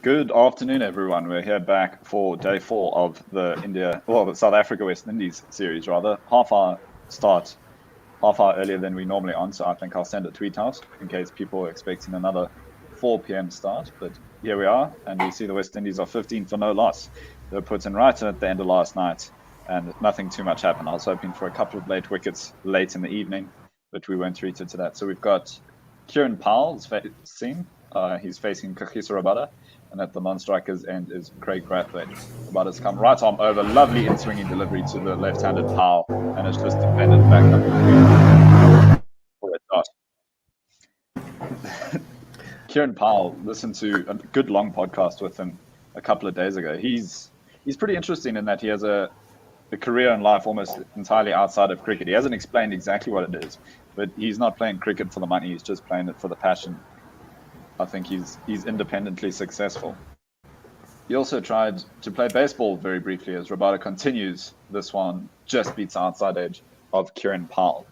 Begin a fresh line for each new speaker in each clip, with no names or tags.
Good afternoon, everyone. We're here back for day 4 of the South Africa West Indies series, rather. Half hour earlier than we normally on, so I think I'll send a tweet out in case people are expecting another 4 p.m. start. But here we are, and we see the West Indies are 15 for no loss. They were put in right at the end of last night, and nothing too much happened. I was hoping for a couple of late wickets late in the evening, but we weren't treated to that. So we've got Kieran Powell's seen. He's facing Kagiso Rabada. And at the non-striker's end is Craig Brathwaite. Rabada's come right arm over, lovely in-swinging delivery to the left-handed Powell, and it's just defended back up for a dot. Kieran Powell, listened to a good long podcast with him a couple of days ago. He's pretty interesting in that he has a career in life almost entirely outside of cricket. He hasn't explained exactly what it is, but he's not playing cricket for the money. He's just playing it for the passion. I think he's independently successful. He also tried to play baseball very briefly as Rabada continues. This one just beats the outside edge of Kieran Powell.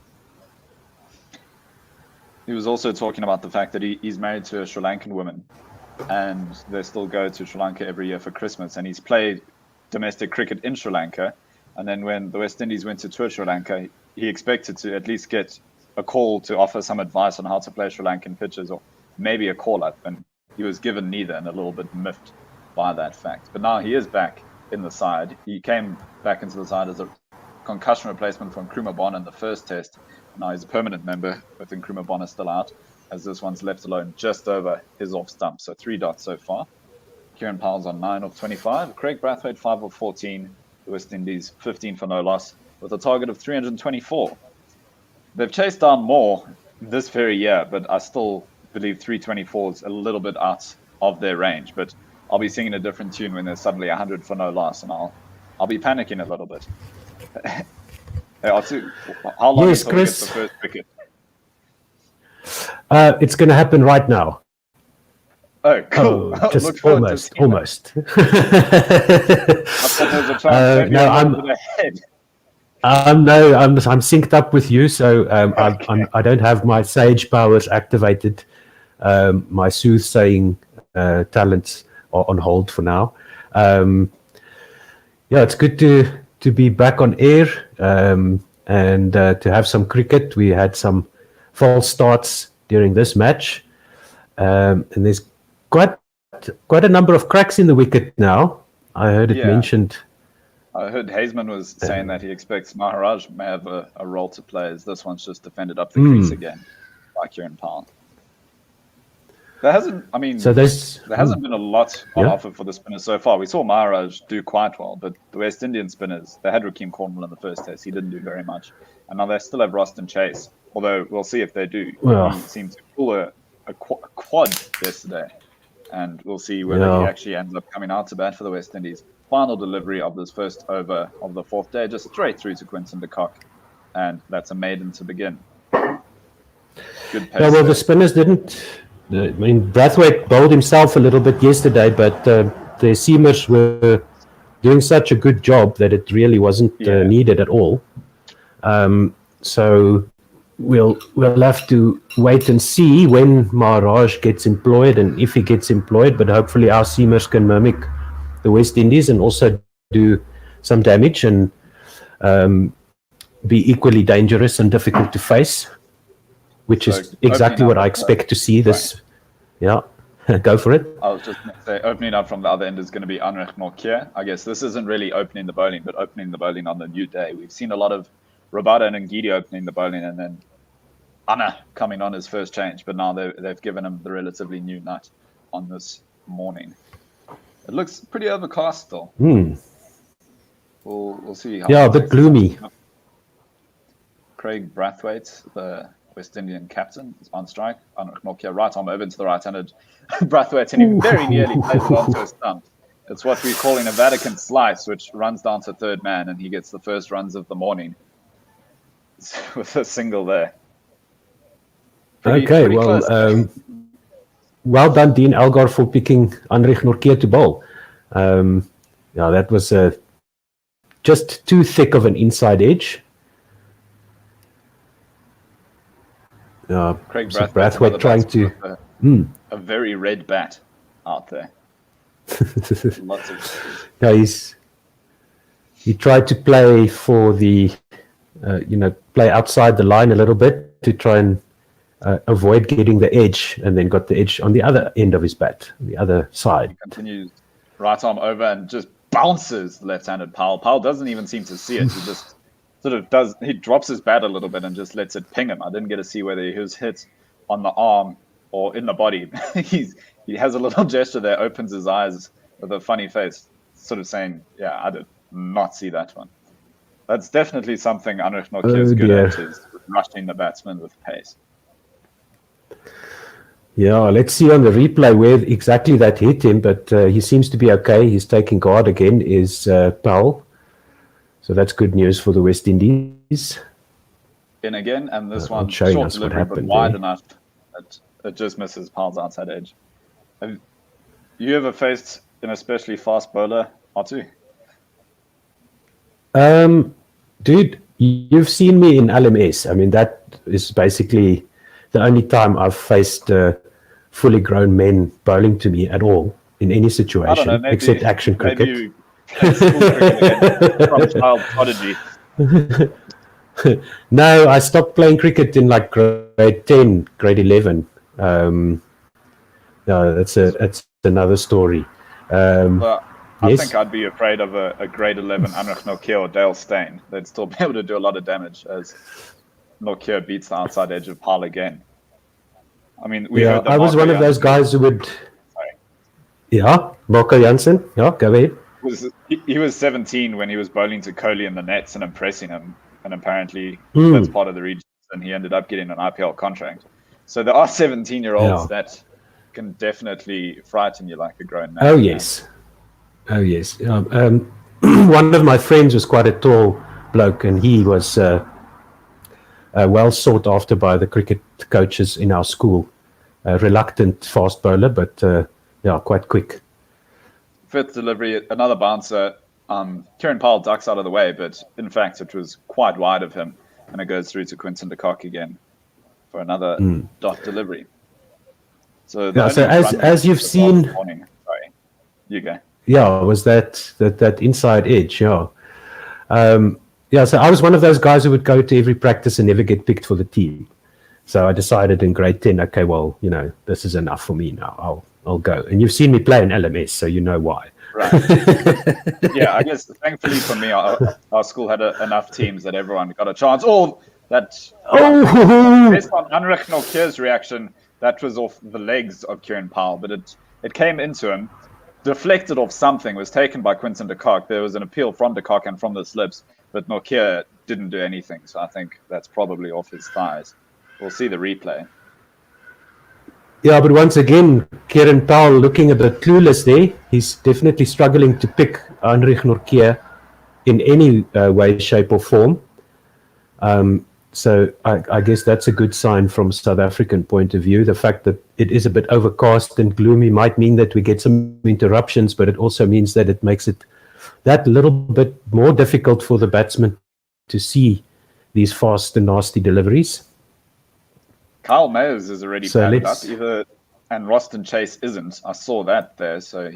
He was also talking about the fact that he's married to a Sri Lankan woman, and they still go to Sri Lanka every year for Christmas, and he's played domestic cricket in Sri Lanka. And then when the West Indies went to tour Sri Lanka, he expected to at least get a call to offer some advice on how to play Sri Lankan pitches, or maybe a call-up, and he was given neither and a little bit miffed by that fact. But now he is back in the side. He came back into the side as a concussion replacement from Nkrumah Bonner in the first test. Now he's a permanent member with Nkrumah Bonner still out, as this one's left alone just over his off stump. So 3 dots so far. Kieran Powell's on 9 of 25. Craig Brathwaite 5 of 14. The West Indies 15 for no loss with a target of 324. They've chased down more this very year, but I still believe 324 is a little bit out of their range, but I'll be singing a different tune when there's suddenly 100 for no loss, and I'll be panicking a little bit. How long until we get the first wicket?
It's going to happen right now.
Oh, cool.
Just almost.
I thought there was a chance ahead.
I'm synced up with you, so okay. I don't have my sage powers activated. My soothsaying talents are on hold for now. It's good to be back on air and to have some cricket. We had some false starts during this match, and there's quite a number of cracks in the wicket now. I heard it mentioned.
I heard Hazeman was saying that he expects Maharaj may have a role to play, as this one's just defended up the crease again by Kieran Powell. There hasn't been a lot on offer for the spinners so far. We saw Maharaj do quite well, but the West Indian spinners, they had Rakeem Cornwall in the first test. He didn't do very much. And now they still have Roston Chase, although we'll see if they do. Well, he seemed to pull a quad yesterday, and we'll see whether he actually ends up coming out to bat for the West Indies. Final delivery of this first over of the 4th day, just straight through to Quinton de Kock, and that's a maiden to begin. Good pace.
The spinners didn't. Brathwaite bowled himself a little bit yesterday, but the seamers were doing such a good job that it really wasn't needed at all. So we'll have to wait and see when Maharaj gets employed and if he gets employed. But hopefully our seamers can mimic the West Indies and also do some damage and be equally dangerous and difficult to face, which is exactly what I expect to see this. Yeah, go for it.
I was just going to say, opening up from the other end is going to be Anrich Nortje. I guess this isn't really opening the bowling, but opening the bowling on the new day. We've seen a lot of Rabada and Ngidi opening the bowling, and then Anna coming on his first change, but now they've given him the relatively new night on this morning. It looks pretty overcast still. We'll see.
A bit gloomy.
Craig Brathwaite, the West Indian captain, is on strike. Anrich Nortje right arm over to the right-handed Brathwaite, and he very nearly plays it onto a stump. It's what we're calling a Vatican slice, which runs down to third man, and he gets the first runs of the morning with a single there.
Pretty well done, Dean Elgar, for picking Anrich Nortje to bowl. That was just too thick of an inside edge.
Craig Brathwaite
trying to
a very red bat out there. Lots of sixes.
Yeah, he tried to play for the, play outside the line a little bit to try and avoid getting the edge, and then got the edge on the other end of his bat, the other side.
He continues right arm over and just bounces the left-handed Powell. Powell doesn't even seem to see it. He just sort of does. He drops his bat a little bit and just lets it ping him. I didn't get to see whether he was hit on the arm or in the body. He has a little gesture there, opens his eyes with a funny face, sort of saying, "Yeah, I did not see that one." That's definitely something Anrich Nortje is good at, is rushing the batsman with pace.
Yeah, let's see on the replay where exactly that hit him, but he seems to be okay. He's taking guard again, is Powell. So that's good news for the West Indies.
In again, and this one
showing
short
us what
delivery, but
happened
wide
there.
enough that it just misses Powell's outside edge. Have you ever faced an especially fast bowler, Artu?
Dude, you've seen me in LMS. I mean, that is basically the only time I've faced fully grown men bowling to me at all in any
I don't know,
situation,
maybe,
except action cricket.
Maybe you played school cricket again from child prodigy.
No, I stopped playing cricket in like grade 10, grade 11. No, that's another story.
But I
Yes.
think I'd be afraid of a grade 11 Anrich Nortje or Dale Steyn. They'd still be able to do a lot of damage as Nortje beats the outside edge of Powell again. I mean, we heard that
I was
Marco
one of those
Jansen-
guys who would.
Sorry.
Yeah, Marco Jansen. Yeah, go ahead.
He was 17 when he was bowling to Kohli in the nets and impressing him, and apparently that's part of the reason he ended up getting an IPL contract. So there are 17-year-olds that can definitely frighten you like a grown man.
Oh yes. One of my friends was quite a tall bloke, and he was well sought after by the cricket coaches in our school. A reluctant fast bowler, but quite quick.
Fifth delivery, another bouncer. Kieran Powell ducks out of the way, but in fact it was quite wide of him, and it goes through to Quinton de Kock again for another dot delivery. So,
as you've seen,
sorry, you go.
Yeah, was that inside edge? Yeah, So I was one of those guys who would go to every practice and never get picked for the team. So I decided in grade 10, okay, well, this is enough for me now. I'll go. And you've seen me play in LMS, so you know why.
Right. Yeah, I guess thankfully for me, our school had enough teams that everyone got a chance. Based on Anrich Nortje's reaction, that was off the legs of Kieran Powell, but it came into him, deflected off something, was taken by Quinton de Kock. There was an appeal from de Kock and from the slips, but Nortje didn't do anything. So I think that's probably off his thighs. We'll see the replay.
Yeah, but once again, Kieran Powell looking a bit clueless there. He's definitely struggling to pick Anrich Nortje in any way, shape or form. So I guess that's a good sign from a South African point of view. The fact that it is a bit overcast and gloomy might mean that we get some interruptions, but it also means that it makes it that little bit more difficult for the batsman to see these fast and nasty deliveries.
Kyle Mayers is already batted up, and Roston Chase isn't. I saw that there, so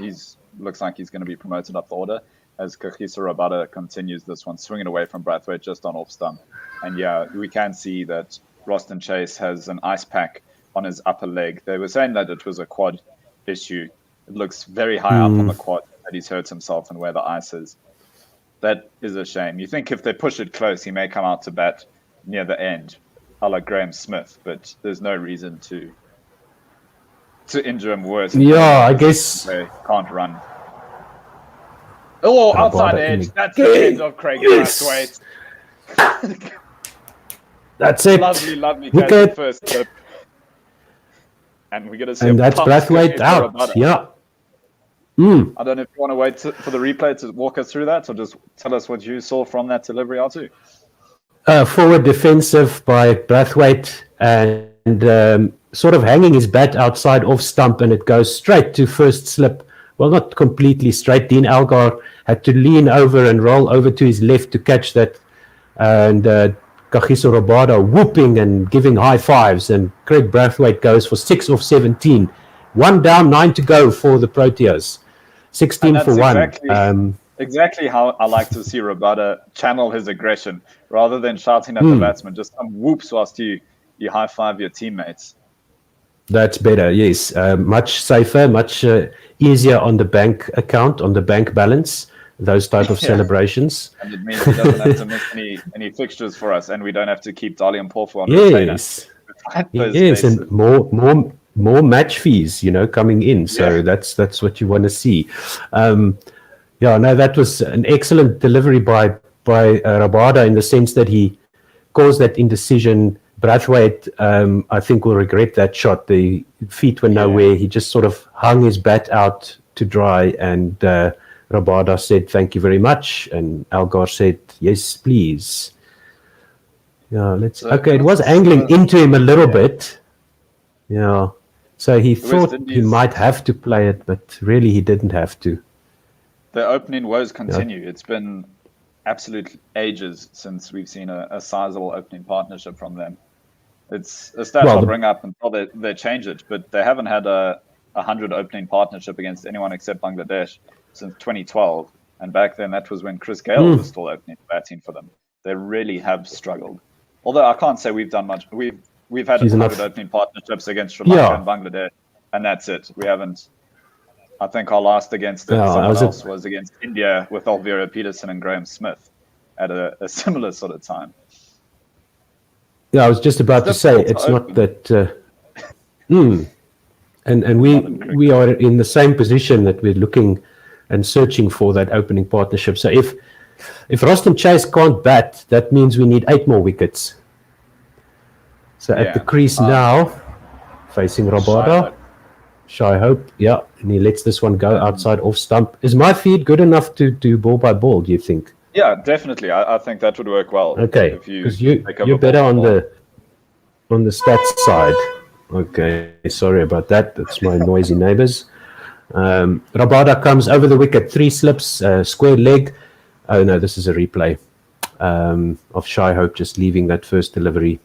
looks like he's going to be promoted up the order as Kagiso Rabada continues this one, swinging away from Brathwaite just on off stump. And yeah, we can see that Roston Chase has an ice pack on his upper leg. They were saying that it was a quad issue. It looks very high up on the quad that he's hurt himself and where the ice is. That is a shame. You think if they push it close, he may come out to bat near the end, a la Graham Smith, but there's no reason to injure him worse.
Yeah, I guess
they can't run. Oh, outside edge. That's the end of Craig Brathwaite.
That's it.
Lovely catch first clip. And we're going to see
and that's Brathwaite out. Yeah.
I don't know if you want to wait for the replay to walk us through that, or just tell us what you saw from that delivery, Artu.
Forward defensive by Brathwaite and sort of hanging his bat outside off stump, and it goes straight to first slip. Well, not completely straight. Dean Algar had to lean over and roll over to his left to catch that. And Kagiso Rabada whooping and giving high fives. And Craig Brathwaite goes for 6 off 17. 1 down, 9 to go for the Proteas. 16
And
for
that's
1.
exactly how I like to see Rabada channel his aggression rather than shouting at the batsman. Just some whoops whilst you high five your teammates.
That's better, yes. Much safer, much easier on the bank account, on the bank balance, those type of celebrations.
And it means he doesn't have to miss any fixtures for us, and we don't have to keep Dali and Porfo on retainer.
Yes. Yes, and more match fees, coming in. So that's what you want to see. No, that was an excellent delivery by Rabada in the sense that he caused that indecision. Brathwaite, I think, will regret that shot. The feet were nowhere. He just sort of hung his bat out to dry, and Rabada said, "Thank you very much," and Algar said, "Yes, please." Yeah, okay, it was angling into him a little bit. Yeah. So he thought he might have to play it, but really he didn't have to.
The opening woes continue. It's been absolute ages since we've seen a sizable opening partnership from them. It's a stat I'll bring up until they change it, but they haven't had a 100 opening partnership against anyone except Bangladesh since 2012. And back then, that was when Chris Gayle was still opening batting for them. They really have struggled. Although I can't say we've done much. We've had 100 opening partnerships against Sri Lanka and Bangladesh, and that's it. We haven't. I think our last against someone else was against India with Alvira Peterson and Graham Smith at a similar sort of time.
Yeah, I was just about to say it's not that. And we are in the same position that we're looking and searching for that opening partnership. So if Rostam Chase can't bat, that means we need 8 more wickets. So at the crease now, facing Rabada, Shy Hope, and he lets this one go outside off stump. Is my feed good enough to do ball by ball, do you think?
Yeah, definitely. I think that would work well.
Okay, because you're better on the stats side. Okay, sorry about that. That's my noisy neighbors. Rabada comes over the wicket, 3 slips, square leg. Oh no, this is a replay of Shy Hope just leaving that first delivery.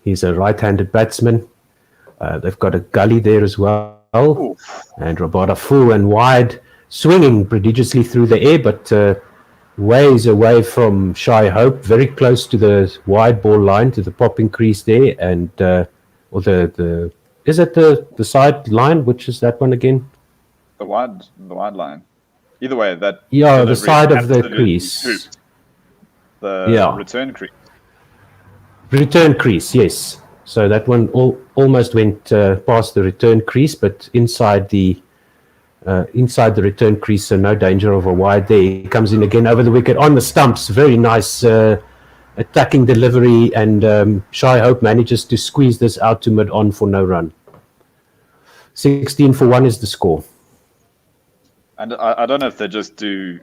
He's a right-handed batsman. They've got a gully there as well. Ooh. And Rabada full and wide, swinging prodigiously through the air, but ways away from Shy Hope, very close to the wide ball line, to the popping crease there, and or the is it the side line? Which is that one again?
The wide line. Either way, that
the side of the crease.
The return crease.
Return crease, yes. So that one almost went past the return crease, but inside the return crease, so no danger of a wide there. He comes in again over the wicket on the stumps. Very nice attacking delivery, and Shy Hope manages to squeeze this out to mid-on for no run. 16 for 1 is the score.
And I don't know if they just do...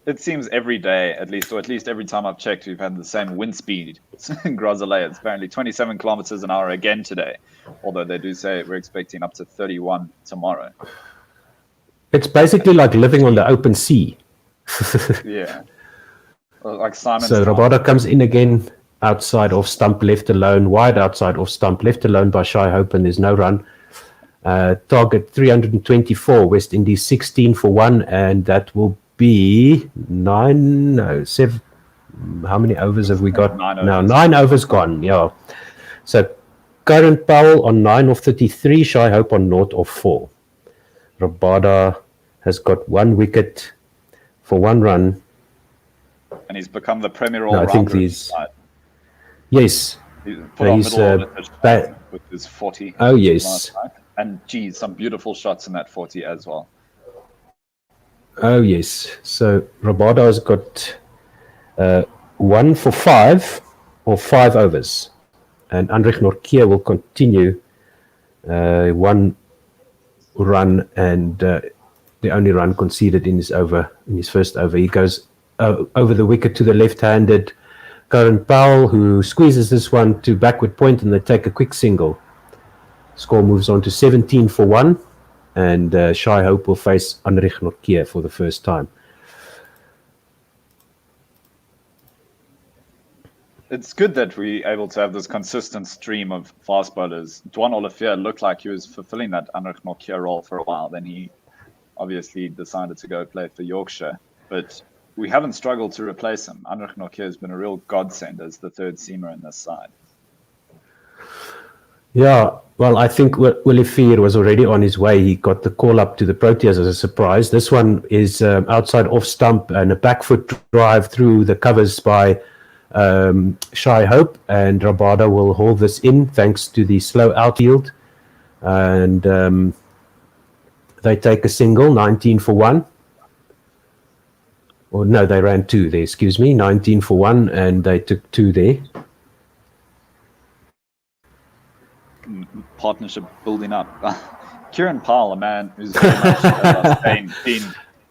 It seems every day, at least every time I've checked, we've had the same wind speed in Grozalea. It's apparently 27 kilometers an hour again today, although they do say we're expecting up to 31 tomorrow.
It's basically like living on the open sea.
Yeah. Like Simon's
So Rabada comes in again, outside off stump, left alone, wide outside off stump, left alone by Shy Hope, and there's no run. Target 324, West Indies 16 for 1, and that will be 7. How many overs have we got now? 9 overs gone, yeah. So current Powell on 9 of 33, Shy Hope on 0 of 4. Rabada has got 1 wicket for 1 run.
And he's become the premier all-rounder. I think he's...
Yes.
He's put on middle with his 40.
Oh, yes.
And, geez, some beautiful shots in that 40 as well.
Oh, yes. So Rabada's got 1 for 5 or 5 overs. And Andrich Nortje will continue 1 run, and the only run conceded in his first over. He goes over the wicket to the left-handed Curran Powell, who squeezes this one to backward point, and they take a quick single. Score moves on to 17 for 1, and Shy Hope will face Andrich Nortje for the first time.
it's good that we're able to have this consistent stream of fast bowlers. Dwan Olivier looked like he was fulfilling that Anrich Nortje role for a while. Then he obviously decided to go play for Yorkshire. But we haven't struggled to replace him. Anrich Nortje has been a real godsend as the third seamer in this side.
Yeah, well, I think Willie Fear was already on his way. He got the call up to the Proteas as a surprise. This one is outside off stump and a back foot drive through the covers by Shy Hope, and Rabada will hold this in thanks to the slow outfield. And they take a single, 19 for 1. Or no, they ran 2 there, excuse me, 19 for 1, and they took 2 there.
Partnership building up. Kieran Powell, a man who's very much, as I was saying,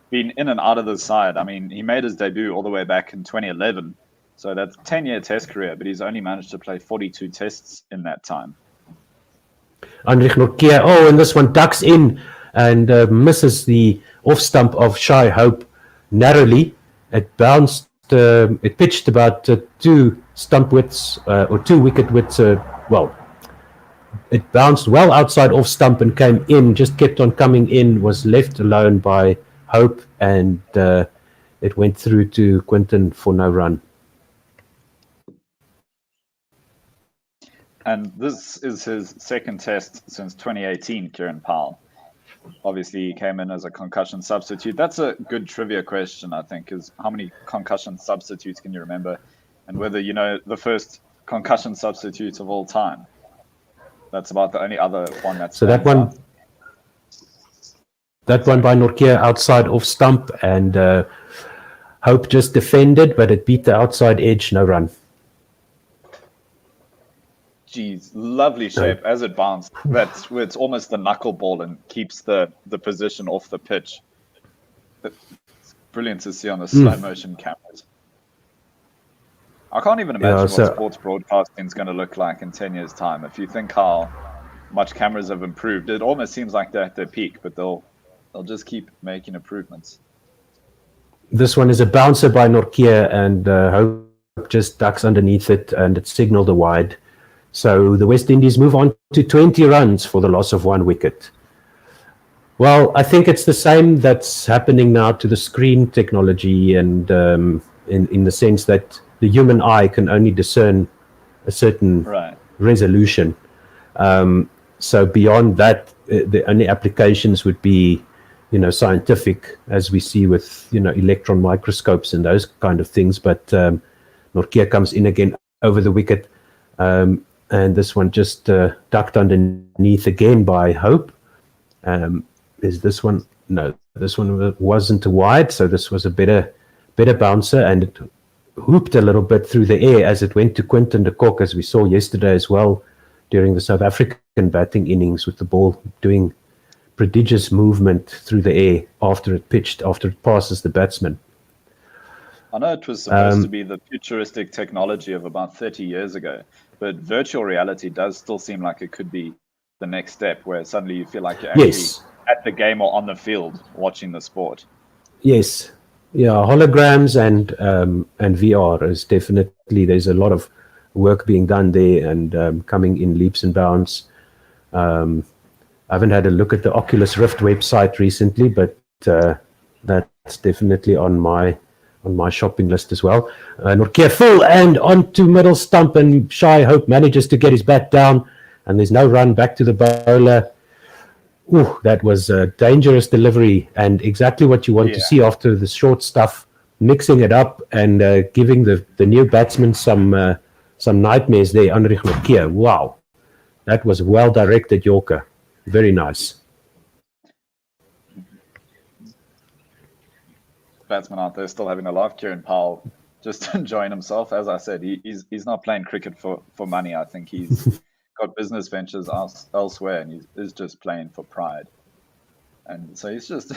been in and out of the side. I mean, he made his debut all the way back in 2011. So that's a 10-year test career, but he's only managed to play 42 tests in that time.
Anrich Nortje, and this one ducks in and misses the off stump of Shy Hope narrowly. It bounced, it pitched about 2 stump widths or 2 wicket widths. It bounced well outside off stump and came in, just kept on coming in, was left alone by Hope, and it went through to Quinton for no run.
And this is his second test since 2018, Kieran Powell. Obviously, he came in as a concussion substitute. That's a good trivia question, I think, is how many concussion substitutes can you remember? And whether you know the first concussion substitute of all time. That's about the only other one that's...
So that one by Nortje outside off stump, and Hope just defended, but it beat the outside edge, no run.
Geez, lovely shape as it bounced. That's where it's almost the knuckleball and keeps the position off the pitch. It's brilliant to see on the slow motion cameras. I can't even imagine what sports broadcasting is going to look like in 10 years' time. If you think how much cameras have improved, it almost seems like they're at their peak, but they'll just keep making improvements.
This one is a bouncer by Nortje, and Hope just ducks underneath it, and it's signaled a wide. So the West Indies move on to 20 runs for the loss of 1 wicket. Well, I think it's the same that's happening now to the screen technology, and in the sense that the human eye can only discern a certain resolution. So beyond that, the only applications would be, scientific, as we see with, electron microscopes and those kind of things. But Nortje comes in again over the wicket. And this one just ducked underneath again by Hope. Is this one? No, this one wasn't a wide, so this was a better bouncer, and it hooped a little bit through the air as it went to Quinton de Kock, as we saw yesterday as well during the South African batting innings, with the ball doing prodigious movement through the air after it passes the batsman.
I know it was supposed to be the futuristic technology of about 30 years ago, but virtual reality does still seem like it could be the next step, where suddenly you feel like you're actually at the game or on the field watching the sport.
Yes. Yeah, holograms and VR is definitely, there's a lot of work being done there, and coming in leaps and bounds. I haven't had a look at the Oculus Rift website recently, but that's definitely on my shopping list as well. Nortje full and onto middle stump, and Shy Hope manages to get his bat down, and there's no run back to the bowler. Ooh, that was a dangerous delivery, and exactly what you want to see after the short stuff, mixing it up and giving the new batsman some nightmares there. Anrich Nortje, wow, that was well directed Yorker, very nice.
Batsman out there still having a laugh. Kieran Powell just enjoying himself. As I said, he's not playing cricket for money. I think he's got business ventures elsewhere, and he is just playing for pride. And so he's just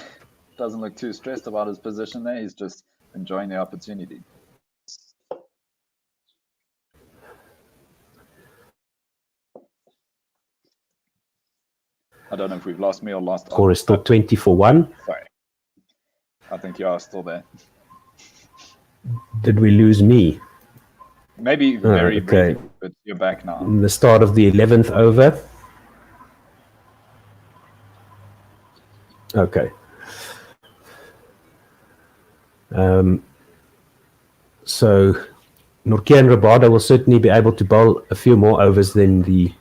doesn't look too stressed about his position there. He's just enjoying the opportunity. I don't know if we've lost me or lost.
Score is still 20 for 1.
Sorry. I think you are still there.
Did we lose me?
Maybe very
okay.
briefly, but you're back now.
In the start of the 11th over. Okay. So Nortje and Rabada will certainly be able to bowl a few more overs than the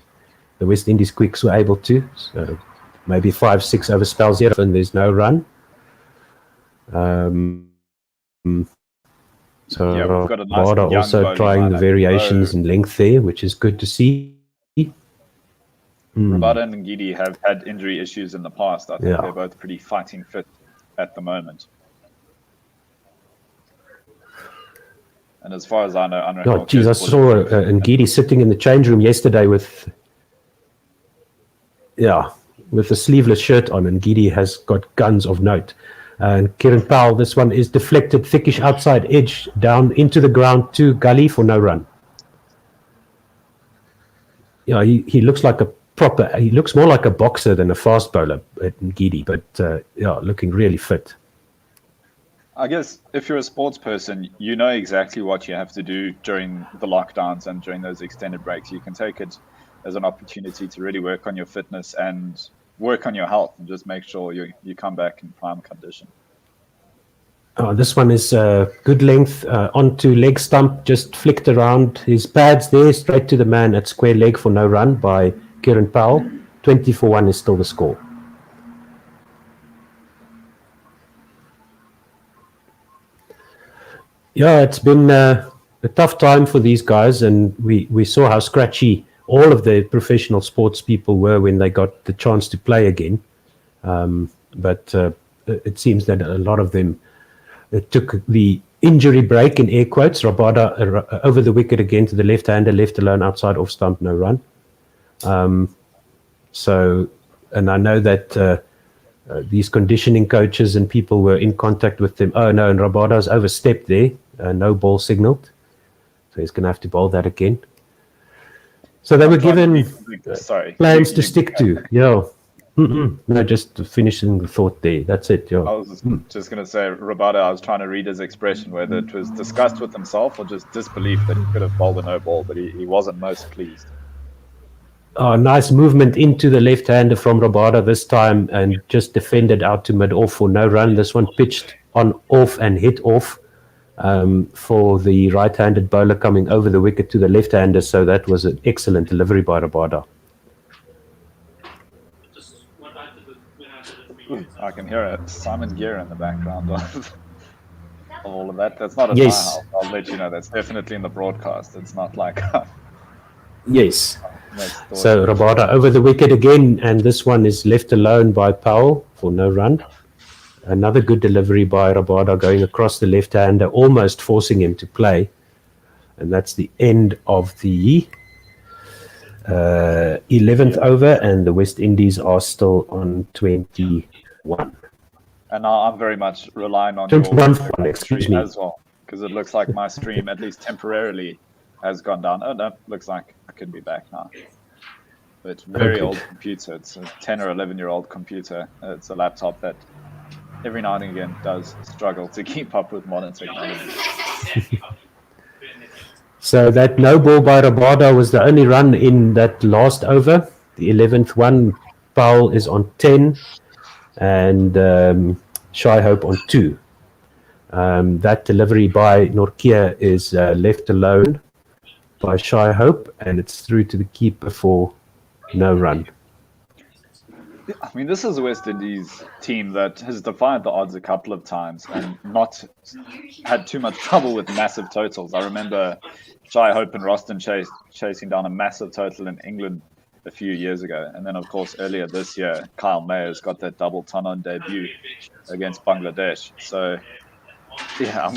West Indies quicks were able to. So maybe 5-6 over spells here, and there's no run. So
Yeah, we've got a nice
Rabada
young
also
bowling
trying the
lineup.
variations in length there, which is good to see.
Rabada and Ngidi have had injury issues in the past. I think
Yeah.
they're both pretty fighting fit at the moment. And as far as I know,
Oh, geez, I saw Ngidi sitting in the change room yesterday with a sleeveless shirt on, and Ngidi has got guns of note. And Kieran Powell, this one is deflected, thickish outside edge, down into the ground to gully for no run. Yeah, he looks like he looks more like a boxer than a fast bowler at Ngidi, but looking really fit.
I guess if you're a sports person, you know exactly what you have to do during the lockdowns and during those extended breaks. You can take it as an opportunity to really work on your fitness and work on your health and just make sure you come back in prime condition.
This one is good length onto leg stump, just flicked around his pads there, straight to the man at square leg for no run by Kieran Powell. 20-1 is still the score. Yeah, it's been a tough time for these guys, and we saw how scratchy all of the professional sports people were when they got the chance to play again. But it seems that a lot of them took the injury break, in air quotes. Rabada over the wicket again to the left-hander, left alone outside off stump, no run. And I know that these conditioning coaches and people were in contact with them. Oh no, and Rabada's overstepped there. No ball signaled. So he's going to have to bowl that again. So they were given plans to stick to. Yeah. No, just finishing the thought there. That's it. Yeah.
I was just going to say, Rabada, I was trying to read his expression, whether it was disgust with himself or just disbelief that he could have bowled a no ball, but he wasn't most pleased.
Nice movement into the left-hander from Rabada this time, and just defended out to mid-off for no run. This one pitched on off and hit off for the right-handed bowler coming over the wicket to the left-hander. So that was an excellent delivery by Rabada.
I can hear it. Simon Gear in the background of all of that. That's not at
Yes.
my house. I'll let you know. That's definitely in the broadcast. It's not like...
Yes. So Rabada over the wicket again, and this one is left alone by Powell for no run. Another good delivery by Rabada going across the left-hander, almost forcing him to play. And that's the end of the 11th over, and the West Indies are still on 21.
And now I'm very much relying on
21
your
excuse
stream
me.
as well, because it looks like my stream, at least temporarily, has gone down. Oh no, looks like I could be back now. But very old computer. It's a 10 or 11-year-old computer. It's a laptop that every now and again does struggle to keep up with modern technology.
So that no ball by Rabada was the only run in that last over. The 11th one, Powell is on 10, and Shy Hope on 2. That delivery by Nortje is left alone by Shy Hope, and it's through to the keeper for no run.
I mean, this is a West Indies team that has defied the odds a couple of times and not had too much trouble with massive totals. I remember Shy Hope and Roston chasing down a massive total in England a few years ago. And then, of course, earlier this year, Kyle Mayer's got that double ton-on debut against Bangladesh. So, yeah,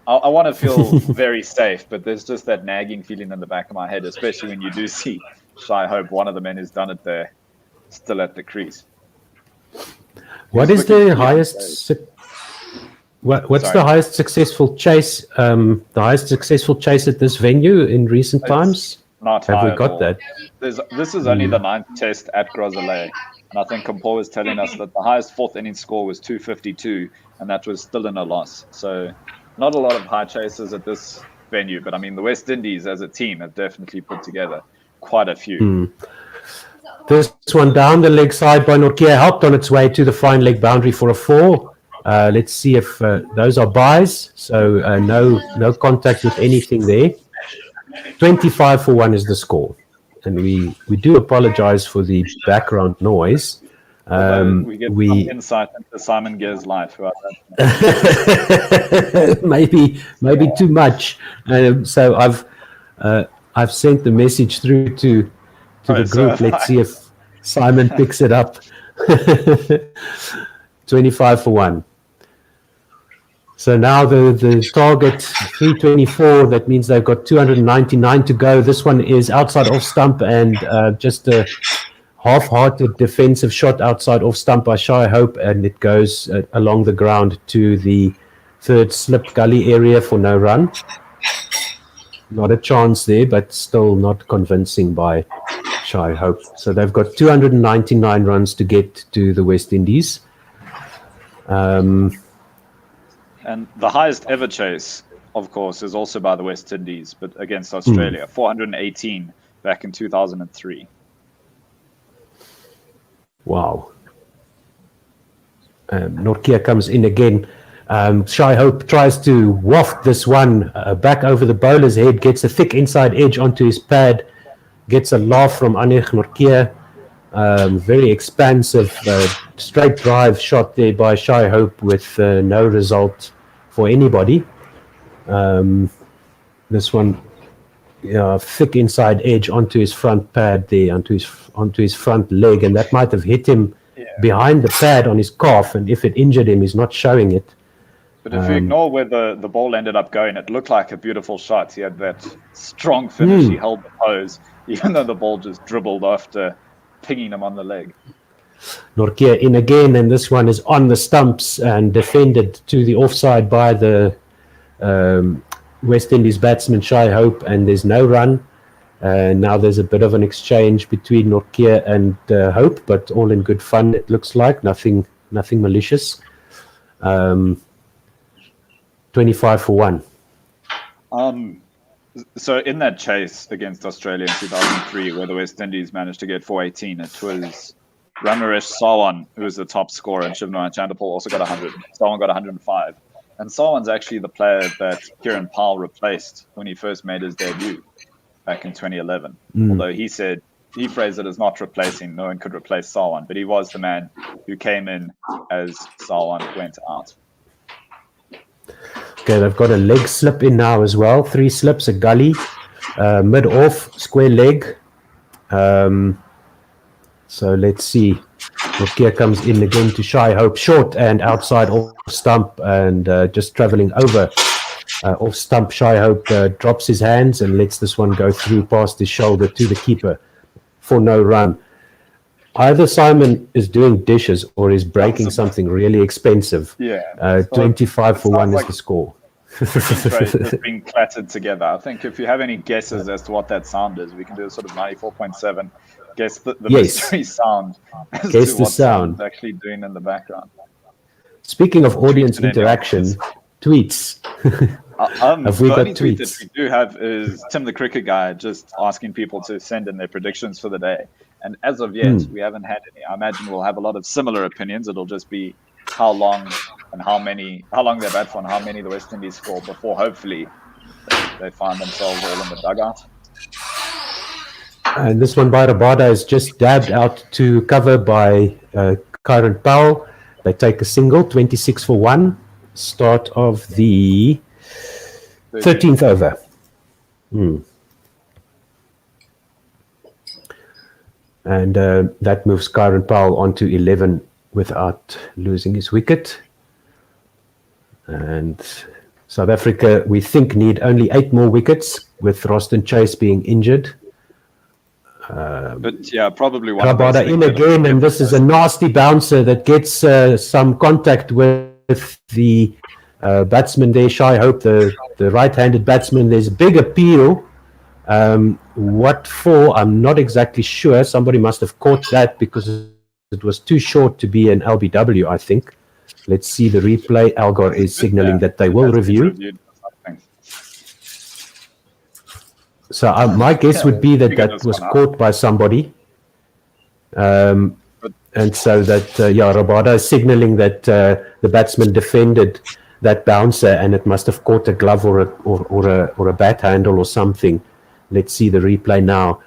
I want to feel very safe, but there's just that nagging feeling in the back of my head, especially when you do see Shy Hope, one of the men who's done it there, still at the crease.
What is the highest? What's the highest successful chase? The highest successful chase at this venue in recent times?
Not
have
high
we got
all.
That?
This is only the 9th test at Groselay, and I think Compo was telling us that the highest fourth inning score was 252, and that was still in a loss. So, not a lot of high chases at this venue, but I mean, the West Indies as a team have definitely put together quite a few.
This one down the leg side by Nortje helped on its way to the fine leg boundary for a 4. Let's see if those are buys. So no contact with anything there. 25-1 is the score. And we do apologize for the background noise.
We get some insight into Simon Gear's life.
maybe too much. So I've sent the message through to the group. Let's see if Simon picks it up. 25-1. So now the target 324. That means they've got 299 to go. This one is outside off stump and just a half-hearted defensive shot outside off stump by Shy Hope, and it goes along the ground to the third slip gully area for no run. Not a chance there, but still not convincing by Shy Hope. So they've got 299 runs to get to the West Indies.
And the highest ever chase, of course, is also by the West Indies, but against Australia, 418 back in 2003.
Wow. Nortje comes in again. Shy Hope tries to waft this one back over the bowler's head, gets a thick inside edge onto his pad, gets a laugh from Anich Nortje. Very expansive straight drive shot there by Shy Hope with no result for anybody. This one, thick inside edge onto his front pad there, onto his front leg, and that might have hit him behind the pad on his calf, and if it injured him, he's not showing it.
But if you ignore where the ball ended up going, it looked like a beautiful shot. He had that strong finish. He held the pose, even though the ball just dribbled after pinging him on the leg.
Nortje in again, and this one is on the stumps and defended to the offside by the West Indies batsman Shy Hope, and there's no run. Now there's a bit of an exchange between Nortje and Hope, but all in good fun, it looks like. Nothing malicious. 25-1.
So in that chase against Australia in 2003, where the West Indies managed to get 418, it was Ramaresh Sawan who was the top scorer, and Shivnarine Chandapal also got 100. Sawan got 105. And Sawan's actually the player that Kieran Powell replaced when he first made his debut back in 2011. Although he said, he phrased it as not replacing, no one could replace Sawan, but he was the man who came in as Sawan went out.
Okay, they've got a leg slip in now as well. 3 slips, a gully, mid-off, square leg. So let's see. Nortje comes in again to Shy Hope, short and outside off stump, and just travelling over off stump. Shy Hope drops his hands and lets this one go through past his shoulder to the keeper for no run. Either Simon is doing dishes or is breaking something really expensive. 25-1 is the score.
It's being clattered together. I think if you have any guesses as to what that sound is, we can do a sort of 94.7. Guess the mystery sound.
Guess the sound.
It's actually doing in the background.
Speaking of audience interaction, tweets. Have we got tweets?
That we do have is Tim the Cricket Guy just asking people to send in their predictions for the day. And as of yet, we haven't had any. I imagine we'll have a lot of similar opinions. It'll just be how long they bat for and how many the West Indies score before hopefully they find themselves all in the dugout.
And this one by Rabada is just dabbed out to cover by Kieran Powell. They take a single, 26-1. Start of the 13th over. And that moves Kieran Powell onto 11 without losing his wicket. And South Africa, we think, need only 8 more wickets, with Roston Chase being injured.
But yeah, probably one.
Rabada in again, and this is a nasty bouncer that gets some contact with the batsman there, Shy Hope, the right-handed batsman. There's a big appeal. What for? I'm not exactly sure. Somebody must have caught that because it was too short to be an LBW, I think. Let's see the replay. Algar is signaling that they will review. So my guess would be that
figure
that
this
was
one out.
caught by somebody. And so that, Rabada is signaling that the batsman defended that bouncer, and it must have caught a glove or a bat handle or something. Let's see the replay now.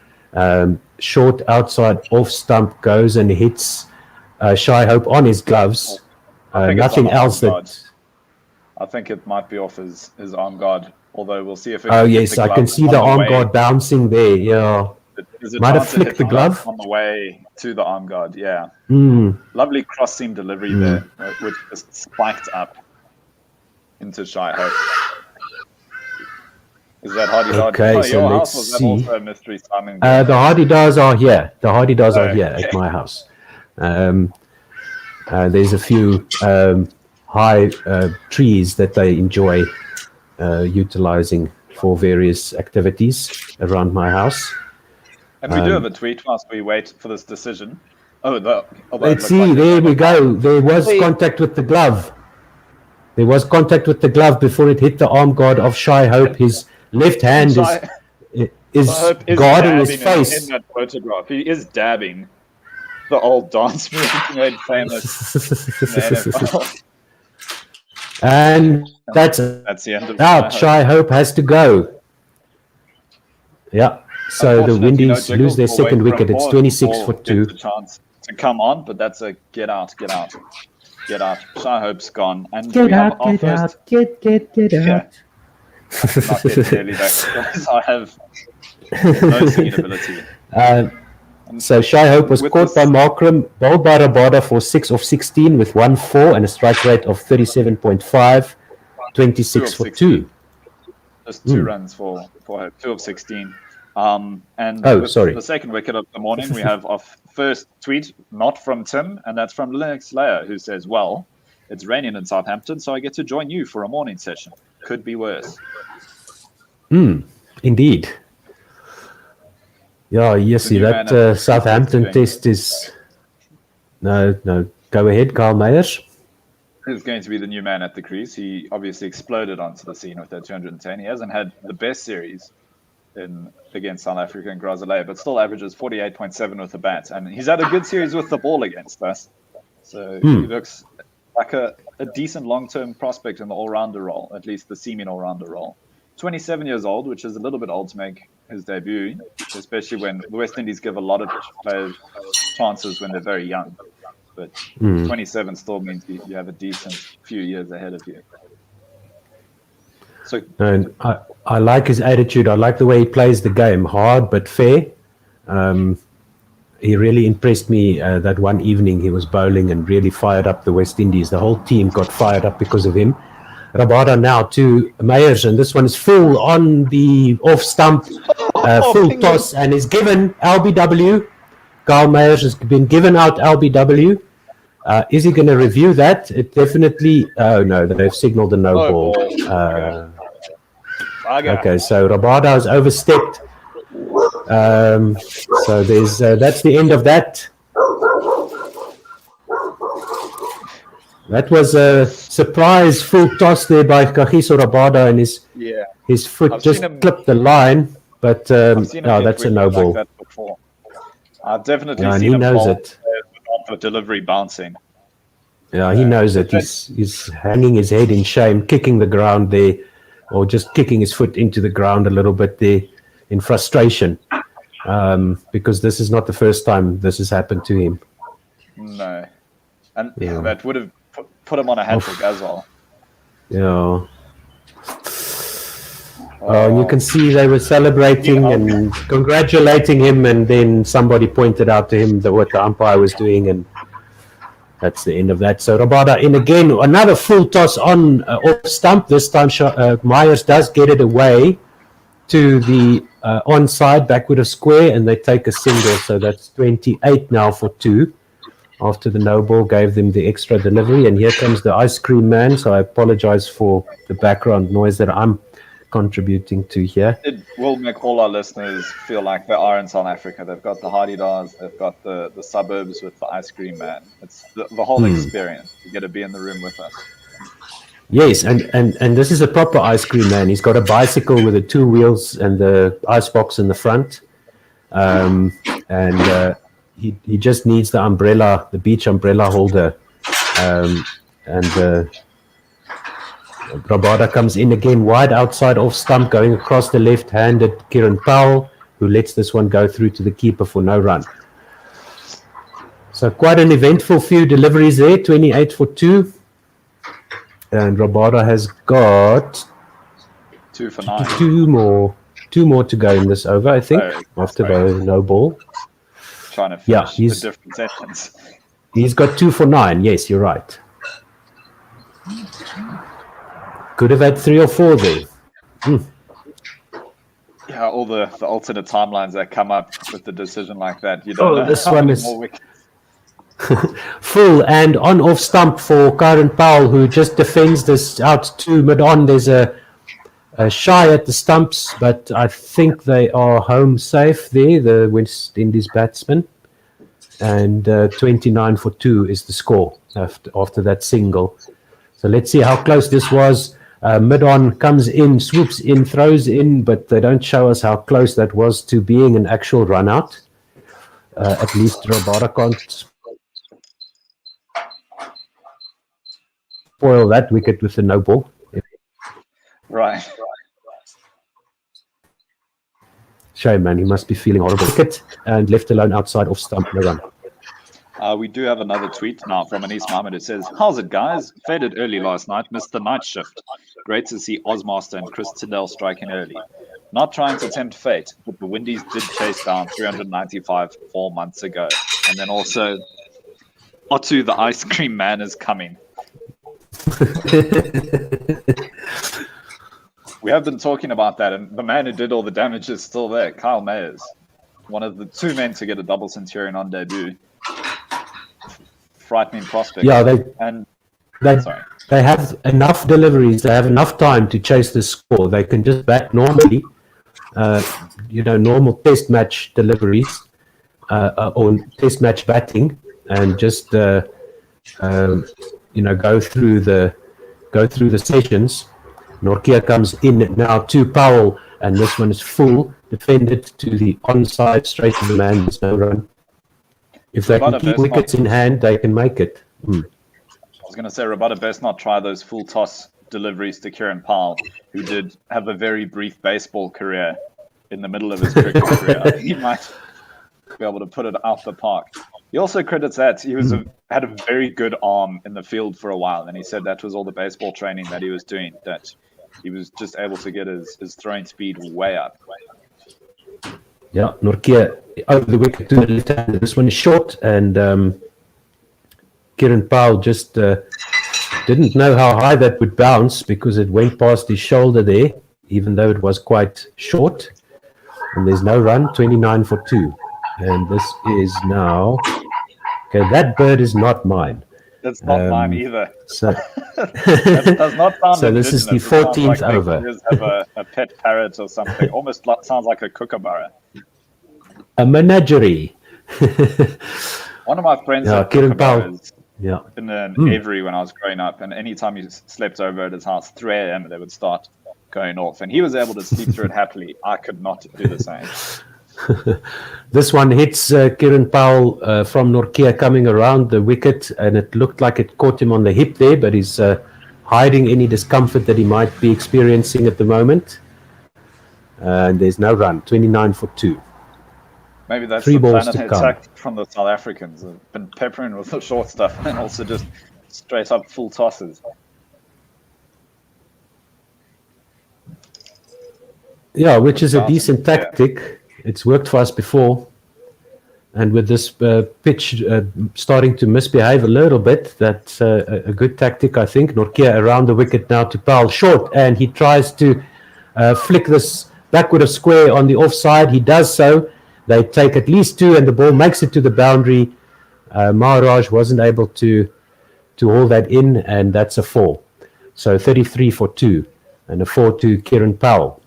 Short outside off stump goes and hits Shy Hope on his gloves.
I think
Nothing
it's on
else
arm guard.
that.
I think it might be off his arm guard, although we'll see if it
Oh
can
yes,
hit the
I
glove
can see
on
the arm
way.
guard bouncing there. Yeah,
There's a
might have
chance it hit
flicked the glove.
on the way to the arm guard. Yeah,
Mm.
lovely cross seam delivery there, which just spiked up into Shy Hope. Is that Hardy Dog?
Okay, so
your
let's
house was that
see.
also a mystery Simon?
The Hardy Dars are here. The Hardy Dars are here
okay.
at my house. There's a few high trees that they enjoy utilizing for various activities around my house.
And we do have a tweet whilst we wait for this decision.
Let's see. There we go. There was contact with the glove. There was contact with the glove before it hit the arm guard of Shy Hope. His left hand is guarding his face.
In that photograph, he is dabbing the old dance move made famous in the NFL.
And that's
the end of
out. Shy Hope has to go. Yeah. So the Windies lose their second wicket. It's 26 for 2.
A chance to come on, but that's a get out. Shy Hope's gone, and
Get
we have
out,
our
get
first.
out, get out.
Yeah. Not getting nearly that close. I have no singing ability.
So Shy Hope was caught by Markram, bowled by Rabada for 6 of 16 with 1-4 and a strike rate of 37.5, 26 for 2.
Just 2 runs for Hope, 2 of 16. And
sorry.
The second wicket of the morning, we have our first tweet, not from Tim, and that's from Linux Slayer, who says, well, it's raining in Southampton, so I get to join you for a morning session. Could be worse.
Indeed. Yeah, yes, see, that Southampton test is... No, go ahead, Carl Meyers.
He's going to be the new man at the crease. He obviously exploded onto the scene with that 210. He hasn't had the best series against South Africa and Grazalea, but still averages 48.7 with the bat. And he's had a good series with the ball against us. So he looks like a decent long-term prospect in the all-rounder role, at least the seeming all-rounder role. 27 years old, which is a little bit old to make his debut, especially when the West Indies give a lot of players chances when they're very young. But 27 still means you have a decent few years ahead of you. So,
and I like his attitude. I like the way he plays the game, hard but fair. He really impressed me that one evening he was bowling and really fired up the West Indies. The whole team got fired up because of him. Rabada now to Meyers, and this one is full on the off stump, full toss, and is given LBW. Carl Meyers has been given out LBW. Is he going to review that? It definitely. Oh no, they've signaled a no ball. Okay, so Rabada has overstepped. So there's that's the end of that. That was a surprise full toss there by Kagiso Rabada, and his foot just clipped the line. But no, that's a no ball.
Like that before. I've definitely
Yeah, and
seen
he
him
knows
bowl
it.
for delivery bouncing.
Yeah, he knows it. He's hanging his head in shame, kicking the ground there, or just kicking his foot into the ground a little bit there in frustration, because this is not the first time this has happened to him.
No. And that would have put him on a hat-trick as well.
Yeah. And you can see they were celebrating and congratulating him, and then somebody pointed out to him what the umpire was doing, and that's the end of that. So Rabada in again, another full toss on off stump. This time Myers does get it away to the onside, backward of square, and they take a single. So that's 28 now for 2. After the no ball gave them the extra delivery. And here comes the ice cream man. So I apologize for the background noise that I'm contributing to here.
It will make all our listeners feel like they are in South Africa. They've got the Hardy Dars, they've got the suburbs with the ice cream man. It's the whole experience. You get to be in the room with us.
Yes, and this is a proper ice cream man. He's got a bicycle with the two wheels and the ice box in the front, and he just needs the umbrella, the beach umbrella holder, and Rabada comes in again, wide outside off stump, going across the left-handed Kieran Powell, who lets this one go through to the keeper for no run. So quite an eventful few deliveries there, 28 for 2. And Rabada has got
2 for 9.
Two more to go in this over, I think, after the no ball.
Trying to finish the different sentence.
He's got 2 for 9. Yes, you're right. Could have had 3 or 4 there.
Yeah, all the alternate timelines that come up with the decision like that. You don't know
this
how
one
many
is
more wickets.
full and on off stump for Kieran Powell, who just defends this out to mid-on. There's a shy at the stumps, but I think they are home safe there, the West Indies batsmen. And 29 for 2 is the score after that single. So let's see how close this was. Mid-on comes in, swoops in, throws in, but they don't show us how close that was to being an actual run-out. At least Rabada can't spoil that wicket with the no ball.
Right.
Shame, man. He must be feeling horrible. Wicket and left alone outside off stump, no run.
We do have another tweet now from Anis Mohammed. It says, "How's it, guys? Faded early last night. Missed the night shift. Great to see Ozmaster and Chris Tyndall striking early. Not trying to tempt fate, but the Windies did chase down 395 4 months ago." And then also, Otu, the ice cream man, is coming. We have been talking about that, and the man who did all the damage is still there, Kyle Mayers. One of the 2 men to get a double centurion on debut. Frightening prospect.
Yeah, they have enough deliveries. They have enough time to chase the score. They can just bat normally, normal test match deliveries or test match batting, and just go through the sessions. Nortje comes in now to Powell, and this one is full, defended to the onside, straight to the man. There's no run. If they can keep wickets in hand, they can make it.
I was going to say, Rabada best not try those full toss deliveries to Kieran Powell, who did have a very brief baseball career in the middle of his cricket career. I think he might be able to put it out the park. He also credits that he had a very good arm in the field for a while, and he said that was all the baseball training that he was doing, that he was just able to get his throwing speed way up.
Yeah, Nortje over the wicket to the left hand. This one is short, and Kieran Powell just didn't know how high that would bounce because it went past his shoulder there, even though it was quite short. And there's no run, 29 for 2. And this is now... Okay, that bird is not mine.
That's not mine either.
So,
that does not sound
so this is the 14th over.
Have a pet parrot or something. Almost sounds like a kookaburra.
A menagerie.
One of my friends had
Kieran Powell.
kookaburras in an aviary when I was growing up, and anytime you slept over at his house, 3 a.m. they would start going off, and he was able to sleep through it happily. I could not do the same.
This one hits Kieran Powell from Nortje coming around the wicket, and it looked like it caught him on the hip there, but he's hiding any discomfort that he might be experiencing at the moment. And there's no run, 29 for 2.
Maybe that's
3
the
balls
planet
to
attack from the South Africans. They've been peppering with the short stuff and also just straight up full tosses.
Yeah, which is a decent tactic. It's worked for us before. And with this pitch starting to misbehave a little bit, that's a good tactic, I think. Nortje around the wicket now to Powell short, and he tries to flick this backward of square on the offside. He does so. They take at least 2, and the ball makes it to the boundary. Maharaj wasn't able to haul that in, and that's a 4. So 33 for 2, and a 4 to Kieran Powell.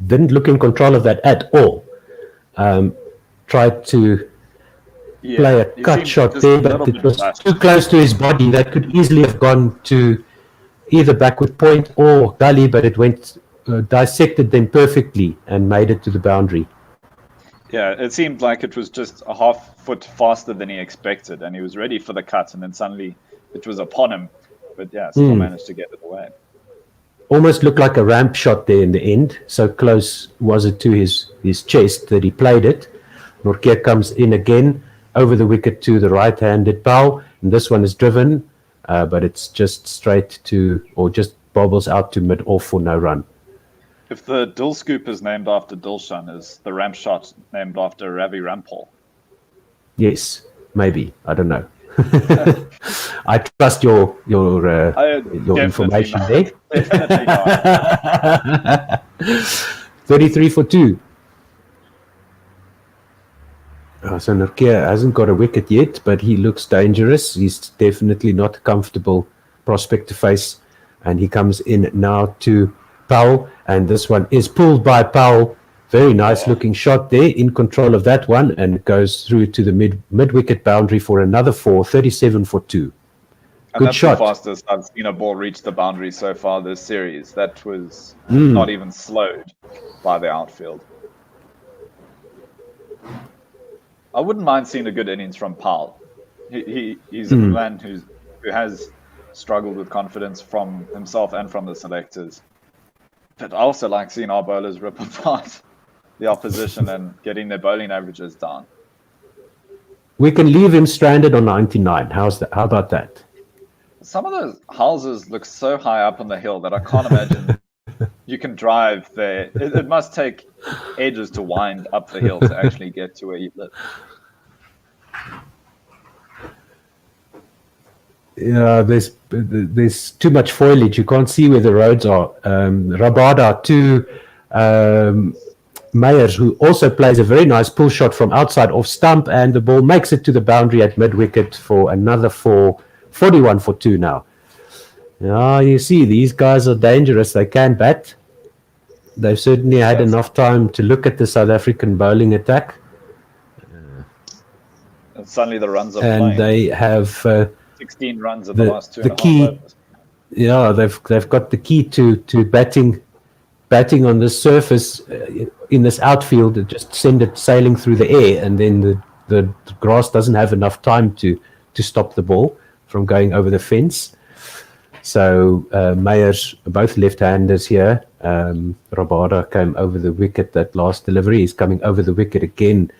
Didn't look in control of that at all. Tried to play a
he
cut
seemed
shot
just a
there,
little
but it
bit
was
rushed.
too close to his body. That could easily have gone to either backward point or gully, but it went dissected them perfectly and made it to the boundary.
Yeah, it seemed like it was just a half foot faster than he expected, and he was ready for the cut, and then suddenly it was upon him. But yeah, still managed to get it away.
Almost looked like a ramp shot there in the end. So close was it to his chest that he played it. Nortje comes in again over the wicket to the right-handed bow, and this one is driven, but it's just straight to, or just bobbles out to mid-off for no run.
If the Dill scoop is named after Dilshan, is the ramp shot named after Ravi Rampal?
Yes, maybe. I don't know. I trust your information
not.
there.
Definitely not.
33 for 2. So Nortje hasn't got a wicket yet, but he looks dangerous. He's definitely not a comfortable prospect to face. And he comes in now to Powell, and this one is pulled by Powell. Very nice looking shot there, in control of that one, and goes through to the mid-wicket boundary for another 4, 37 for 2.
And
Good
that's
shot.
the fastest I've seen a ball reach the boundary so far this series. That was not even slowed by the outfield. I wouldn't mind seeing a good innings from Powell. He's a man who has struggled with confidence from himself and from the selectors. But I also like seeing our bowlers rip apart the opposition and getting their bowling averages down.
We can leave him stranded on 99. How's that? How about that?
Some of those houses look so high up on the hill that I can't imagine you can drive there. It must take ages to wind up the hill to actually get to where you live.
Yeah, there's too much foliage. You can't see where the roads are. Rabada to Meyers, who also plays a very nice pull shot from outside off stump, and the ball makes it to the boundary at mid-wicket for another 4, 41 for 2 now. Yeah, you see, these guys are dangerous. They can bat. They've certainly had enough time to look at the South African bowling attack.
And suddenly the runs are
and
flying.
They have
16 runs in the last 2.5 overs.
Yeah, they've got the key to batting on this surface in this outfield. Just send it sailing through the air, and then the grass doesn't have enough time to stop the ball from going over the fence. So Meyers, both left-handers here. Rabada came over the wicket that last delivery. He's coming over the wicket again.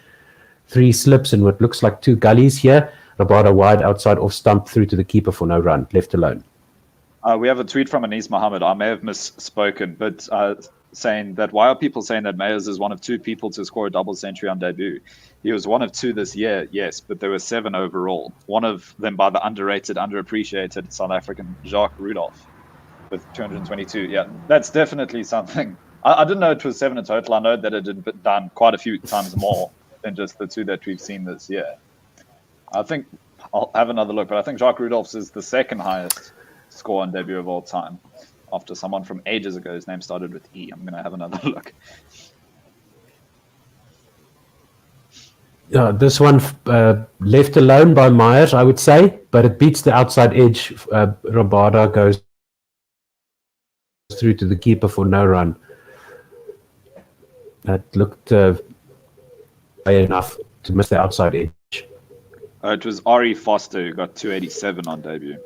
3 slips and what looks like 2 gullies here. Rabada wide outside off stump through to the keeper for no run, left alone.
We have a tweet from Anis Mohammed. I may have misspoken, but saying that why are people saying that Meyers is one of 2 people to score a double century on debut? He was one of 2 this year, yes, but there were 7 overall. One of them by the underrated, underappreciated South African Jacques Rudolph with 222. Yeah, that's definitely something. I didn't know it was 7 in total. I know that it had been done quite a few times more than just the 2 that we've seen this year. I think I'll have another look, but I think Jacques Rudolph's is the 2nd highest score on debut of all time, after someone from ages ago. His name started with E. I'm going to have another look.
Yeah, this one left alone by Meyers, I would say, but it beats the outside edge. Rabada goes through to the keeper for no run. That looked enough to miss the outside edge.
It was Ari Foster who got 287 on debut.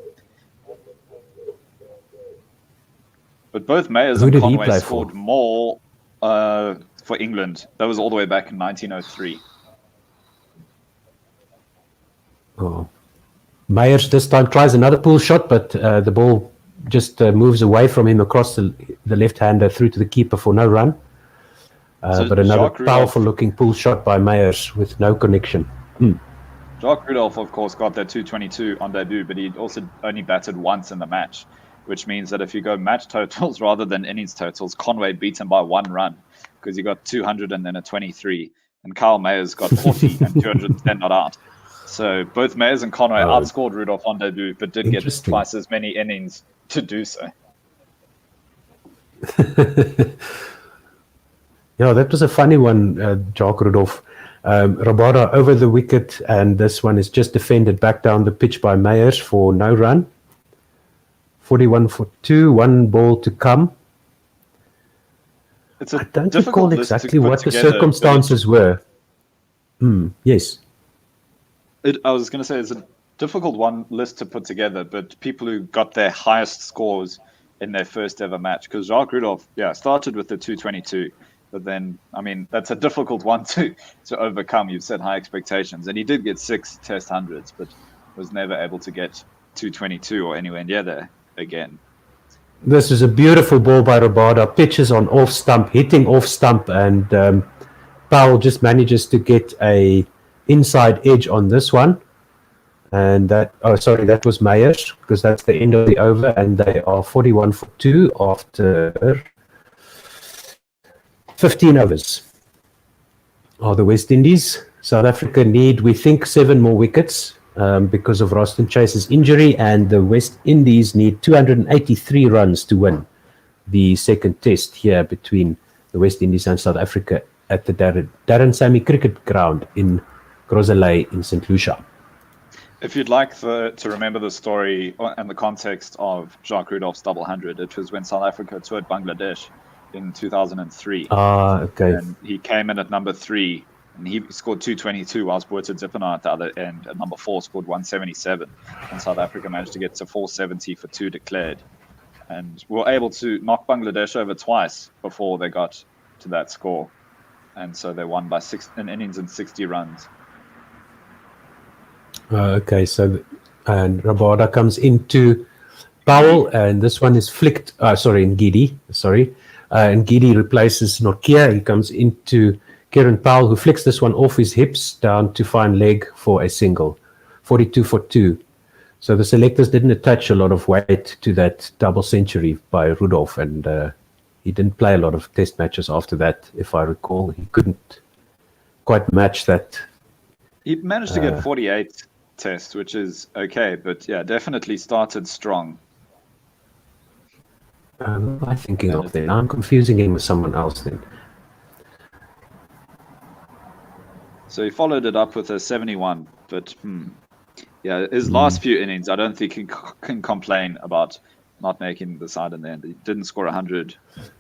But both Meyers and Conway scored more for England. That was all the way back in 1903.
Oh. Meyers this time tries another pull shot, but the ball just moves away from him across the left-hander through to the keeper for no run. But another powerful-looking pull shot by Meyers with no connection.
Jacques Rudolph, of course, got that 222 on debut, but he also only batted once in the match, which means that if you go match totals rather than innings totals, Conway beat him by 1 run because he got 200 and then a 23, and Kyle Mayers got 40 and 210 not out. So both Meyers and Conway outscored Rudolph on debut, but did get twice as many innings to do so.
Yeah, that was a funny one, Jacques Rudolph. Rabada over the wicket, and this one is just defended back down the pitch by Meyers for no run. 41 for 2, one ball to come. I don't recall exactly what the circumstances were. Yes.
I was going to say it's a difficult list to put together, but people who got their highest scores in their first ever match, because Jacques Rudolph, started with the 222, but then, I mean, that's a difficult one to overcome. You've set high expectations, and he did get 6 test hundreds, but was never able to get 222 or anywhere near there again.
This is a beautiful ball by Rabada, pitches on off stump, hitting off stump, and Powell just manages to get a inside edge on this one. And that was Meyers, because that's the end of the over, and they are 41 for 2 after 15 overs. Are the West Indies. South Africa need, we think, 7 more wickets because of Roston Chase's injury, and the West Indies need 283 runs to win the second test here between the West Indies and South Africa at the Darren Sammy Cricket Ground in Grozele in St. Lucia.
If you'd like to remember the story and the context of Jacques Rudolph's double hundred, it was when South Africa toured Bangladesh in 2003.
Okay.
And he came in at number 3, and he scored 222, whilst Boeta Dippenaar at the other end at number 4 scored 177. And South Africa managed to get to 470 for 2 declared. And were able to knock Bangladesh over twice before they got to that score. And so they won by an innings and 60 runs.
Okay, so and Rabada comes into Powell, and this one is flicked. Ngidi. Ngidi replaces Nokia. He comes into Kieran Powell, who flicks this one off his hips down to fine leg for a single. 42 for 2. So the selectors didn't attach a lot of weight to that double century by Rudolph, and he didn't play a lot of test matches after that, if I recall. He couldn't quite match that.
He managed to get 48 tests, which is okay, but definitely started strong.
I'm thinking of then. I'm confusing him with someone else then.
So he followed it up with a 71, but his last few innings, I don't think he can complain about not making the side in the end. He didn't score 100.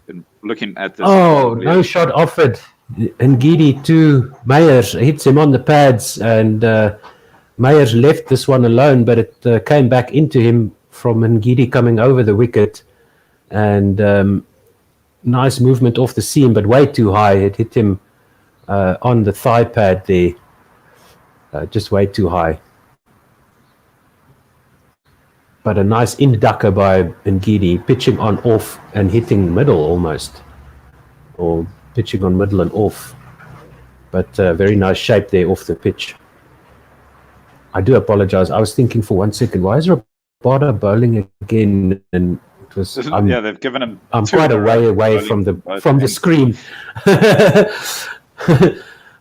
And looking at this,
no shot offered. Ngidi to Meyers hits him on the pads, and Meyers left this one alone, but it came back into him from Ngidi coming over the wicket, and nice movement off the seam, but way too high. It hit him on the thigh pad there, just way too high. But a nice inducker by Ngidi, pitching on off and hitting middle almost, or pitching on middle and off. But very nice shape there off the pitch. I do apologize. I was thinking for 1 second, why is Rabada bowling again? And it was
they've given him.
I'm quite a way away from the screen.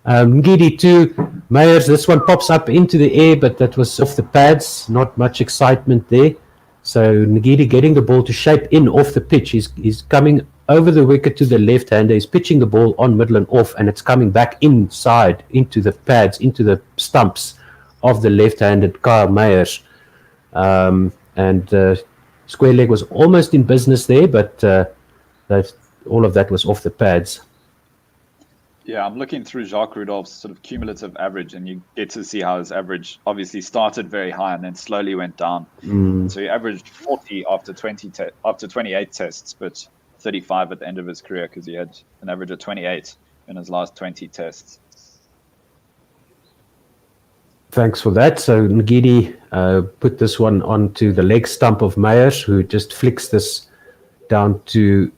Ngidi to Meyers. This one pops up into the air, but that was off the pads. Not much excitement there. So Ngidi getting the ball to shape in off the pitch. He's coming over the wicket to the left-hander. He's pitching the ball on middle and off, and it's coming back inside into the pads, into the stumps of the left-handed Kyle Meyers. And square leg was almost in business there, but all of that was off the pads.
Yeah, I'm looking through Jacques Rudolph's sort of cumulative average, and you get to see how his average obviously started very high and then slowly went down. So he averaged 40 after 28 tests, but 35 at the end of his career because he had an average of 28 in his last 20 tests.
Thanks for that. So Ngidi put this one onto the leg stump of Meyers, who just flicks this down to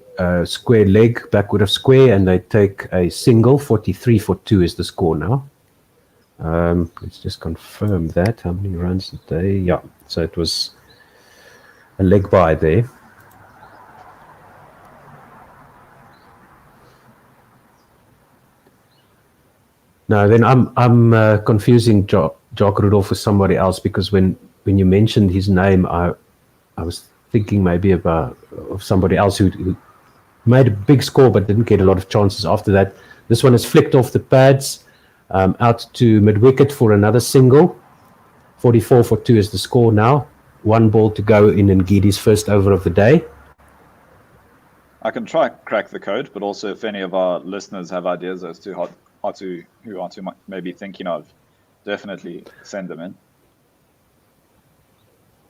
square leg, backward of square, and they take a single. 43 for 2 is the score now. Let's just confirm that. How many runs did they? Yeah, so it was a leg by there. No, then I'm confusing Jacques Rudolph with somebody else, because when you mentioned his name, I was thinking maybe of somebody else who made a big score but didn't get a lot of chances after that. This one is flicked off the pads. Out to mid-wicket for another single. 44 for 2 is the score now. 1 ball to go in Ngidi's first over of the day.
I can try crack the code, but also if any of our listeners have ideas as to who Artu may be thinking of, definitely send them in.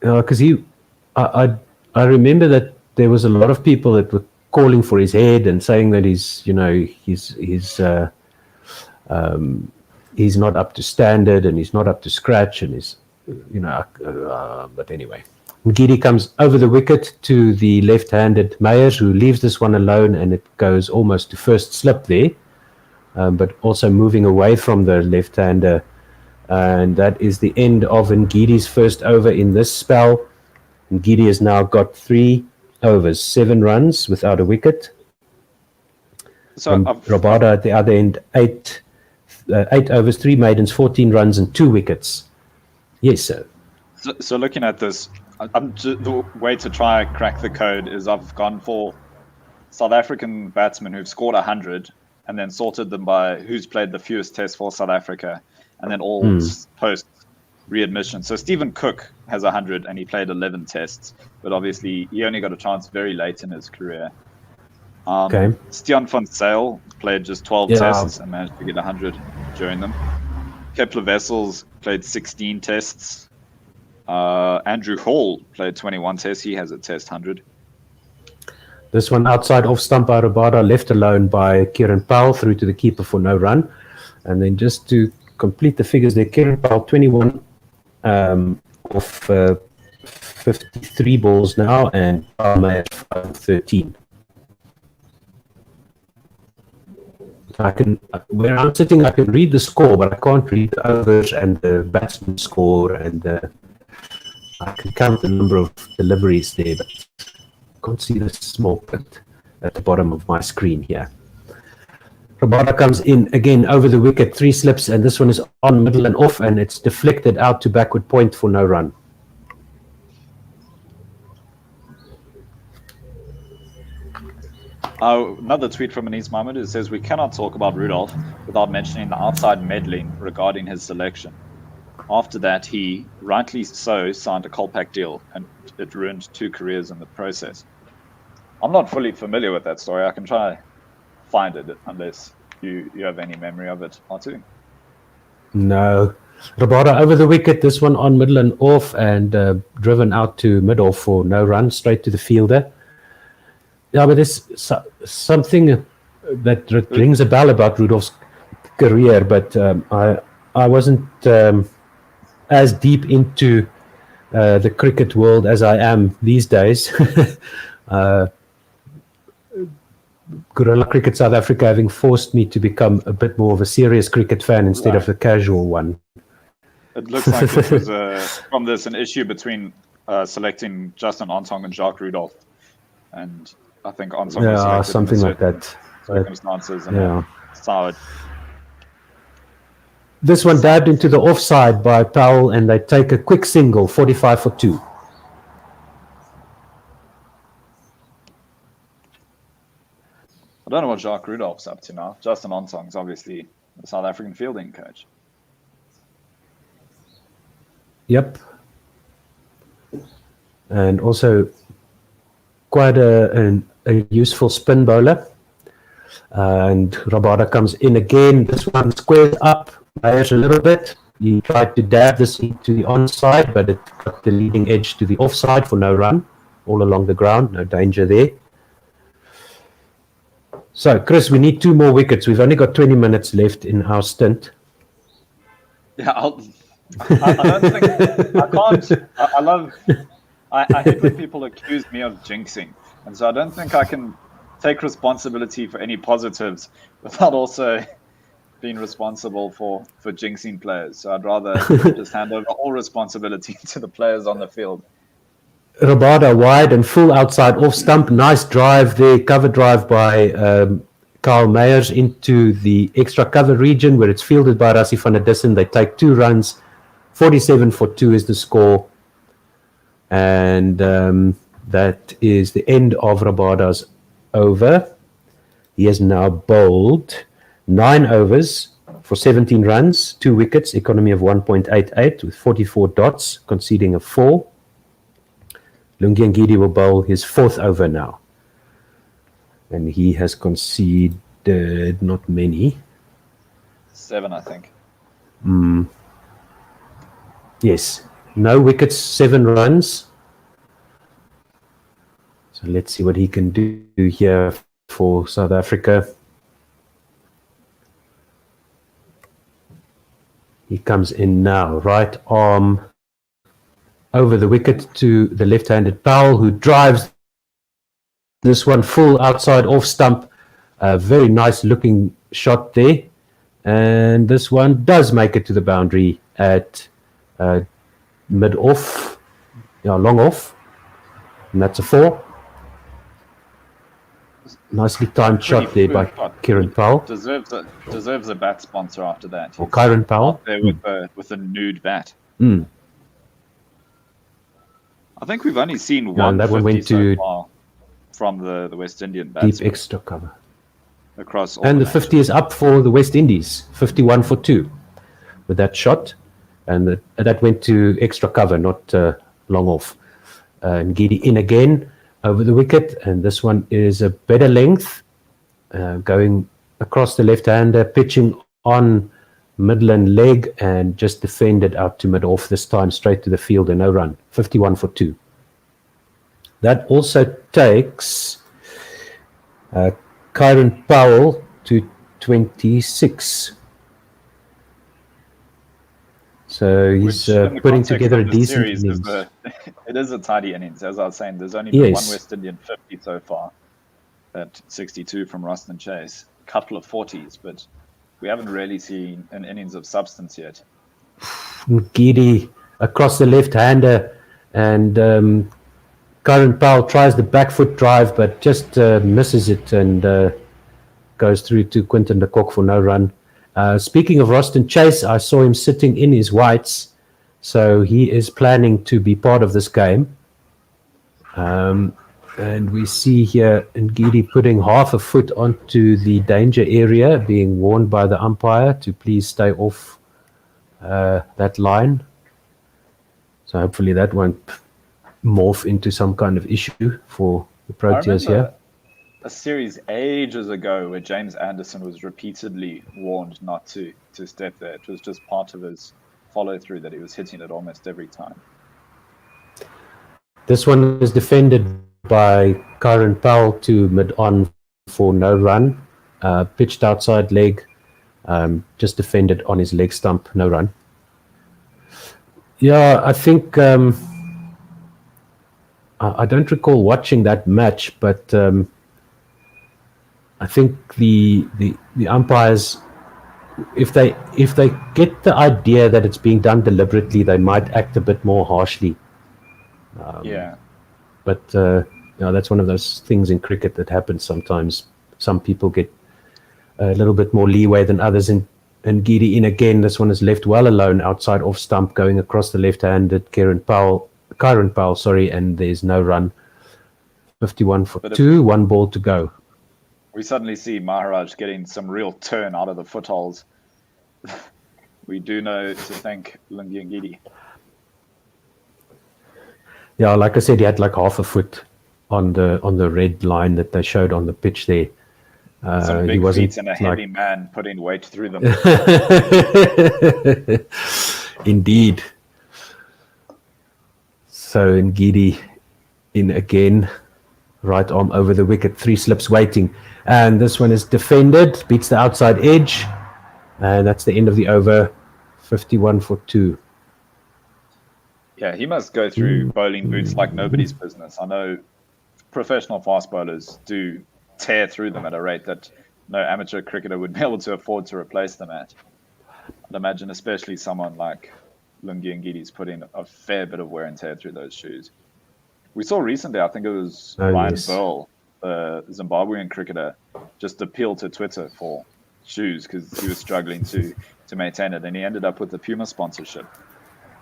Because I remember that there was a lot of people that were calling for his head and saying that he's not up to standard and he's not up to scratch and but anyway. Ngidi comes over the wicket to the left-handed Mayers, who leaves this one alone, and it goes almost to first slip there, but also moving away from the left-hander. And that is the end of Ngidi's first over in this spell. Ngidi has now got 3 overs, 7 runs without a wicket. So Rabada at the other end, 8 overs, 3 maidens, 14 runs and 2 wickets. Yes, sir.
So looking at this, the way to try crack the code is I've gone for South African batsmen who've scored 100 and then sorted them by who's played the fewest tests for South Africa, and then all post readmission. So Stephen Cook has 100 and he played 11 tests, but obviously he only got a chance very late in his career. Stiaan van Zyl played just 12 tests and managed to get 100 during them. Kepler Wessels played 16 tests. Andrew Hall played 21 tests. He has a test 100.
This one outside off stump by Rabada, left alone by Kieran Powell through to the keeper for no run. And then just to complete the figures there, Kieran Powell 21 off 53 balls now, and Palmer 13. Where I'm sitting, I can read the score, but I can't read the overs and the batsman score, and I can count the number of deliveries there, but I can't see the small print at the bottom of my screen here. Rabada comes in again over the wicket, 3 slips, and this one is on middle and off, and it's deflected out to backward point for no run.
Another tweet from Anis Mahmoud, who says, "We cannot talk about Rudolph without mentioning the outside meddling regarding his selection. After that, he, rightly so, signed a Kolpak deal, and it ruined 2 careers in the process." I'm not fully familiar with that story. I can try find it unless you have any memory of it, Artu.
No. Rabada over the wicket, this one on middle and off, and driven out to mid-off for no run, straight to the fielder. Yeah, but there's something that rings a bell about Rudolph's career, but I wasn't as deep into the cricket world as I am these days. Guerrilla Cricket South Africa having forced me to become a bit more of a serious cricket fan instead of the casual one.
It looks like it was from this an issue between selecting Justin Ontong and Jacques Rudolph, and I think Ontong was selected
something like that.
Circumstances and soured.
This one dabbed into the offside by Powell, and they take a quick single, 45 for 2.
I don't know what Jacques Rudolph's up to now. Justin Ontong's obviously the South African fielding coach.
Yep. And also quite a useful spin bowler. And Rabada comes in again. This one squares up Myers a little bit. He tried to dab this into the onside, but it got the leading edge to the offside for no run. All along the ground, no danger there. So, Chris, we need 2 more wickets. We've only got 20 minutes left in our stint.
Yeah, I don't think I can't. I hate when people accuse me of jinxing, and so I don't think I can take responsibility for any positives without also being responsible for jinxing players. So I'd rather just hand over all responsibility to the players on the field.
Rabada wide and full outside off stump. Nice drive there, cover drive by Carl Meyers into the extra cover region where it's fielded by Rassie van der Dussen. They take 2 runs. 47 for 2 is the score. And that is the end of Rabada's over. He has now bowled 9 overs for 17 runs, 2 wickets, economy of 1.88 with 44 dots, conceding a 4. Lungi Ngidi will bowl his 4th over now. And he has conceded not many.
7, I think.
Yes, no wickets, 7 runs. So let's see what he can do here for South Africa. He comes in now, right arm over the wicket to the left-handed Powell, who drives this one full outside off stump. A very nice looking shot there. And this one does make it to the boundary at mid-off, long off. And that's a 4. Nicely timed shot there by Kieran Powell.
Deserves a bat sponsor after that.
Or Kieran Powell.
Out there with a nude bat.
Mm.
I think we've only seen one
that one went to
so far from the West Indian batsman.
Deep extra cover.
Across all
and the 50 is up for the West Indies, 51 for 2 with that shot. And that went to extra cover, not long off. Ngidi in again over the wicket. And this one is a better length, going across the left-hander, pitching on Midland leg and just defended out to mid-off this time, straight to the field and no run, 51 for 2. That also takes Kieran Powell to 26. So he's putting together a decent innings.
It is a tidy innings. As I was saying, there's only been one West Indian 50 so far at 62 from Roston Chase. A couple of 40s, but we haven't really seen an innings of substance yet.
Ngidi across the left-hander, and Kieran Powell tries the back foot drive, but just misses it and goes through to Quinton de Kock for no run. Speaking of Roston Chase, I saw him sitting in his whites, so he is planning to be part of this game. And we see here Ngidi putting half a foot onto the danger area, being warned by the umpire to please stay off that line. So hopefully that won't morph into some kind of issue for the Proteas here.
A series ages ago where James Anderson was repeatedly warned not to step there. It was just part of his follow-through that he was hitting it almost every time.
This one is defended by Kieran Powell to mid-on for no run. Pitched outside leg, just defended on his leg stump, no run. Yeah, I think I don't recall watching that match, but I think the umpires, if they get the idea that it's being done deliberately, they might act a bit more harshly. But that's one of those things in cricket that happens sometimes. Some people get a little bit more leeway than others. And Ngidi in again. This one is left well alone outside off stump, going across the left-handed Kieran Powell, and there's no run. 51 for 2, 1 ball to go.
We suddenly see Maharaj getting some real turn out of the footholds. We do know to thank Lungi Ngidi.
Yeah, like I said, he had like half a foot on the red line that they showed on the pitch there.
Some big feet and a heavy man putting weight through them.
Indeed. So Ngidi in again, right arm over the wicket, 3 slips waiting. And this one is defended, beats the outside edge. And that's the end of the over, 51 for 2.
Yeah, he must go through bowling boots like nobody's business. I know professional fast bowlers do tear through them at a rate that no amateur cricketer would be able to afford to replace them at. I'd imagine especially someone like Lungi Ngidi's put in a fair bit of wear and tear through those shoes. We saw recently, I think it was Ryan Burl, the Zimbabwean cricketer, just appealed to Twitter for shoes because he was struggling to maintain it, and he ended up with the Puma sponsorship.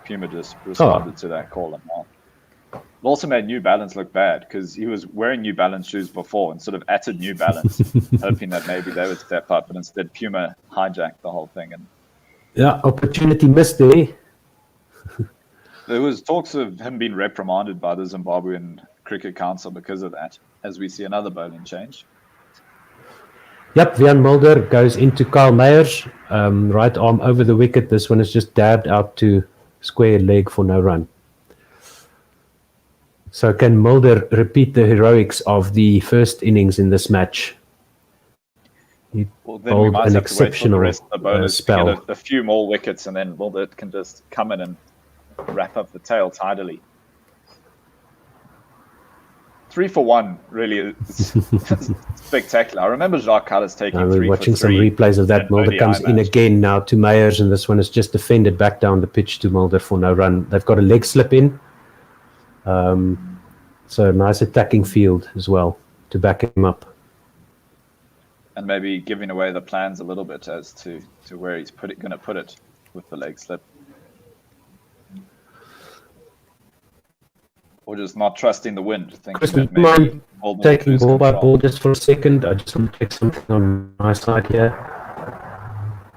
Puma just responded to that call and all. It also made New Balance look bad because he was wearing New Balance shoes before and sort of atted New Balance, hoping that maybe they would step up. But instead, Puma hijacked the whole thing. And
yeah, opportunity missed there.
there was talks of him being reprimanded by the Zimbabwean Cricket Council because of that, as we see another bowling change.
Yep, Vian Mulder goes into Kyle Meyers, right arm over the wicket. This one is just dabbed out to square leg for no run. So can Mulder repeat the heroics of the first innings in this match? He
Then we might
an
have to wait for the
exceptional
rest of the bowlers to
spell.
get a few more wickets, and then Mulder can just come in and wrap up the tail tidily. 3 for 1 really is spectacular. I remember Jacques Callis taking 3 for 3.
Watching some replays of that. Mulder comes in again now to Meyers, and this one is just defended back down the pitch to Mulder for no run. They've got a leg slip in. So nice attacking field as well to back him up.
And maybe giving away the plans a little bit as to where he's going to put it with the leg slip. Or just not trusting the wind.
Chris, would you mind taking ball by ball just for a second? I just want to check something on my side here.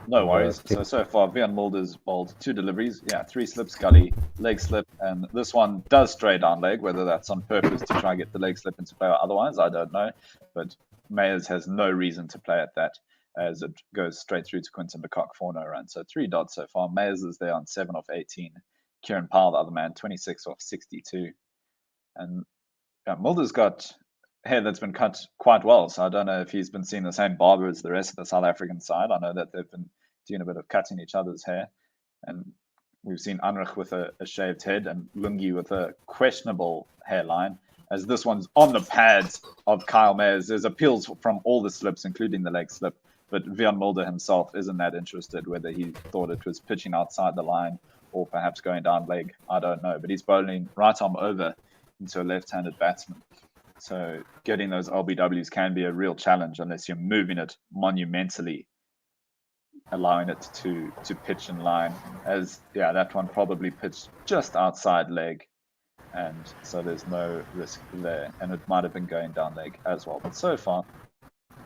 No worries. So far, Vian Mulder's bowled 2 deliveries. Yeah, 3 slips, gully, leg slip, and this one does stray down leg. Whether that's on purpose to try and get the leg slip into play or otherwise, I don't know. But Mayers has no reason to play at that, as it goes straight through to Quinton de Kock for no run. So 3 dots so far. Mayers is there on 7 off 18. Kieran Powell, the other man, 26 off 62. And Mulder's got hair that's been cut quite well. So I don't know if he's been seeing the same barber as the rest of the South African side. I know that they've been doing a bit of cutting each other's hair. And we've seen Anrich with a shaved head and Lungi with a questionable hairline. As this one's on the pads of Kyle Mayers. There's appeals from all the slips, including the leg slip. But Vian Mulder himself isn't that interested, whether he thought it was pitching outside the line or perhaps going down leg. I don't know. But he's bowling right arm over into a left-handed batsman. So getting those LBWs can be a real challenge unless you're moving it monumentally, allowing it to pitch in line. As that one probably pitched just outside leg, and so there's no risk there. And it might have been going down leg as well. But so far,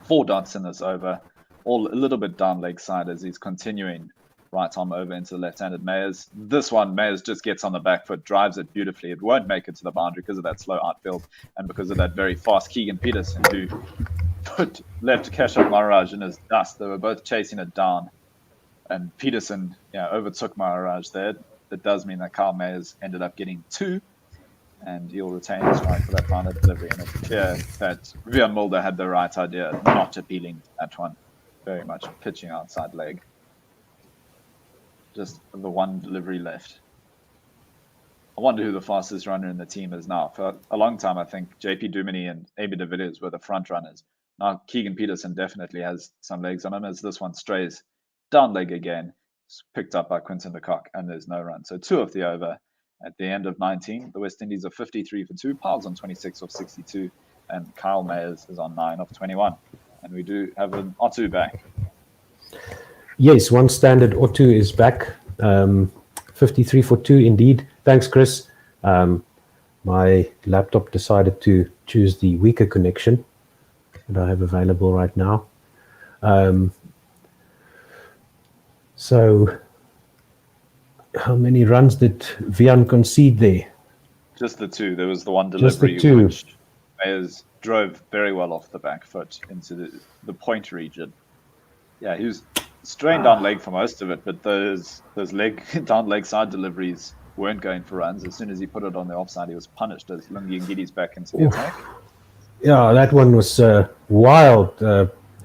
4 dots in this over, all a little bit down leg side as he's continuing right arm over into the left-handed Mayers. This one, Mayers just gets on the back foot, drives it beautifully. It won't make it to the boundary because of that slow outfield and because of that very fast Keegan Peterson, who left Keshav Maharaj in his dust. They were both chasing it down, and Peterson overtook Maharaj there. It does mean that Kyle Mayers ended up getting 2, and he'll retain the strike for that final delivery. And it's clear that Vian Mulder had the right idea, not appealing that one, very much pitching outside leg. Just the one delivery left. I wonder who the fastest runner in the team is now. For a long time, I think JP Duminy and AB de Villiers were the front runners. Now Keegan Peterson definitely has some legs on him, as this one strays down leg again. It's picked up by Quinton de Kock, and there's no run. So 2 of the over. At the end of 19, the West Indies are 53 for 2. Powell's on 26 off 62, and Kyle Mayers is on 9 off 21. And we do have an Otto back.
Yes, one standard Otto is back. 53 for 2 indeed. Thanks, Chris. My laptop decided to choose the weaker connection that I have available right now. So how many runs did Vian concede there?
Just the 2. There was the one delivery which Mayers drove very well off the back foot into the point region. Yeah, he was strained down leg for most of it, but those down leg side deliveries weren't going for runs. As soon as he put it on the offside, he was punished as Lungi and Giddy's back into the attack.
Yeah, that one was wild.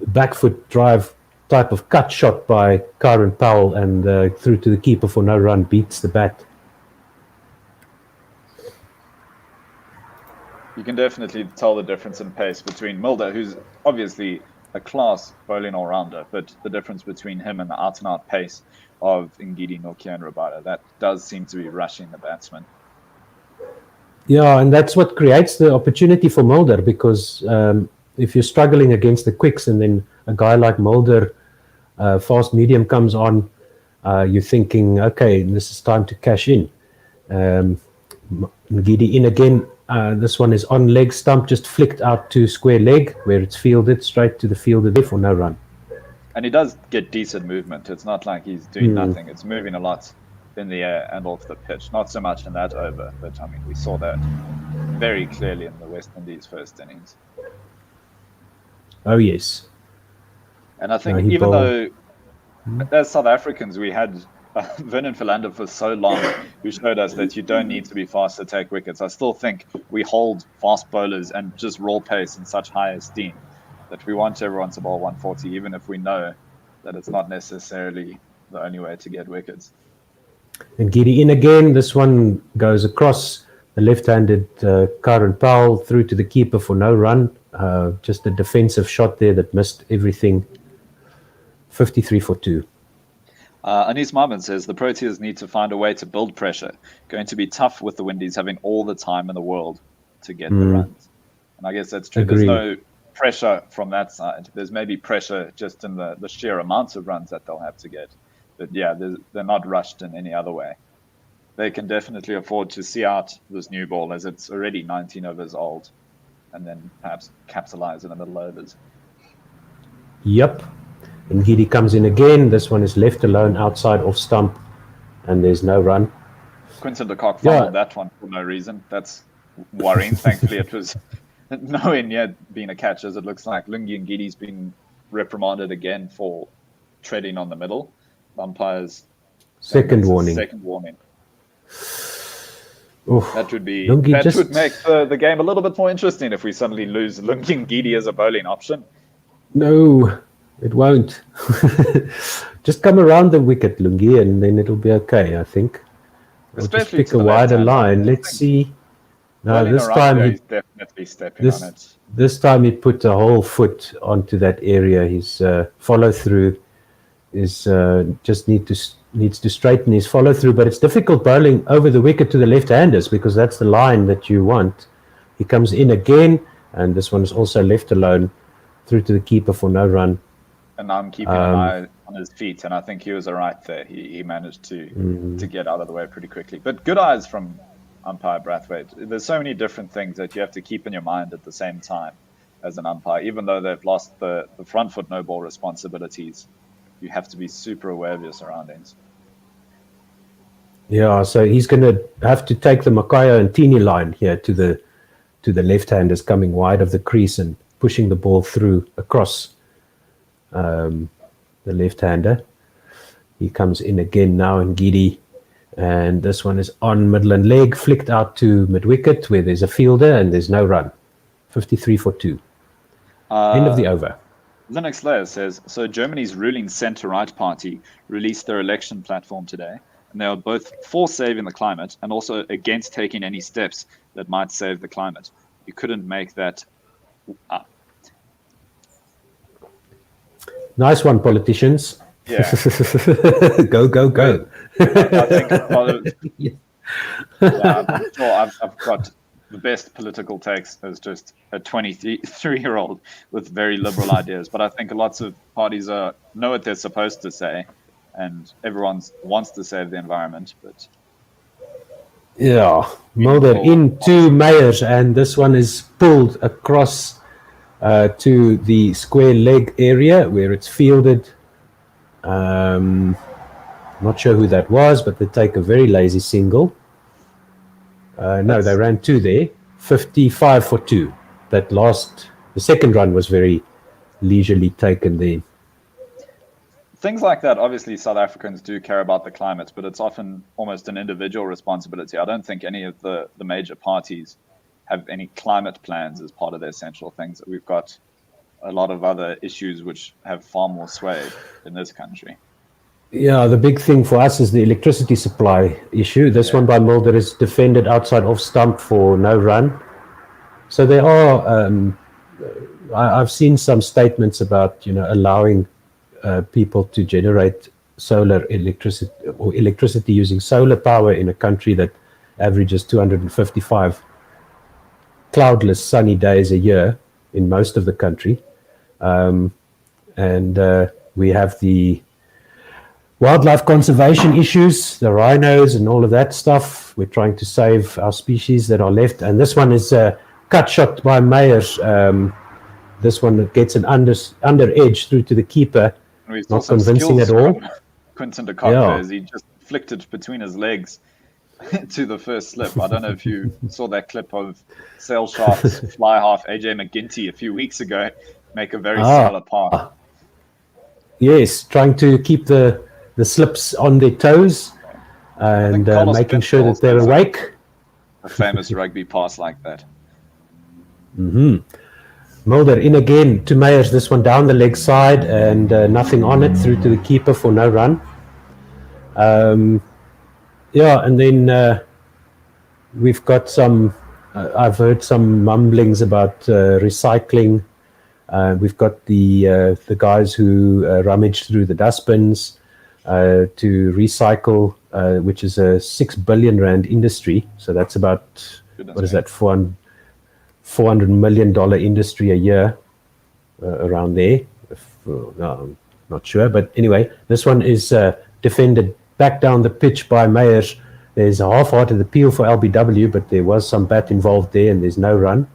Back foot drive type of cut shot by Kieran Powell, and through to the keeper for no run, beats the bat.
You can definitely tell the difference in pace between Mulder, who's obviously a class bowling all-rounder, but the difference between him and the out-and-out pace of Ngidi, Nokia, and Rabada, that does seem to be rushing the batsman.
Yeah, and that's what creates the opportunity for Mulder, because if you're struggling against the quicks and then a guy like Mulder, fast medium comes on, you're thinking, okay, this is time to cash in. Ngidi in again. This one is on leg stump, just flicked out to square leg, where it's fielded straight to the fielder there for no run.
And he does get decent movement. It's not like he's doing nothing. It's moving a lot in the air and off the pitch. Not so much in that over, but I mean, we saw that very clearly in the West Indies first innings.
Oh, yes.
And I think even though as South Africans, we had Vernon Philander for so long, who showed us that you don't need to be fast to take wickets. I still think we hold fast bowlers and just raw pace in such high esteem that we want everyone to bowl 140, even if we know that it's not necessarily the only way to get wickets.
And Giri in again. This one goes across the left-handed Karen Powell through to the keeper for no run. Just a defensive shot there that missed everything. 53 for 2.
Anis Mahmoud says the Proteas need to find a way to build pressure. Going to be tough with the Windies having all the time in the world to get the runs. And I guess that's true.
Agreed.
There's no pressure from that side. There's maybe pressure just in the sheer amounts of runs that they'll have to get. But yeah, they're not rushed in any other way. They can definitely afford to see out this new ball as it's already 19 overs old, and then perhaps capitalize in the middle overs.
Yep. And Giri comes in again. This one is left alone outside off stump, and there's no run.
Quinton de Kock fumbled that one for no reason. That's worrying. Thankfully, it was nowhere near being a catch, as it looks like Lungi and Gidi's been reprimanded again for treading on the middle. Umpires
second warning.
Oof. That would be
Lungi
would make the game a little bit more interesting if we suddenly lose Lungi and Gidi as a bowling option.
No, it won't. Just come around the wicket, Lungi, and then it'll be okay, I think. We'll just pick a wider line. Let's see. No, this time
he's definitely stepping on it.
This time he put a whole foot onto that area. His follow through is just needs to straighten his follow through, but it's difficult bowling over the wicket to the left-handers because that's the line that you want. He comes in again, and this one is also left alone through to the keeper for no run.
And I'm keeping an eye on his feet, and I think he was all right there. He managed to get out of the way pretty quickly. But good eyes from umpire Brathwaite. There's so many different things that you have to keep in your mind at the same time as an umpire. Even though they've lost the front foot no ball responsibilities, you have to be super aware of your surroundings.
Yeah, so he's going to have to take the Makaya and Tini line here to the left-handers coming wide of the crease and pushing the ball through across the left-hander. He comes in again now in Gidi, and this one is on middle and leg, flicked out to mid-wicket where there's a fielder and there's no run. 53 for 2. End of the over.
Linux Layer says, so Germany's ruling centre-right party released their election platform today, and they are both for saving the climate and also against taking any steps that might save the climate. You couldn't make that up.
Nice one, politicians.
Yeah.
Go.
I think I'm sure I've got the best political takes as just a 23-year-old with very liberal ideas. But I think lots of parties know what they're supposed to say, and everyone wants to save the environment. But
yeah, Mulder in 2 mayors, and this one is pulled across to the square leg area where it's fielded. Not sure who that was, but they take a very lazy single. No, they ran 2 there. 55 for 2. The second run was very leisurely taken there.
Things like that, obviously South Africans do care about the climate, but it's often almost an individual responsibility. I don't think any of the major parties have any climate plans as part of their central things. We've got a lot of other issues which have far more sway in this country.
Yeah, the big thing for us is the electricity supply issue. This one by Mulder is defended outside off stump for no run. So there are, I've seen some statements about, allowing people to generate solar electricity or electricity using solar power in a country that averages 255 cloudless sunny days a year in most of the country. And we have the wildlife conservation issues, the rhinos and all of that stuff. We're trying to save our species that are left. And this one is cut shot by Meyers. This one gets an under edge through to the keeper. Not convincing at all.
Quinton de Kock, as he just flicked it between his legs to the first slip. I don't know if you saw that clip of Sail Sharks fly half AJ McGinty a few weeks ago make a very similar pass.
Yes, trying to keep the slips on their toes and making sure that they're awake.
A famous rugby pass like that.
Mulder in again to Meyers, this one down the leg side and nothing on it, through to the keeper for no run. And then we've got some, I've heard some mumblings about recycling. We've got the guys who rummage through the dustbins to recycle, which is a 6 billion rand industry. So that's about, what is that, $400 million industry a year, around there. I'm not sure, but anyway, this one is defended back down the pitch by Meyers. There's a half-hearted appeal for LBW, but there was some bat involved there, and there's no run.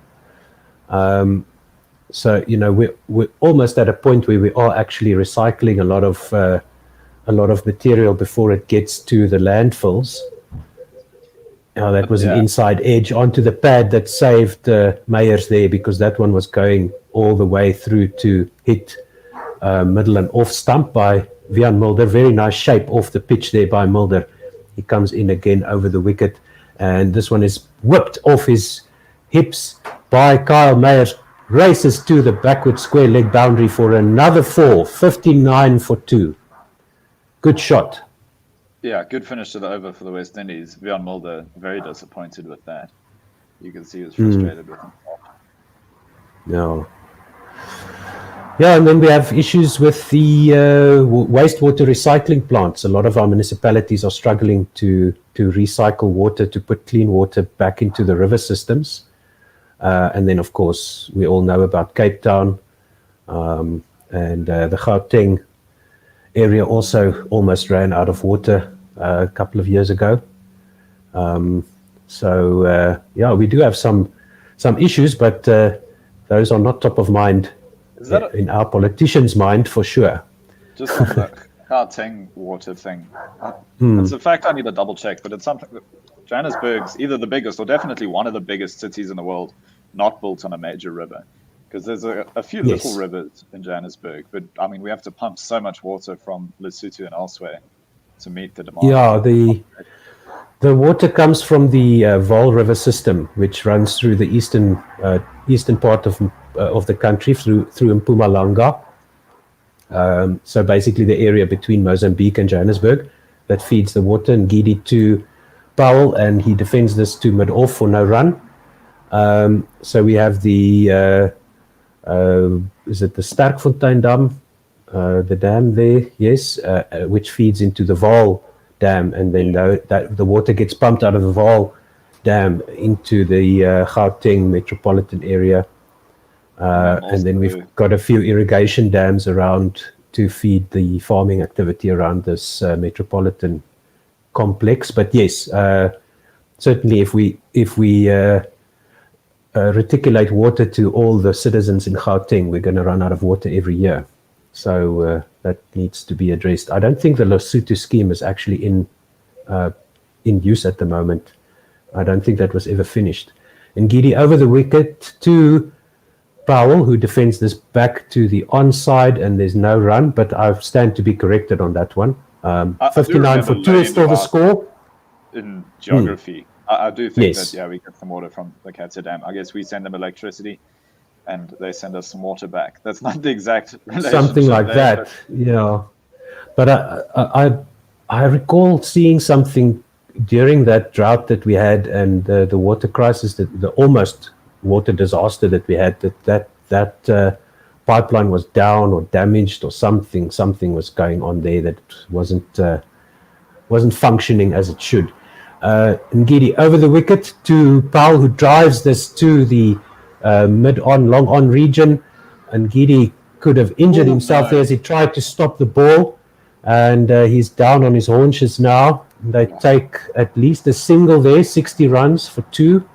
So we're almost at a point where we are actually recycling a lot of material before it gets to the landfills. That was an inside edge onto the pad that saved Meyers there, because that one was going all the way through to hit middle and off stump by Vian Mulder. Very nice shape off the pitch there by Mulder. He comes in again over the wicket, and this one is whipped off his hips by Kyle Meyers. Races to the backward square leg boundary for another 59 for 2. Good shot.
Yeah, good finish to the over for the West Indies. Vian Mulder very disappointed with that. You can see he was frustrated with himself.
No. Yeah, and then we have issues with the wastewater recycling plants. A lot of our municipalities are struggling to recycle water, to put clean water back into the river systems. And then, of course, we all know about Cape Town, and the Gauteng area also almost ran out of water a couple of years ago. We do have some issues, but those are not top of mind in our politicians' mind, for sure.
Just on the Gauteng water thing, it's a fact I need to double check, but it's something that Johannesburg's either the biggest or definitely one of the biggest cities in the world not built on a major river. Because there's a few little rivers in Johannesburg, but I mean, we have to pump so much water from Lesotho and elsewhere to meet the demand.
Yeah, the water comes from the Vaal River system, which runs through the eastern part of the country through Mpumalanga. So basically, the area between Mozambique and Johannesburg that feeds the water, and Gidi to Powell, and he defends this to mid-off for no run. So we have the is it the Sterkfontein Dam, the dam there, yes, which feeds into the Vaal Dam, and then the water gets pumped out of the Vaal Dam into the Gauteng metropolitan area. And then we've got a few irrigation dams around to feed the farming activity around this metropolitan complex. But yes, certainly if we reticulate water to all the citizens in Gauteng, we're going to run out of water every year. So that needs to be addressed. I don't think the Lesotho scheme is actually in use at the moment. I don't think that was ever finished. And Gidi over the wicket to Powell, who defends this back to the onside, and there's no run, but I stand to be corrected on that one. 59 for 2 is still the score.
In geography, I do think that, we get some water from the Katse Dam. I guess we send them electricity, and they send us some water back. That's not the exact relationship.
Something like that, yeah. But I recall seeing something during that drought that we had, and the water crisis, the almost water disaster that we had, that pipeline was down or damaged or something was going on there that wasn't functioning as it should. Ngidi over the wicket to Powell, who drives this to the mid-on, long-on region. And Ngidi could have injured himself there as he tried to stop the ball. and he's down on his haunches now. They take at least a single there, 60 runs for 2.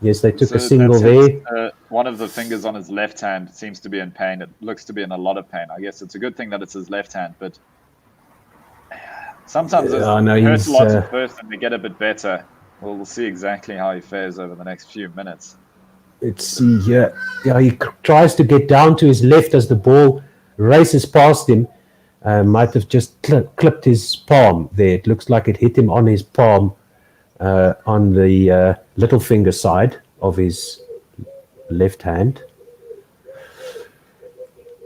Yes, they took a single there.
One of the fingers on his left hand seems to be in pain. It looks to be in a lot of pain. I guess it's a good thing that it's his left hand, but sometimes it hurts a lot at first and they get a bit better. We'll see exactly how he fares over the next few minutes.
Let's see here. Yeah, he tries to get down to his left as the ball races past him. Might have just clipped his palm there. It looks like it hit him on his palm, on the little finger side of his left hand.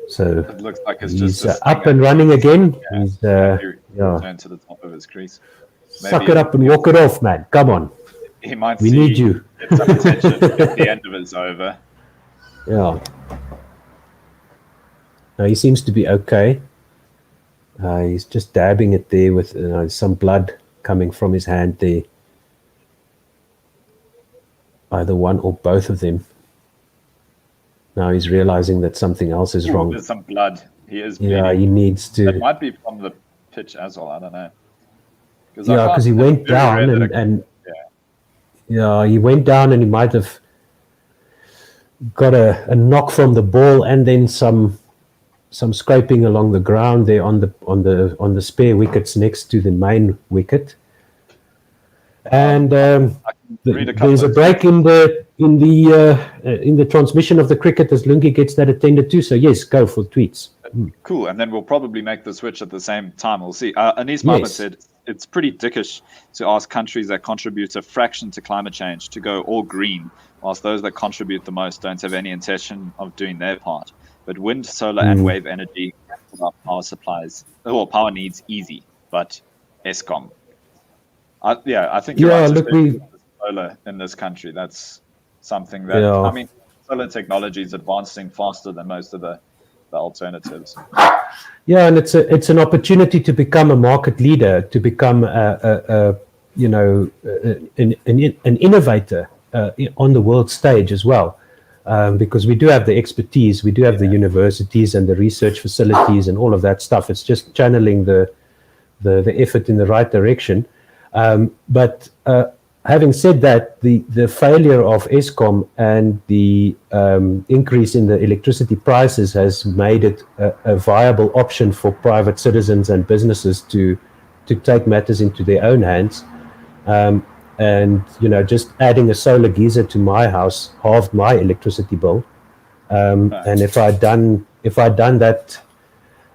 So
it looks like it's
he's
just
up and running again.
Yeah,
he's
turn to the top of his crease.
Suck it up and walk it off, man. Come on.
He might.
We need you.
Get some attention if the end of it's over.
Yeah. No, he seems to be okay. He's just dabbing it there with some blood coming from his hand there. Either one or both of them. Now he's realizing that something else is wrong.
There's some blood. He is bleeding.
Yeah, he needs to.
It might be from the pitch as well. I don't know.
Yeah, because he went down and he went down and he might have got a knock from the ball and then some scraping along the ground there on the spare wickets next to the main wicket. And there's a break in the transmission of the cricket as Lungi gets that attended to. So yes, go for tweets.
Cool, and then we'll probably make the switch at the same time. We'll see. Anis Mohammed said it's pretty dickish to ask countries that contribute a fraction to climate change to go all green, whilst those that contribute the most don't have any intention of doing their part. But wind, solar, and wave energy power supplies, power needs easy, but ESCOM. I think you're right.
Look,
solar in this country, that's something that I mean, solar technology is advancing faster than most of the alternatives.
Yeah, and it's an opportunity to become a market leader, to become an innovator on the world stage as well, because we do have the expertise, we do have the universities and the research facilities and all of that stuff. It's just channeling the effort in the right direction. But having said that, the failure of ESCOM and the increase in the electricity prices has made it a viable option for private citizens and businesses to take matters into their own hands. And just adding a solar geyser to my house halved my electricity bill. And if I'd done that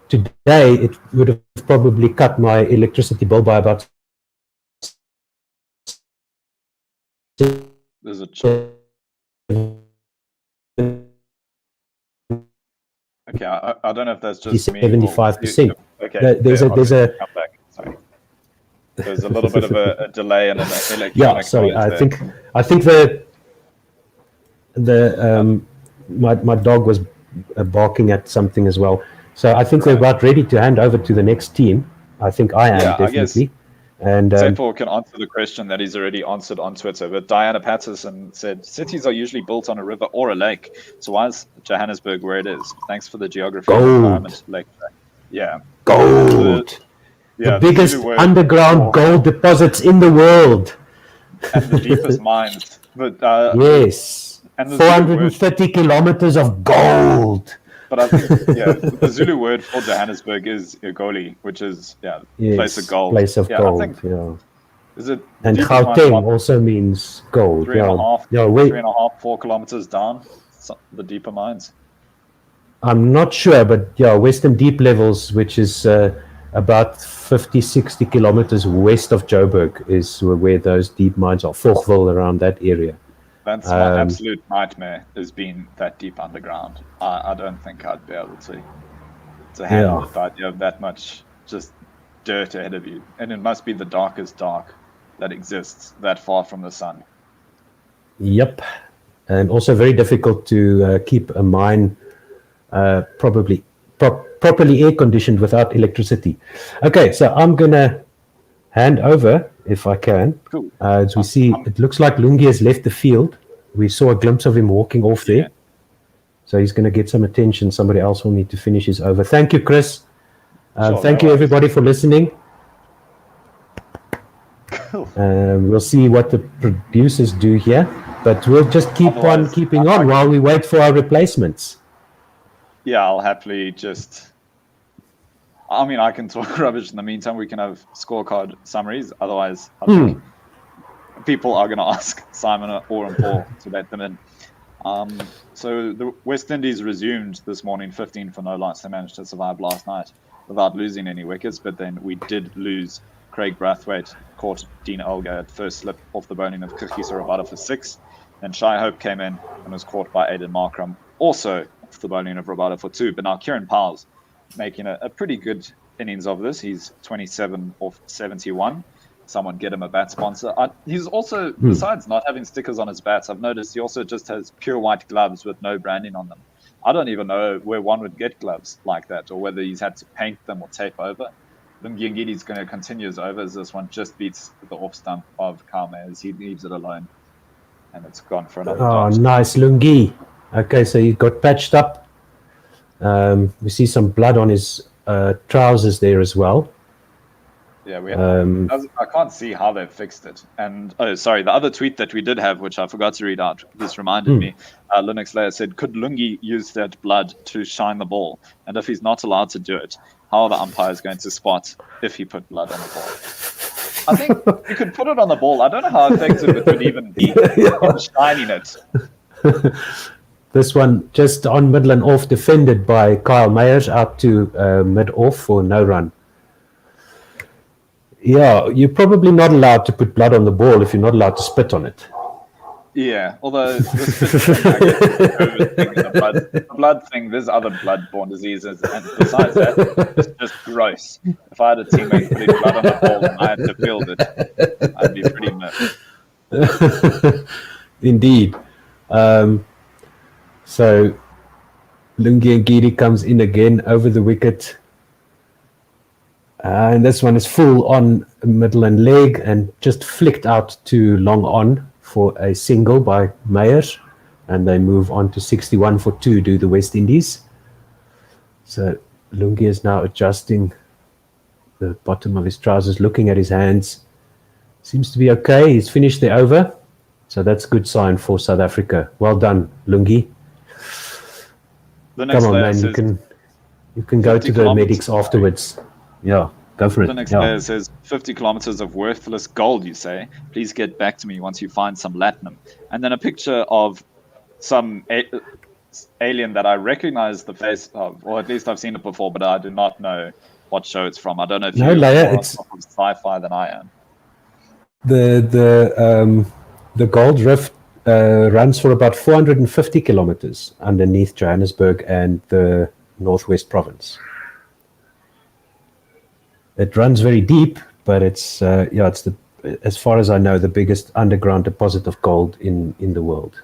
today, it would have probably cut my electricity bill by about.
There's a okay. I don't know if that's just
75%.
Okay.
There's a.
Come back. Sorry. There's a little bit of a delay in an electronic.
Yeah. Sorry. I think my dog was barking at something as well. So I think we're about ready to hand over to the next team. I think I am definitely. And
Sepo can answer the question that he's already answered on Twitter. But Diana Patterson said, cities are usually built on a river or a lake. So why is Johannesburg where it is? Thanks for the geography and environment lecture. Yeah.
Gold. The biggest underground gold deposits in the world.
And the deepest mines. But
yes. And 430 kilometers of gold.
But I think, the Zulu word for Johannesburg is Igoli, which is, place of gold.
Place of gold,
Is it?
And Gauteng also means gold.
3.5, 4 kilometers down, the deeper mines.
I'm not sure, but Western Deep Levels, which is about 50, 60 kilometers west of Joburg, is where those deep mines are. Fourville, around that area.
That's my absolute nightmare, is being that deep underground. I don't think I'd be able to handle the idea of that much just dirt ahead of you. And it must be the darkest dark that exists that far from the sun.
Yep. And also very difficult to keep a mine properly air conditioned without electricity. Okay, so I'm going to hand over, if I can.
Cool.
As we see, it looks like Lungi has left the field. We saw a glimpse of him walking off there. Yeah. So he's going to get some attention. Somebody else will need to finish his over. Thank you, Chris.
Sure,
Thank
no
you,
worries.
everybody, for listening.
Cool.
We'll see what the producers do here, but we'll just keep on
Otherwise,
keeping
I
on while
can,
we wait for our replacements.
yeah, I'll happily just. I mean, I can talk rubbish in the meantime. We can have scorecard summaries. Otherwise, I think people are going to ask Simon or Paul to let them in. So the West Indies resumed this morning 15 for no loss. They managed to survive last night without losing any wickets, but then we did lose. Craig Brathwaite caught Dean Elgar at first slip off the bowling of Kagiso Rabada for 6. Then Shai Hope came in and was caught by Aidan Markram, also off the bowling of Rabada for 2. But now Kieran Powell's making a pretty good innings of this. He's 27 off 71. Someone get him a bat sponsor. He's also, besides not having stickers on his bats, I've noticed he also just has pure white gloves with no branding on them. I don't even know where one would get gloves like that, or whether he's had to paint them or tape over. Lungi Ngidi's going to continue his overs. This one just beats the off stump of Kyle Mayers. He leaves it alone, and it's gone for another
Oh,
dot.
nice, Lungi. Okay, so he got patched up. We see some blood on his trousers there as well.
Yeah, I can't see how they've fixed it. And the other tweet that we did have, which I forgot to read out, this reminded me. Linux Layer said, "Could Lungi use that blood to shine the ball? And if he's not allowed to do it, how are the umpires going to spot if he put blood on the ball?" I think you could put it on the ball. I don't know how effective it would even be in shining it.
This one just on middle and off, defended by Kyle Mayers out to mid off for no run. Yeah, you're probably not allowed to put blood on the ball if you're not allowed to spit on it.
Yeah, although the spit thing, I guess, the COVID thing, the blood thing, there's other blood-borne diseases, and besides that, it's just gross. If I had a teammate putting blood on the ball and I had to field it, I'd be pretty miffed.
Indeed. So Lungi Ngidi comes in again over the wicket. And this one is full on middle and leg and just flicked out to long on for a single by Mayers. And they move on to 61 for 2, do the West Indies. So Lungi is now adjusting the bottom of his trousers, looking at his hands. Seems to be okay. He's finished the over. So that's a good sign for South Africa. Well done, Lungi. Come on, man. You can go to the medics afterwards. Yeah, go for it.
The next
yeah.
player says, 50 kilometers of worthless gold, you say? Please get back to me once you find some latinum. And then a picture of some alien that I recognize the face of, or at least I've seen it before, but I do not know what show it's from. I don't know if you're more on top of sci-fi than I am.
The gold rift runs for about 450 kilometers underneath Johannesburg and the Northwest Province. It runs very deep, but it's it's as far as I know, the biggest underground deposit of gold in the world.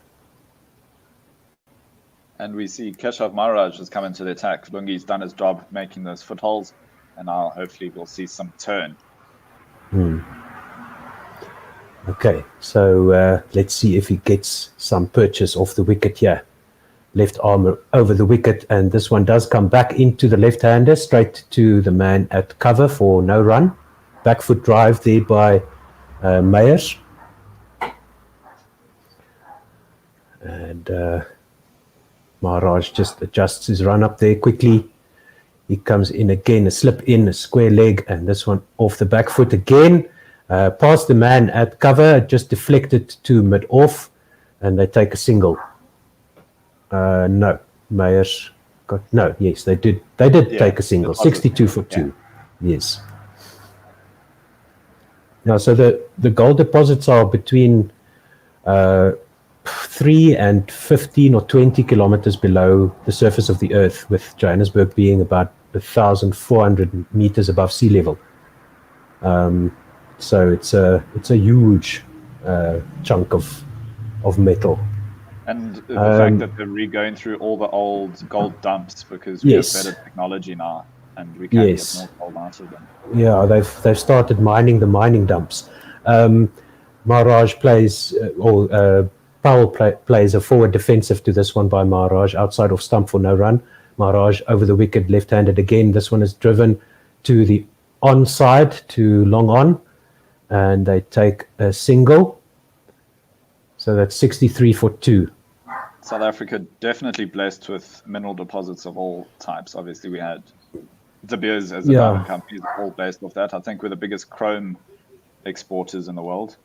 And we see Keshav Maharaj has come into the attack. Lungi's done his job making those footholds, and now hopefully we'll see some turn.
Okay, so let's see if he gets some purchase off the wicket here. Left arm over the wicket, and this one does come back into the left-hander, straight to the man at cover for no run. Back foot drive there by Mayers. And Maharaj just adjusts his run up there quickly. He comes in again, a slip in, a square leg, and this one off the back foot again. Past the man at cover, just deflected to mid-off, and they take a single. No, Mayers got no. Yes, they did. They did take a single. 62 for 2. Yeah. Yes. Now, so the gold deposits are between 3 and 15 or 20 kilometers below the surface of the earth, with Johannesburg being about 1,400 meters above sea level. So it's a huge chunk of metal.
And the fact that they're re-going through all the old gold dumps because we have better technology now, and we can get more gold out of them.
Yeah, they've started mining the mining dumps. Maharaj plays, Powell plays a forward defensive to this one by Maharaj, outside of stump for no run. Maharaj over the wicket, left-handed again. This one is driven, to the onside to long on, and they take a single. So that's 63 for 2.
South Africa definitely blessed with mineral deposits of all types. Obviously, we had De Beers as a diamond company, all based off that. I think we're the biggest chrome exporters in the world.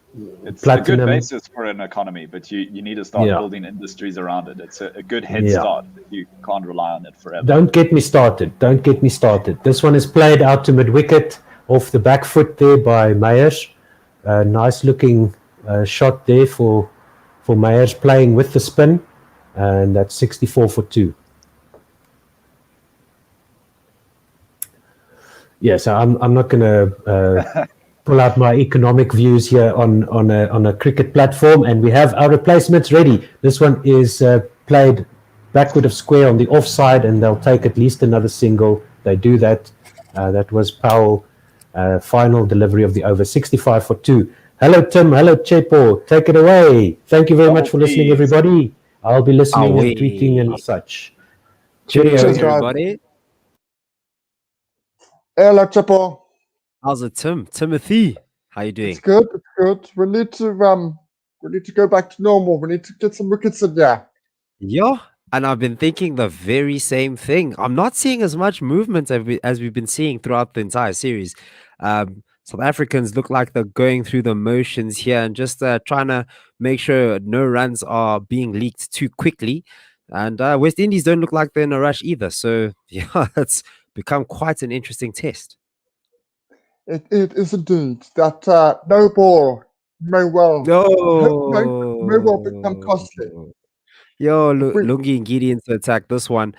It's
Platinum.
a good basis for an economy, but you need to start building industries around it. It's a good head start. You can't rely on it forever.
Don't get me started. This one is played out to mid-wicket off the back foot there by Meyers. Nice looking shot there for Meyers playing with the spin. And that's 64 for 2. Yes, I'm not going to pull out my economic views here on a cricket platform, and we have our replacements ready. This one is played backward of square on the offside, and they'll take at least another single. They do that. That was Powell. Final delivery of the over, 65 for 2. Hello, Tim. Hello, Chepo. Take it away. Thank you very much for listening, everybody. I'll be listening and tweeting and such.
Cheers,
everybody.
Hello, Chepo.
How's it, Tim? Timothy, how you doing?
It's good. We need to go back to normal. We need to get some wickets in there.
Yeah, and I've been thinking the very same thing. I'm not seeing as much movement as we've been seeing throughout the entire series. South Africans look like they're going through the motions here and just trying to make sure no runs are being leaked too quickly. And West Indies don't look like they're in a rush either. So, yeah, it's become quite an interesting test.
It is indeed. That no ball may well become costly.
Yo, Lungi Ngidi into attack. This one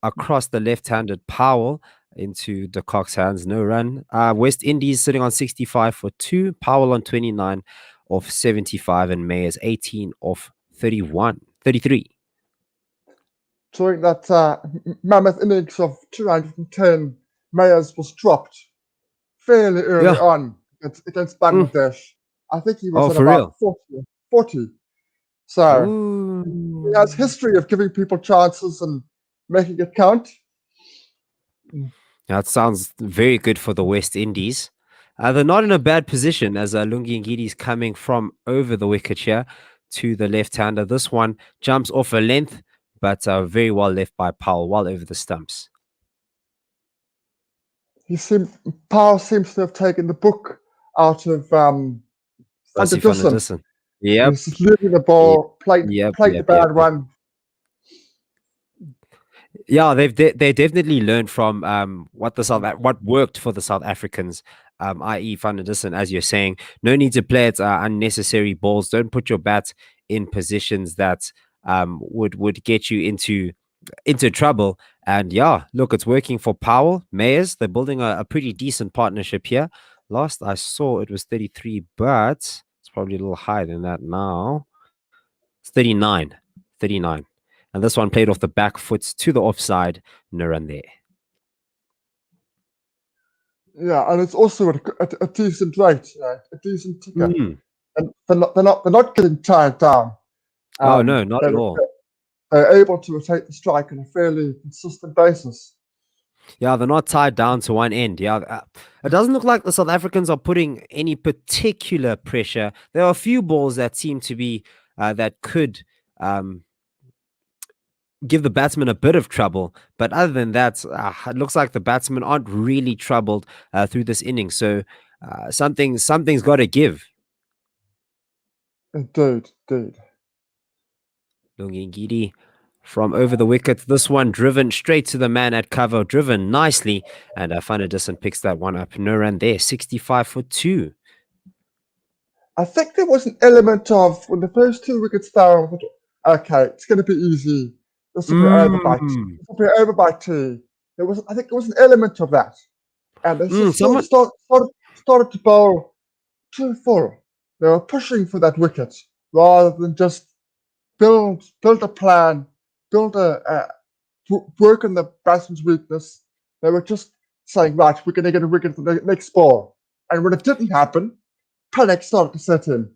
across the left-handed Powell into De Kock's hands. No run. West Indies sitting on 65 for 2. Powell on 29 of 75 and Mayers 18 of 33.
During that mammoth innings of 210, Mayers was dropped fairly early on against Bangladesh. I think he was at about 40. So he has history of giving people chances and making it count.
That sounds very good for the West Indies. They're not in a bad position as Lungi Ngidi is coming from over the wicket here to the left-hander. This one jumps off a length, but very well left by Powell, well over the stumps.
Powell seems to have taken the book out of Van der Dussen.
Yep.
He's leaving the ball, played the bad one.
Yeah, they definitely learned from what worked for the South Africans, i.e. Van der Dussen, as you're saying. No need to play at unnecessary balls. Don't put your bat in positions that would get you into trouble. And yeah, look, it's working for Powell. Mayers, they're building a pretty decent partnership here. Last I saw it was 33, but it's probably a little higher than that now. It's 39. And this one played off the back foot to the offside. No run there.
Yeah, and it's also a decent rate, a decent ticker. And they're not getting tired down.
No, not at all.
They're able to rotate the strike on a fairly consistent basis.
Yeah, they're not tied down to one end. Yeah, it doesn't look like the South Africans are putting any particular pressure. There are a few balls that seem to be that could give the batsman a bit of trouble, but other than that, it looks like the batsmen aren't really troubled through this inning. So something's got to give.
Indeed.
Lungi Ngidi from over the wicket. This one driven straight to the man at cover, driven nicely, and Van der Dussen picks that one up. No run there, 65 for 2.
I think there was an element of when the first 2 wickets down. Okay, it's going to be easy. This will be over by 2. This will be over by 2. I think there was an element of that, and they started to bowl too full. They were pushing for that wicket rather than just build a plan, work on the batsman's weakness. They were just saying, right, we're going to get a wicket for the next ball. And when it didn't happen, panic started to set in.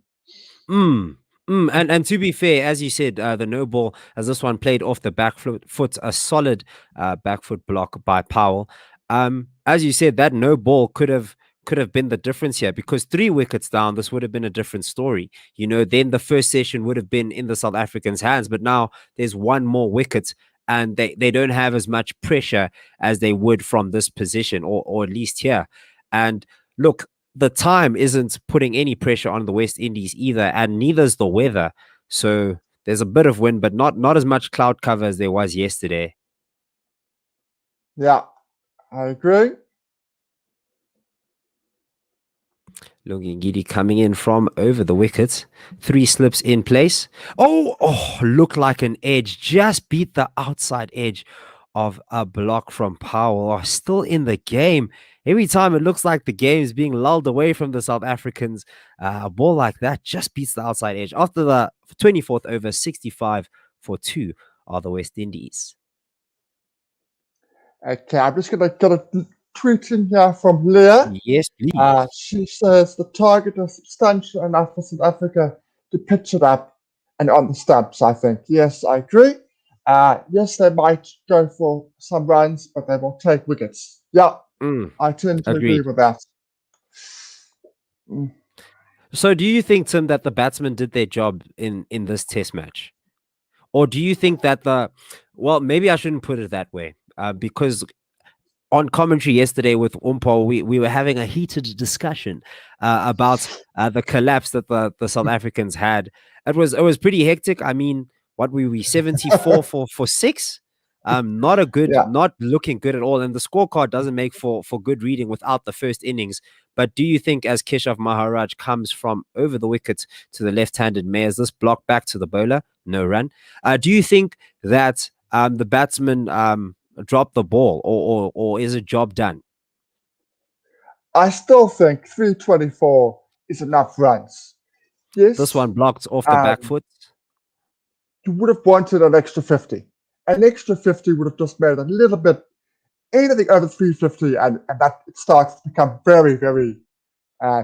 And to be fair, as you said, the no ball, as this one played off the back foot, a solid back foot block by Powell. As you said, that no ball could have been the difference here, because 3 wickets down, this would have been a different story. Then the first session would have been in the South Africans' hands, but now there's one more wicket, and they don't have as much pressure as they would from this position, or at least here. And look, the time isn't putting any pressure on the West Indies either, and neither's the weather. So there's a bit of wind, but not as much cloud cover as there was yesterday.
Yeah, I agree.
Lungingidi coming in from over the wicket. 3 slips in place. Oh, looked like an edge. Just beat the outside edge of a block from Powell. Oh, still in the game. Every time it looks like the game is being lulled away from the South Africans, a ball like that just beats the outside edge. After the 24th over, 65 for 2 are the West Indies.
Okay, I'm just going to get a tweet in here from Leah.
Yes, please.
She says the target is substantial enough for South Africa to pitch it up and on the stumps, I think. Yes, I agree. Yes, they might go for some runs, but they will take wickets. Yeah, I tend to agree
Agreed.
with that.
So do you think, Tim, that the batsmen did their job in this test match? Or do you think that well, maybe I shouldn't put it that way, because on commentary yesterday with Umpo, we were having a heated discussion about the collapse that the South Africans had. It was pretty hectic. I mean, what were we, 74 for 6? Not looking good at all. And the scorecard doesn't make for good reading without the first innings. But do you think, as Keshav Maharaj comes from over the wicket to the left-handed Mayers, this block back to the bowler, no run? Do you think that the batsman drop the ball, or is a job done?
I still think 324 is enough runs. Yes.
This one blocked off the back foot.
You would have wanted an extra 50. An extra 50 would have just made it a little bit, anything over 350, and that it starts to become very, very,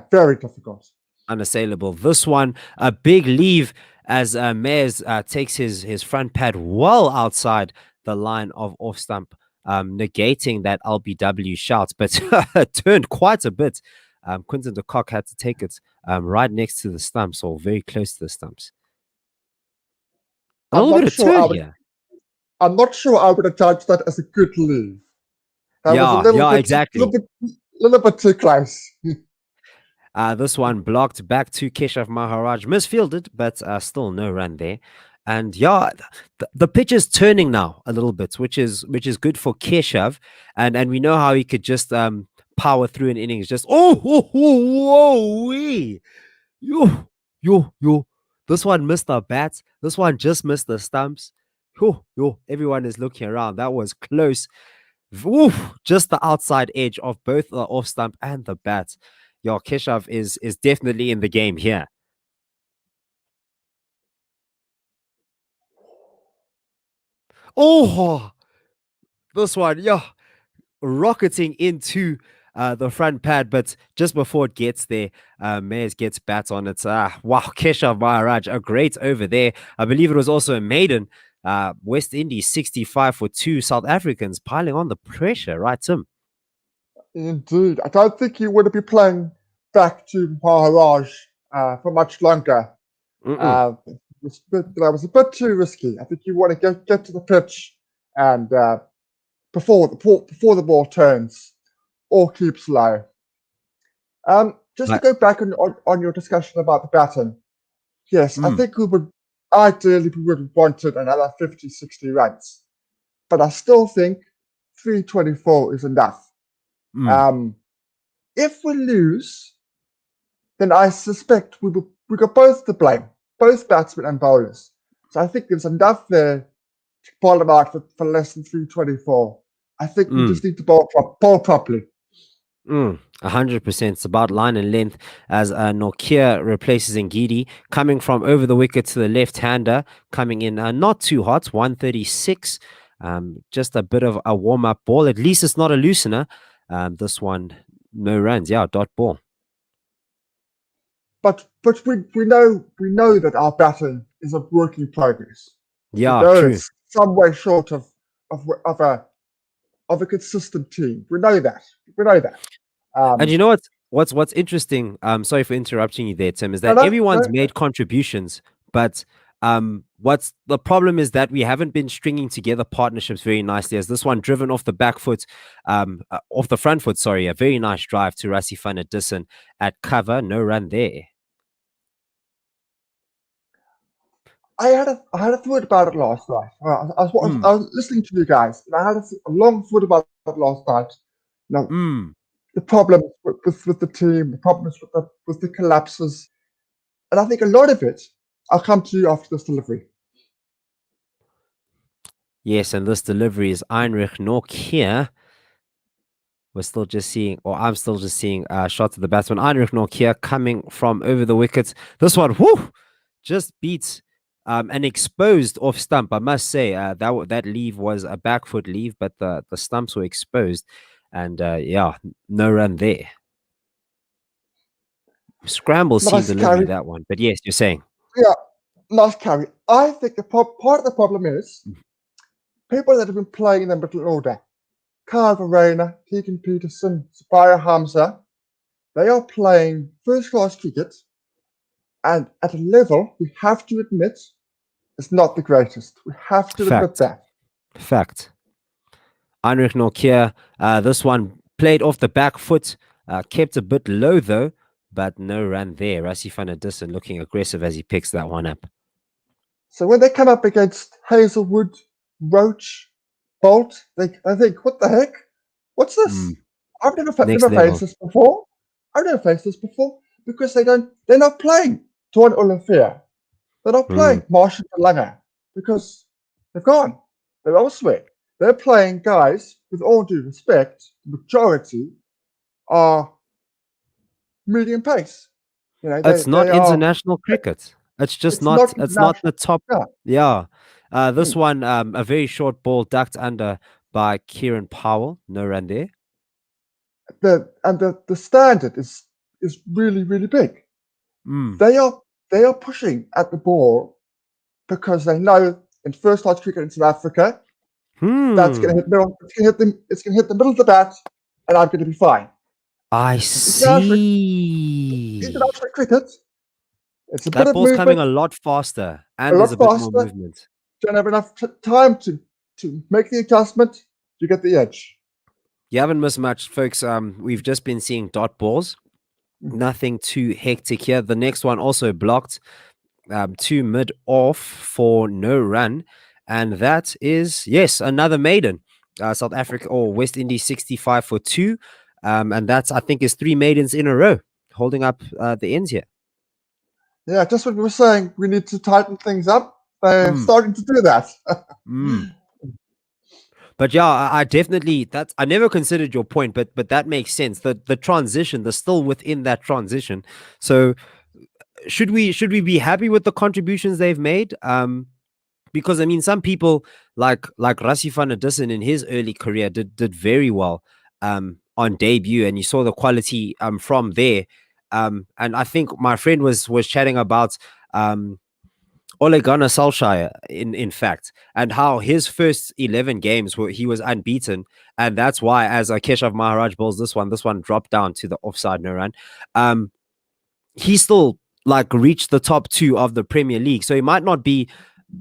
very difficult.
Unassailable. This one, a big leave as Mayers takes his front pad well outside the line of off stump, negating that LBW shout, but turned quite a bit. Quinton de Kock had to take it right next to the stumps, or very close to the stumps. A little bit of turn here.
I'm not sure I would have judged that as a good leave.
Exactly.
A little bit too close.
This one blocked back to Keshav Maharaj, misfielded, but still no run there. And the pitch is turning now a little bit, which is good for Keshav, and we know how he could just power through an innings. Just yo. This one missed the bats. This one just missed the stumps. Everyone is looking around. That was close. Just the outside edge of both the off stump and the bat. Keshav is definitely in the game here. This one, rocketing into the front pad, but just before it gets there, Mayers gets bat on it. Keshav Maharaj, a great over there. I believe it was also a maiden. West Indies 65 for 2. South Africans piling on the pressure, right, Tim?
Indeed. I don't think he would be playing back to Maharaj for much longer. That was a bit too risky. I think you want to get to the pitch and before the ball turns or keeps low. Just to go back on your discussion about the batting, yes, I think we would have wanted another 50, 60 runs, but I still think 324 is enough. If we lose, then I suspect we got both to blame, both batsmen and bowlers. So I think there's enough there to bowl them out for less than 324. I think we just need to bowl properly.
100%. It's about line and length as Nokia replaces Ngidi, coming from over the wicket to the left-hander, coming in not too hot, 136. Just a bit of a warm-up ball. At least it's not a loosener. This one, no runs. Dot ball.
But we know that our batting is a work in progress.
True.
It's some way short of a of a consistent team. We know that. We know that.
And you know what's interesting? Sorry for interrupting you there, Tim. Is that
No,
everyone's
no,
made contributions, but what's the problem is that we haven't been stringing together partnerships very nicely. As this one driven off the back foot, off the front foot. Sorry, a very nice drive to Rassie van der Dussen at cover, no run there.
I had a thought about it last night. I was listening to you guys, and I had a long thought about it last night. Now, the problems with the team, the problems with the collapses, and I think a lot of it. I'll come to you after this delivery.
Yes, and this delivery is Heinrich Norkier. We're still just seeing, or I'm still just seeing shots of the batsman. Heinrich Norkier coming from over the wickets. This one, whoo, just beats an exposed off stump. I must say that leave was a back foot leave, but the stumps were exposed. And yeah, no run there. Scramble seam
Nice
delivery,
carry.
that one. But yes, you're saying.
Yeah, nice carry. I think part of the problem is people that have been playing in the middle order. Kyle Verreynne, Keegan Peterson, Sabaya Hamza, they are playing first-class cricket, and at a level we have to admit is not the greatest. We have to admit that.
Fact. Heinrich Norkier, this one played off the back foot, kept a bit low though, but no run there. Rassie van der Dussen looking aggressive as he picks that one up.
So when they come up against Hazelwood, Roach, Bolt, they think, what the heck? What's this? I've never faced this before. I've never faced this before because they're not playing Tuan Olafia. They're not playing Marshall Langer because they've gone. They're elsewhere. They're playing guys, with all due respect, the majority are medium pace. You know,
it's not international cricket. It's just not the top. Yeah. This one, a very short ball ducked under by Kieran Powell. No run there.
The standard is really, really big. They are pushing at the ball because they know in first class cricket in South Africa that's going to hit middle. It's going to hit the middle of the bat, and I'm going to be fine.
I see.
International cricket. It's a
that
bit
ball's
of
coming a lot faster, and there's a bit more movement.
Don't have enough time to make the adjustment. You get the edge.
You haven't missed much, folks. We've just been seeing dot balls. Nothing too hectic here. The next one also blocked. 2 mid off for no run. And that is, yes, another maiden. South Africa or West Indies 65 for 2. And that's, I think, is 3 maidens in a row, holding up the ends here.
Yeah, just what we were saying. We need to tighten things up. They're starting to do that.
But yeah, I definitely, I never considered your point, but that makes sense. The transition, they're still within that transition. So should we be happy with the contributions they've made? Because I mean, some people like Rassie van der Dussen in his early career did very well on debut, and you saw the quality from there. And I think my friend was chatting about Ole Gunnar Solskjaer, in fact, and how his first 11 games he was unbeaten, and that's why, as Keshav Maharaj bowls this one dropped down to the offside no run. He still reached the top 2 of the Premier League, so he might not be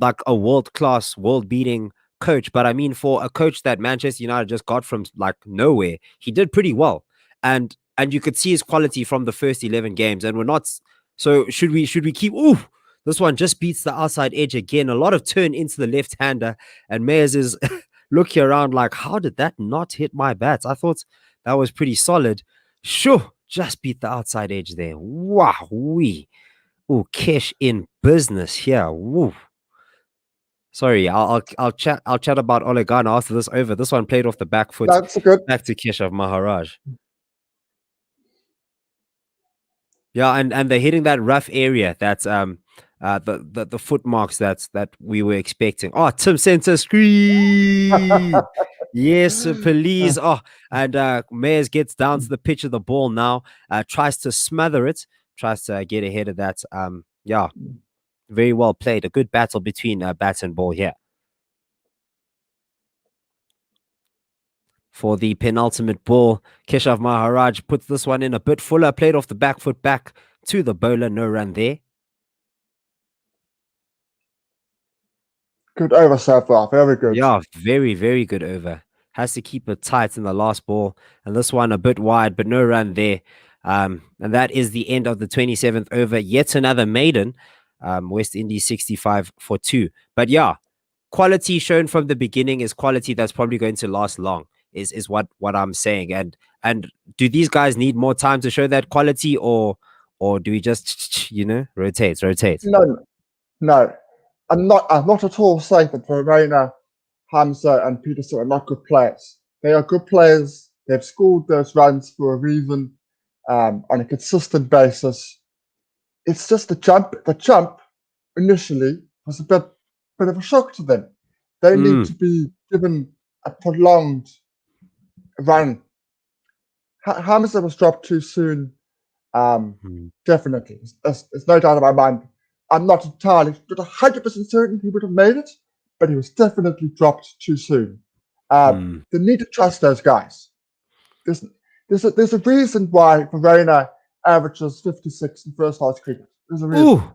like a world-class, world-beating coach, but I mean, for a coach that Manchester United just got from nowhere, he did pretty well, and you could see his quality from the first 11 games, and we're not. So should we keep? Ooh. This one just beats the outside edge again. A lot of turn into the left-hander. And Mayers is looking around like, how did that not hit my bats? I thought that was pretty solid. Sure, just beat the outside edge there. Wow. Ooh, Kesh in business here. Woo. Sorry, I'll chat about Ole Gunnar after this over. This one played off the back foot.
That's good.
Back to Keshav Maharaj. Yeah, and they're hitting that rough area. That's the foot marks that we were expecting. Oh, Tim Center screen. Yes, please. Oh, and Mayers gets down to the pitch of the ball now. Tries to smother it. Tries to get ahead of that. Yeah, very well played. A good battle between bat and ball here. for the penultimate ball. Keshav Maharaj puts this one in a bit fuller, played off the back foot back to the bowler. No run there.
Good over so far. Very good.
Yeah, very, very good over. Has to keep it tight in the last ball. And this one a bit wide, but no run there. And that is the end of the 27th over. Yet another maiden. West Indies 65 for 2. But yeah, quality shown from the beginning is quality that's probably going to last long, is what I'm saying. And do these guys need more time to show that quality, or do we just rotate?
No. I'm not at all saying that Verena, Hamza, and Peterson are not good players. They are good players. They've scored those runs for a reason, on a consistent basis. It's just the jump. The jump initially was a bit of a shock to them. They need to be given a prolonged run. Hamza was dropped too soon. Definitely, there's no doubt in my mind. I'm not entirely, not 100% certain he would have made it, but he was definitely dropped too soon. They need to trust those guys. There's a reason why Verena averages 56 in first class cricket. There's a reason.
Ooh,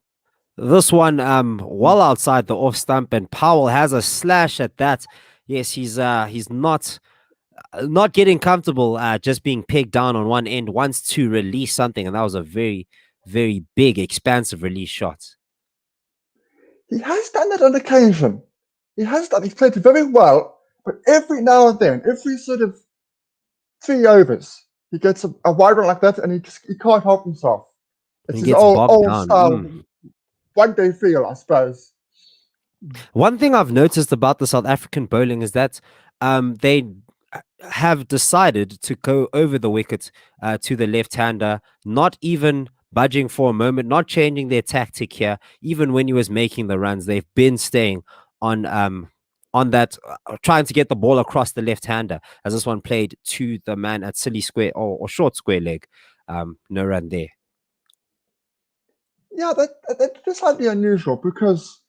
this one well outside the off stump, and Powell has a slash at that. Yes, he's not getting comfortable just being pegged down on one end, wants to release something, and that was a very, very big, expansive release shot.
He has done that on occasion. He's played very well, but every now and then, every sort of 3 overs, he gets a wide run like that, and he can't help himself. It's his old style, one-day feel, I suppose.
One thing I've noticed about the South African bowling is that they have decided to go over the wicket to the left-hander, not even budging for a moment, not changing their tactic here. Even when he was making the runs, they've been staying on that, trying to get the ball across the left-hander, as this one played to the man at silly square or short square leg. No run there.
Yeah, that's slightly unusual because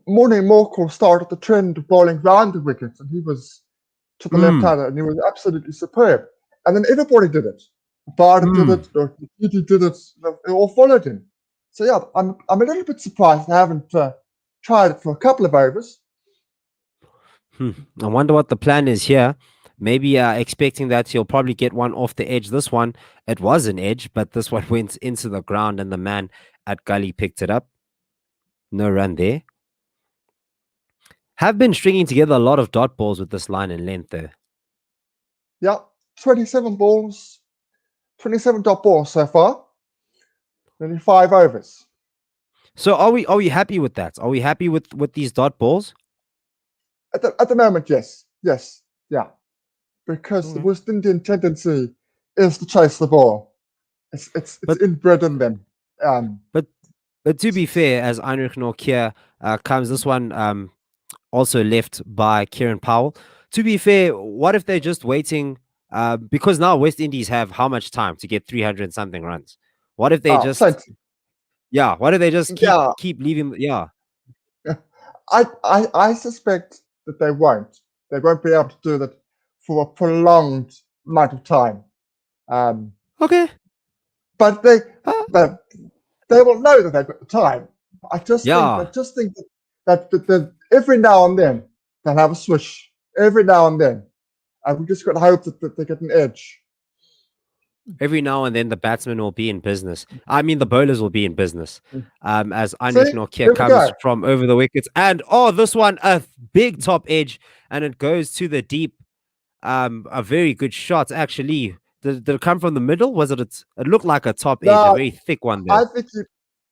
Morning Morkel started the trend of bowling round the wickets, and he was to the left-hander, and he was absolutely superb. And then everybody did it. Barden did it, Kitty did it, they all followed him. So yeah, I'm a little bit surprised I haven't tried it for a couple of overs.
I wonder what the plan is here. Maybe expecting that he'll probably get one off the edge. This one, it was an edge, but this one went into the ground, and the man at gully picked it up. No run there. Have been stringing together a lot of dot balls with this line and length there.
Yeah, 27 balls, 27 dot balls so far. Nearly 5 overs.
So are we happy with that? Are we happy with these dot balls?
At the moment, yes, yeah. Because the West Indian tendency is to chase the ball. It's inbred in them.
But to be fair, as Heinrich Nortje comes, this one also left by Kieran Powell. To be fair, what if they're just waiting? Because now West Indies have how much time to get 300 something runs? What if they just what if they just keep leaving? Yeah.
I suspect that they won't. They won't be able to do that for a prolonged amount of time.
Okay.
But they will know that they've got the time. I just think that every now and then they'll have a swish. Every now and then. And we just got to hope that they get an edge.
Every now and then the batsmen will be in business. I mean, the bowlers will be in business. As Heinrich Nortje comes from over the wickets. And this one, a big top edge, and it goes to the deep. A very good shot, actually. Did it come from the middle? Was it? It looked like a top edge, a very thick one there.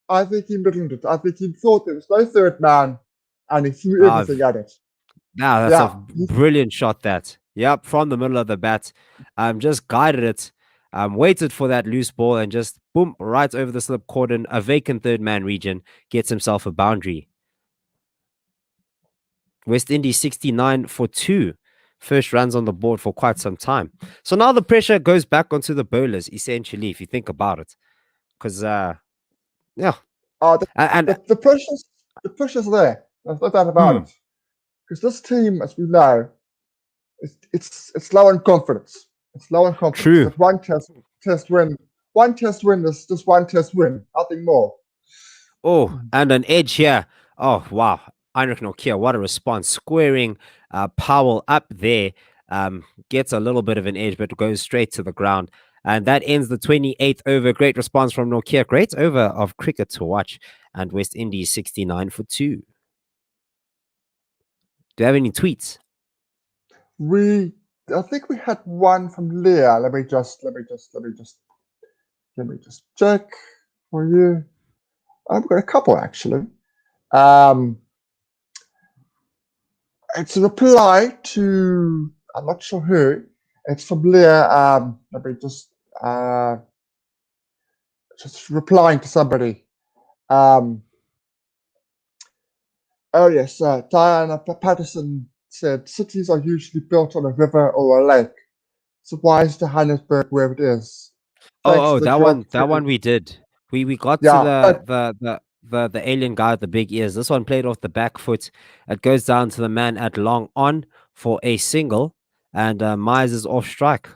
I think he middled it. I think he thought there was no third man, and he threw everything at it.
Now that's a brilliant shot. That from the middle of the bat, just guided it, waited for that loose ball, and just boom, right over the slip cordon. A vacant third man region, gets himself a boundary. West Indies 69 for 2. First runs on the board for quite some time. So now the pressure goes back onto the bowlers, essentially, if you think about it. Because,
the pressure's there. There's no doubt about it. Because this team, as we know, it's low in confidence. It's low in confidence.
True.
That one test win. One test win is just one test win, nothing more.
Oh, and an edge here. Oh, wow. Heinrich Nokia, what a response. Squaring Powell up there. Gets a little bit of an edge, but goes straight to the ground. And that ends the 28th over. Great response from Nokia. Great over of cricket to watch. And West Indies 69 for 2. Do you have any tweets?
I think we had one from Leah. Let me just check for you. I've got a couple actually. It's a reply to, I'm not sure who. It's from Leah. Let me just replying to somebody. Oh yes, Diana Patterson said cities are usually built on a river or a lake. So why is Johannesburg where it is? Thanks
Oh,
to the
that one we did. We got
Yeah,
to the alien guy with the big ears. This one played off the back foot. It goes down to the man at long on for a single, and Myers is off strike.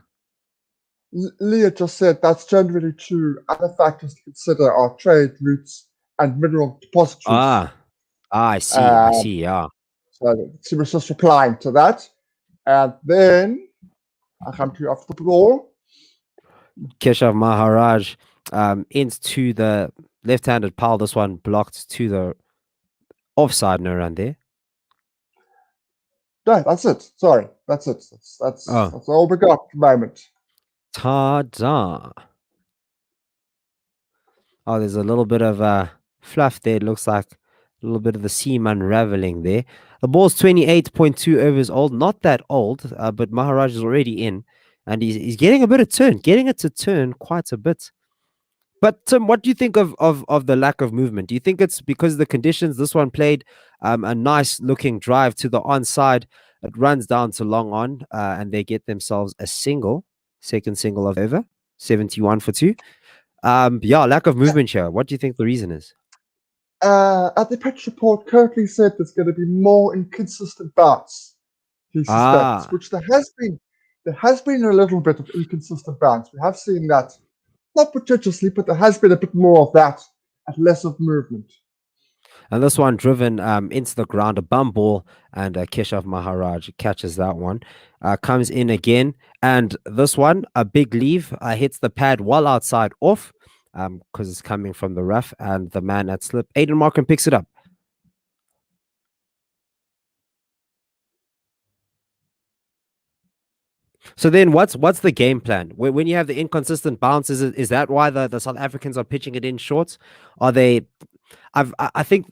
Leah just said that's generally true. Other factors to consider are trade routes and mineral depositories.
I see. Yeah.
So she was just replying to that. And then I come to you after the ball.
Keshav Maharaj into the left-handed pile. This one blocked to the offside, no run there.
No, that's it. Sorry, that's it. That's all we got at the moment.
Ta-da. Oh, there's a little bit of fluff there. It looks like a little bit of the seam unraveling there. The ball's 28.2 overs old. Not that old, but Maharaj is already in. And he's getting a bit of turn, getting it to turn quite a bit. But Tim, what do you think of the lack of movement? Do you think it's because of the conditions? This one played a nice looking drive to the onside. It runs down to long on, and they get themselves a second single of over, 71 for 2. Yeah, lack of movement here. What do you think the reason is?
At the pitch report, Kirkley said there's going to be more inconsistent bounce. He suspects, which there has been. There has been a little bit of inconsistent bounce. We have seen that, not prodigiously, but there has been a bit more of that and less of movement.
And this one driven into the ground, a bum ball, and Keshav Maharaj catches that one. Comes in again, and this one, a big leave, hits the pad well outside off, because it's coming from the rough, and the man at slip, Aiden Markham picks it up. So then what's the game plan? When you have the inconsistent bounces, is that why the South Africans are pitching it in shorts? Are they... I think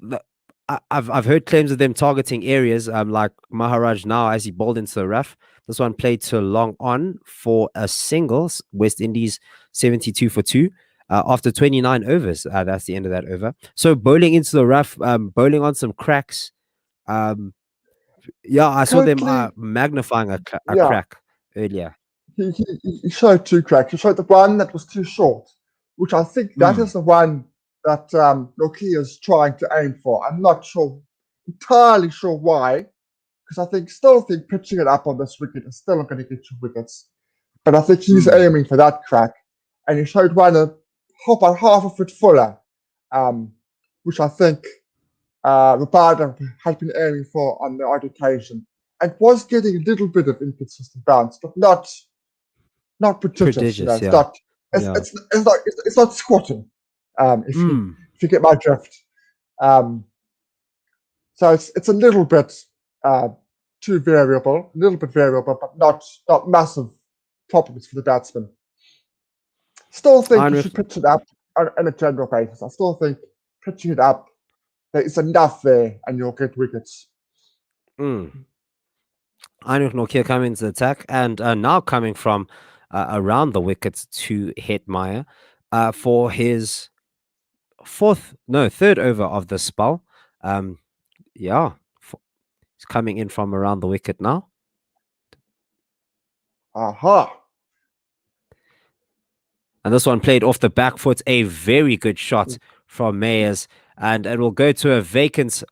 I've heard claims of them targeting areas like Maharaj now as he bowled into the rough. This one played to long on for a single. West Indies 72 for 2 after 29 overs. That's the end of that over. So bowling into the rough, bowling on some cracks. Yeah, I saw them magnifying a crack earlier.
He showed two cracks. He showed the one that was too short, which I think that is the one that Nokia is trying to aim for. I'm not entirely sure why, because I still think pitching it up on this wicket is still not going to get you wickets. But I think he's aiming for that crack, and he showed one about half a foot fuller, which I think Rabada had been aiming for on the odd occasion, and was getting a little bit of inconsistent bounce, but not prodigious. It's not squatting. If you get my drift, so it's a little bit too variable, but not massive problems for the batsman. Still think you should pitch it up on a general basis. I still think pitching it up, there is enough there, and you'll get wickets.
Heinrich Nokia coming into the attack, and now coming from around the wickets to Hetmeyer for his third over of the spell. Yeah, he's coming in from around the wicket now.
Aha.
And this one played off the back foot, a very good shot from Mayers, and it will go to a vacant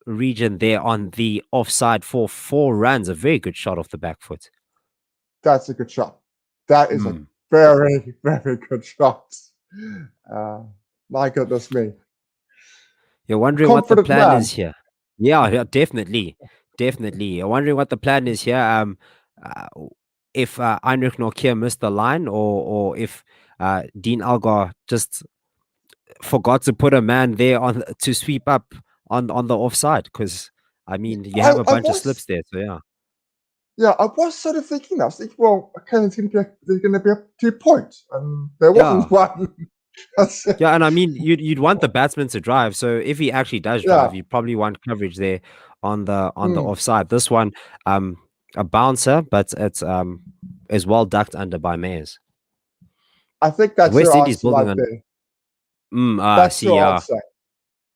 region there on the offside for 4 runs. A very good shot off the back foot.
That's a good shot. That is a
Mm.
very, very good shot. My goodness me.
You're wondering what the
Confident
plan
man.
is here. Yeah, definitely. Definitely. You're wondering what the plan is here. Uh, if Heinrich Nokia missed the line, or if Dean Algar just forgot to put a man there on to sweep up on the offside, because I mean you have a
I
bunch of slips
was,
there. So yeah.
yeah, I was sort of thinking that. I was thinking, well, okay, there's going to be a 2 points, and there
Yeah.
wasn't one. That's it.
Yeah, and I mean you'd want the batsman to drive. So if he actually does
Yeah.
drive, you'd probably want coverage there on the
Mm.
offside. This one, a bouncer, but it's is well ducked under by Mayers.
I think that's
West
your
Indies
answer
building
right
on.
there.
I
That's
see.
your
Yeah,
answer.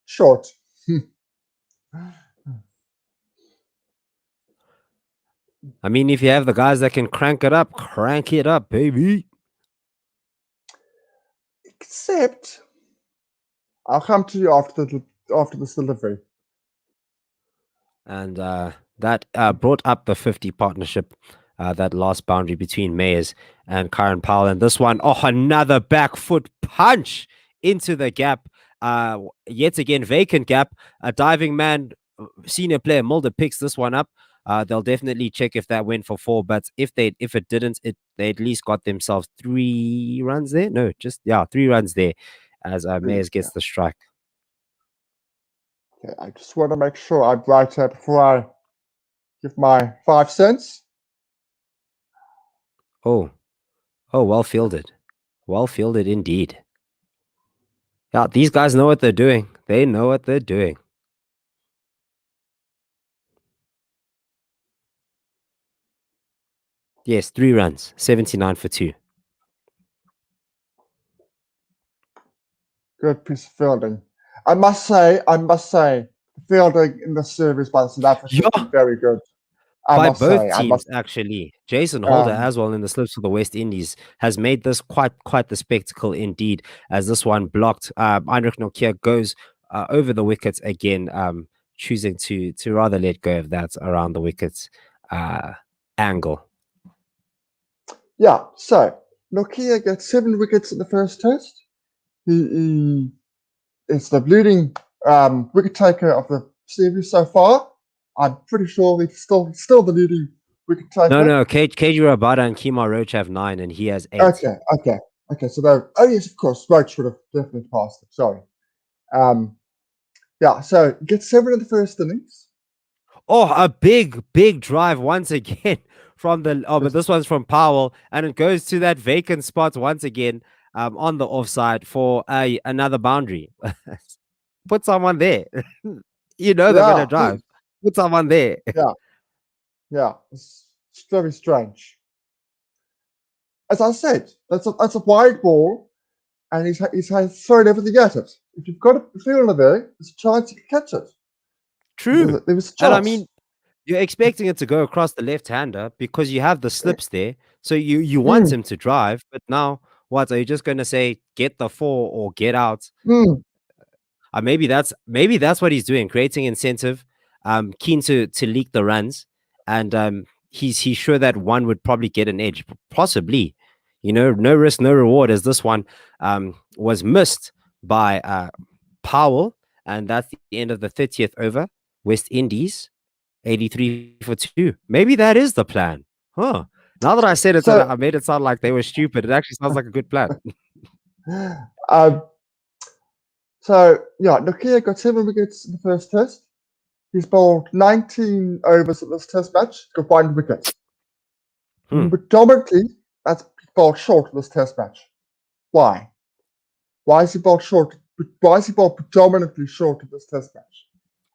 Short.
I mean if you have the guys that can crank it up, baby.
Except, I'll come to you after this delivery.
And that brought up the 50 partnership, that last boundary between Mayers and Kyron Powell. And this one, oh, another back foot punch into the gap. Yet again, vacant gap. A diving man, senior player Mulder picks this one up. They'll definitely check if that went for 4, but if it didn't, they at least got themselves 3 runs there. No, just 3 runs there, as Mayers gets the strike.
Okay, I just want to make sure I write it before I give my 5 cents.
Oh, well fielded. Well fielded indeed. Yeah, these guys know what they're doing. They know what they're doing. Yes, 3 runs, 79 for 2.
Good piece of fielding. I must say, the fielding in the series by the South Africans has been very good.
By both
I
teams,
must.
actually. Jason Holder,
Um,
as well, in the slips for the West Indies, has made this quite the spectacle indeed, as this one blocked. Heinrich Nokia goes over the wickets again, choosing to rather let go of that around the wickets angle.
yeah, so Nokia gets 7 wickets in the first test. He is the leading wicket taker of the series so far. I'm pretty sure he's still the leading wicket taker.
No, KG Rabada and Kemar Roach have 9, and he has 8.
Okay. So yes, of course, Roach would have definitely passed it. Sorry. Yeah. So he gets 7 in the first innings.
Oh, a big drive once again from the. Oh, but this one's from Powell, and it goes to that vacant spot once again, on the offside for another boundary. Put someone there. They're gonna drive. Put someone there.
Yeah. It's very strange. As I said, that's a wide ball, and he's thrown everything at it. If you've got a fielder there, there's a chance you can catch it.
True.
There was a chance.
And I mean, you're expecting it to go across the left-hander because you have the slips there. So you want him to drive, but now what? Are you just gonna say get the 4 or get out? Maybe that's what he's doing, creating incentive, keen to leak the runs, and he's sure that one would probably get an edge, possibly. No risk, no reward, as this one was missed by Powell, and that's the end of the 30th over. West Indies 83 for 2. Maybe that is the plan, huh? Now that I said it, I made it sound like they were stupid. It actually sounds like a good plan.
So, yeah, Nokia got 7 wickets in the first test. He's bowled 19 overs at this test match, got 1 wicket. Predominantly, that's bowled short in this test match. Why? Why is he bowled short? Why is he bowled predominantly short in this test match?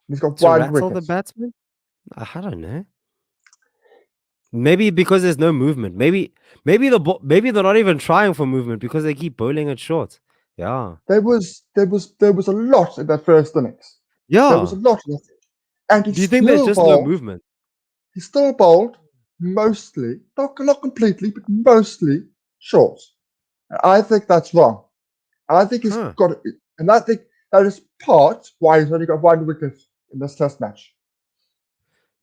He's got
To
1
rattle
wicket.
the batsman? I don't know. Maybe because there's no movement. Maybe they're not even trying for movement because they keep bowling it short. Yeah.
There was a lot in that first innings.
Yeah.
There was a lot in it. And
do you think there's just no movement?
He still bowled mostly, not completely, but mostly short. And I think that's wrong. I think he's got it, and I think that is part why he's only got 1 wicket in this test match.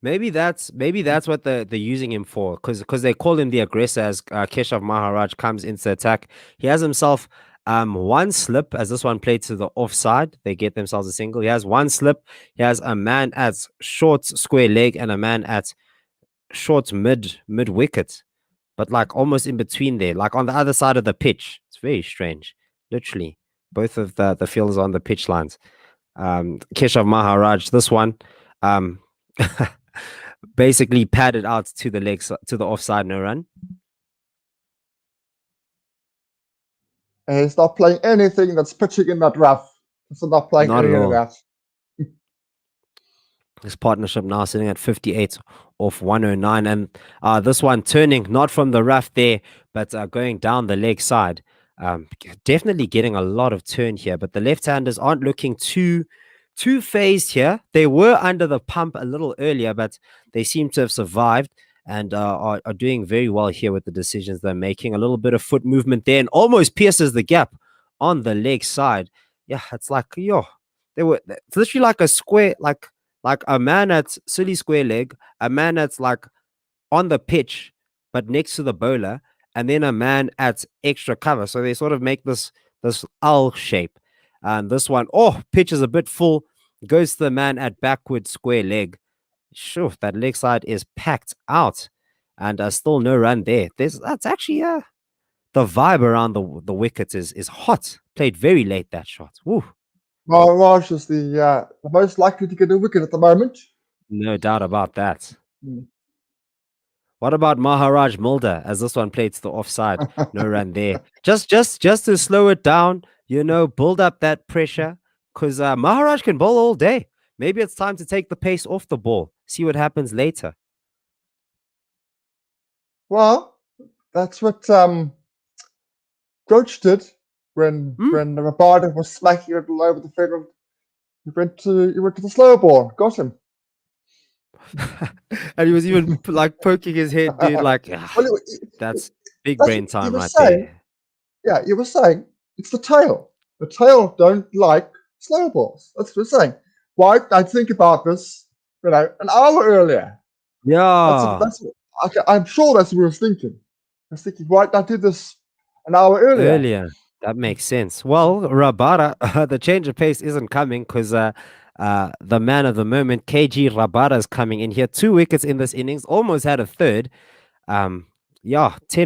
Maybe that's what they're using him for, because they call him the aggressor as Keshav Maharaj comes into attack. He has himself one slip as this one played to the offside. They get themselves a single. He has one slip. He has a man at short square leg and a man at short mid wicket, but like almost in between there, like on the other side of the pitch. It's very strange. Literally, both of the fielders on the pitch lines. Keshav Maharaj, this one, basically padded out to the legs to the offside, no run.
And he's not playing anything that's pitching in that rough. He's not playing
Not
any
at
of
all.
that.
This partnership now sitting at 58 off 109, and this one turning not from the rough there, but going down the leg side. Definitely getting a lot of turn here, but the left-handers aren't looking too phased here. They were under the pump a little earlier, but they seem to have survived and are doing very well here with the decisions they're making. A little bit of foot movement there and almost pierces the gap on the leg side. Yeah, it's like, it's literally like a square, like a man at silly square leg, a man that's like on the pitch, but next to the bowler, and then a man at extra cover. So they sort of make this L shape. And this one, pitch is a bit full, goes to the man at backward square leg. Sure, that leg side is packed out, and still no run there. That's actually the vibe around the wickets is hot. Played very late, that shot. Woo.
Maharaj is the most likely to get a wicket at the moment.
No doubt about that.
Mm.
What about Maharaj Mulder as this one played to the offside? No run there. Just to slow it down, build up that pressure, because Maharaj can bowl all day. Maybe it's time to take the pace off the ball. See what happens later.
Well, that's what Coach did when Rabada was smacking it all over the field. He went to the slow ball, got him.
And he was even like poking his head, dude. Like, that's big brain time right there.
Yeah, you were saying it's the tail. The tail don't like slow balls. That's what we're saying. Why? I think about this, an hour earlier.
Yeah,
I'm sure that's what we were thinking. I was thinking, why not do this an hour earlier?
That makes sense. Well, Rabada, the change of pace isn't coming because the man of the moment, KG Rabada, is coming in here. 2 wickets in this innings, almost had a third. 10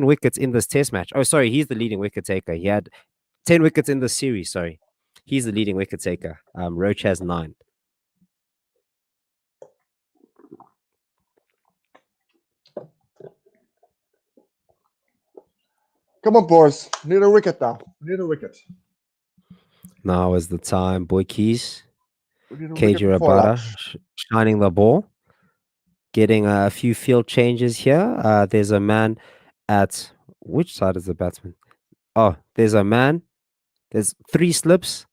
wickets in this test match. Oh, sorry, he's the leading wicket taker. He had 10 wickets in the series. Sorry, he's the leading wicket taker. Roach has 9.
Come on, boys. Need a wicket now. Need a wicket.
Now is the time, boy keys.
KG
KG Rabada shining the ball. Getting a few field changes here. There's a man at which side is the batsman? Oh, there's a man. There's 3 slips,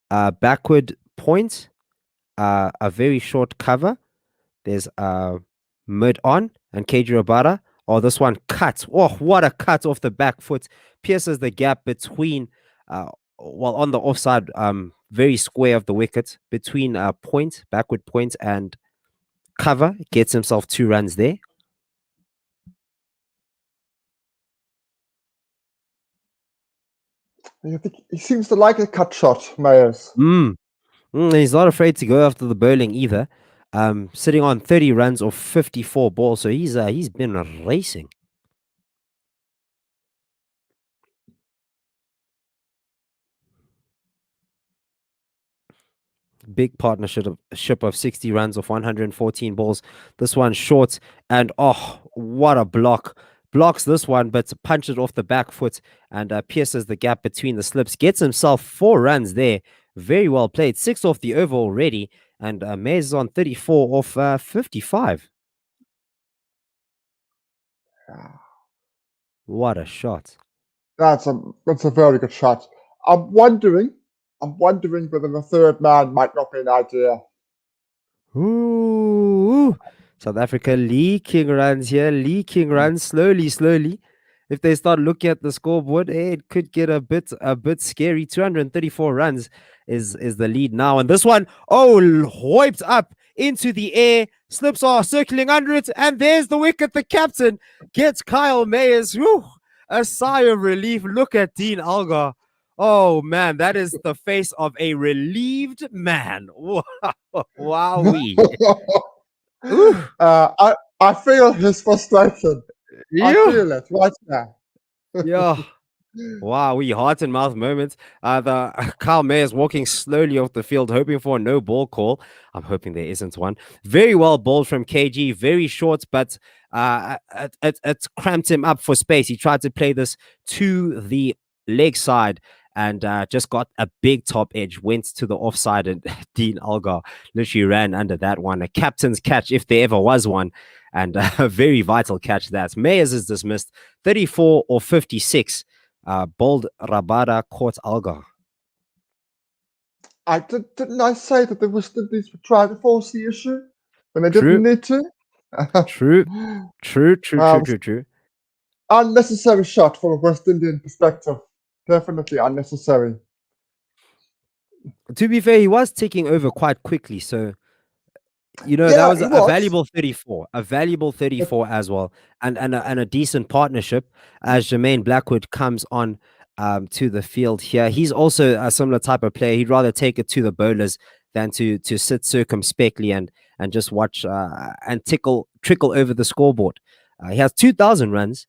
backward point, a very short cover. There's mid on and KG Rabada. Oh, this one cuts. Oh, what a cut off the back foot. Pierces the gap between, on the offside, very square of the wicket, between point, backward point, and cover. Gets himself 2 runs there.
He seems to like a cut shot, Mayers.
He's not afraid to go after the bowling either. Sitting on 30 runs off 54 balls, so he's been racing. Big partnership of 60 runs off 114 balls. This one short, and what a block. Blocks this one, but punches it off the back foot and pierces the gap between the slips. Gets himself 4 runs there. Very well played. 6 off the over already, and Mays is on 34 off 55. What a shot.
That's a very good shot. I'm wondering whether the third man might not be an idea.
Ooh, South Africa leaking runs here, leaking runs slowly. if they start looking at the scoreboard, it could get a bit scary. 234 runs is the lead now, and this one, hoiped up into the air, slips are circling under it, and there's the wicket. The captain gets Kyle Mayers. Whew, a sigh of relief. Look at Dean Algar. Oh man, that is the face of a relieved man. Wowee. Ooh,
I feel his frustration. I
yeah,
feel it right now.
yeah. Wow, we heart and mouth moments. The Kyle Mayers walking slowly off the field, hoping for a no ball call. I'm hoping there isn't one. Very well bowled from KG, very short, but it cramped him up for space. He tried to play this to the leg side and just got a big top edge, went to the offside, and Dean Algar literally ran under that one. A captain's catch, if there ever was one, and a very vital catch that. Mayers is dismissed, 34 or 56. Bold Rabada caught Algar.
Didn't I say that the West Indies were trying to force the issue when they
True.
didn't need to?
True.
Unnecessary shot from a West Indian perspective. Definitely unnecessary.
To be fair, he was taking over quite quickly, so that
Yeah,
was
he
a
was.
valuable 34 as well, and a decent partnership as Jermaine Blackwood comes on to the field here. He's also a similar type of player. He'd rather take it to the bowlers than to sit circumspectly and just watch and trickle over the scoreboard. He has 2,000 runs,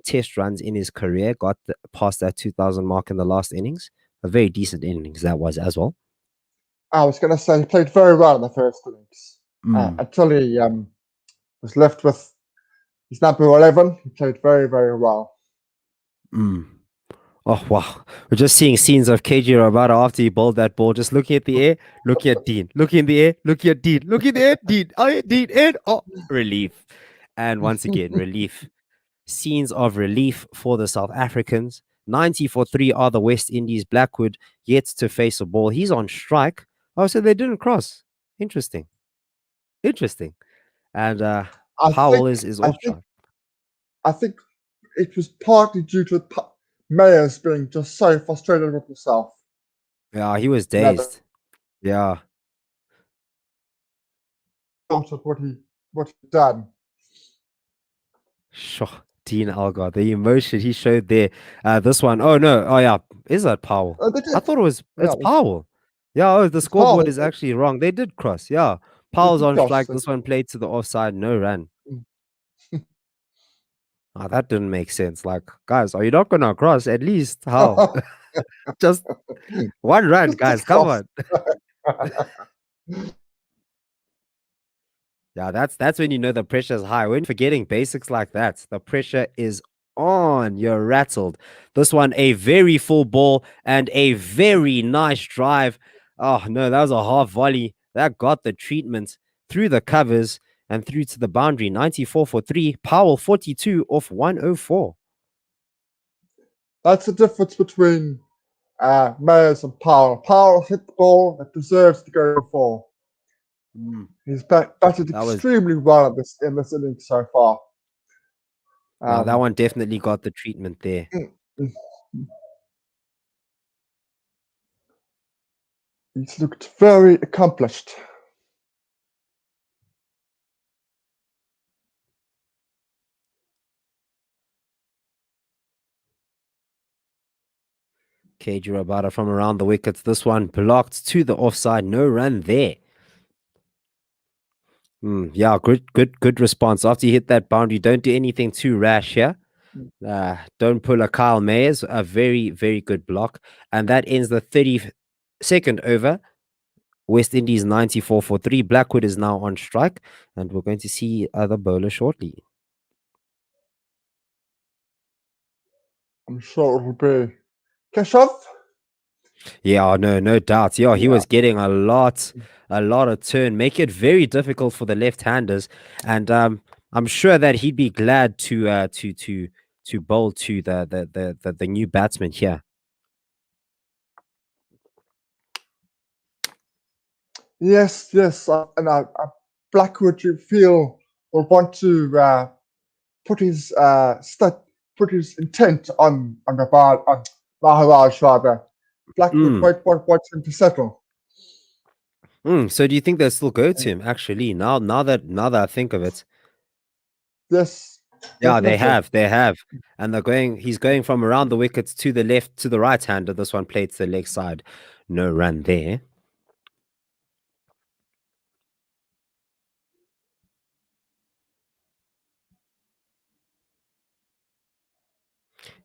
test runs in his career. Got past that 2,000 mark in the last innings. A very decent innings that was as well.
I was going to say he played very well in the first innings. Until he was left with his number 11. He played very, very well.
Oh, wow. We're just seeing scenes of KG Rabada after he bowled that ball, just looking at the air, looking at Dean, looking in the air, looking at Dean, looking in the air, Dean, Dean, and relief. And once again, relief. Scenes of relief for the South Africans. 90 for 3 are the West Indies. Blackwood yet to face a ball. He's on strike. Oh, so they didn't cross. Interesting. And Powell is off strike.
I think it was partly due to Mayers being just so frustrated with himself.
Yeah, he was dazed. Yeah.
Out of what he'd done.
Sure. Dean Algar, the emotion he showed there. This one, oh no, oh yeah, is that Powell? I thought it's Powell. Yeah, the scoreboard
Powell.
is actually wrong. They did cross. Yeah, Powell's on
cross,
strike. This one played to the offside, no run. That didn't make sense. Like, guys, are you not gonna cross? At least how? Just one run, guys. Come on. Yeah, that's when you know the pressure is high. When forgetting basics like that, the pressure is on. You're rattled. This one, a very full ball and a very nice drive. Oh no, that was a half volley. That got the treatment through the covers and through to the boundary. 94 for 3. Powell 42 off 104.
That's the difference between Mayers and Powell. Powell hit the ball that deserves to go for. He's batted extremely well in this innings so far.
That one definitely got the treatment there.
He's looked very accomplished.
KG Rabada from around the wickets. This one blocked to the offside. No run there. Yeah, good response. After you hit that boundary, don't do anything too rash here. Don't pull a Kyle Mayers. A very, very good block. And that ends the 32nd over. West Indies 94 for 3. Blackwood is now on strike. And we're going to see the bowler shortly.
I'm sure it'll be Keshav.
Yeah, no doubt. Yeah, he was getting a lot of turn, make it very difficult for the left-handers, and I'm sure that he'd be glad to bowl to the new batsman here.
Yes, and Blackwood, you feel, will want to put his put his intent on the ball, on Maharaj rather. Blackwood wants him to settle.
So do you think they'll still go to him? Actually, now that I think of it,
Yes,
yeah,
definitely.
they have, and they're going. He's going from around the wickets to the left to the right hander. This one played to the leg side. No run there.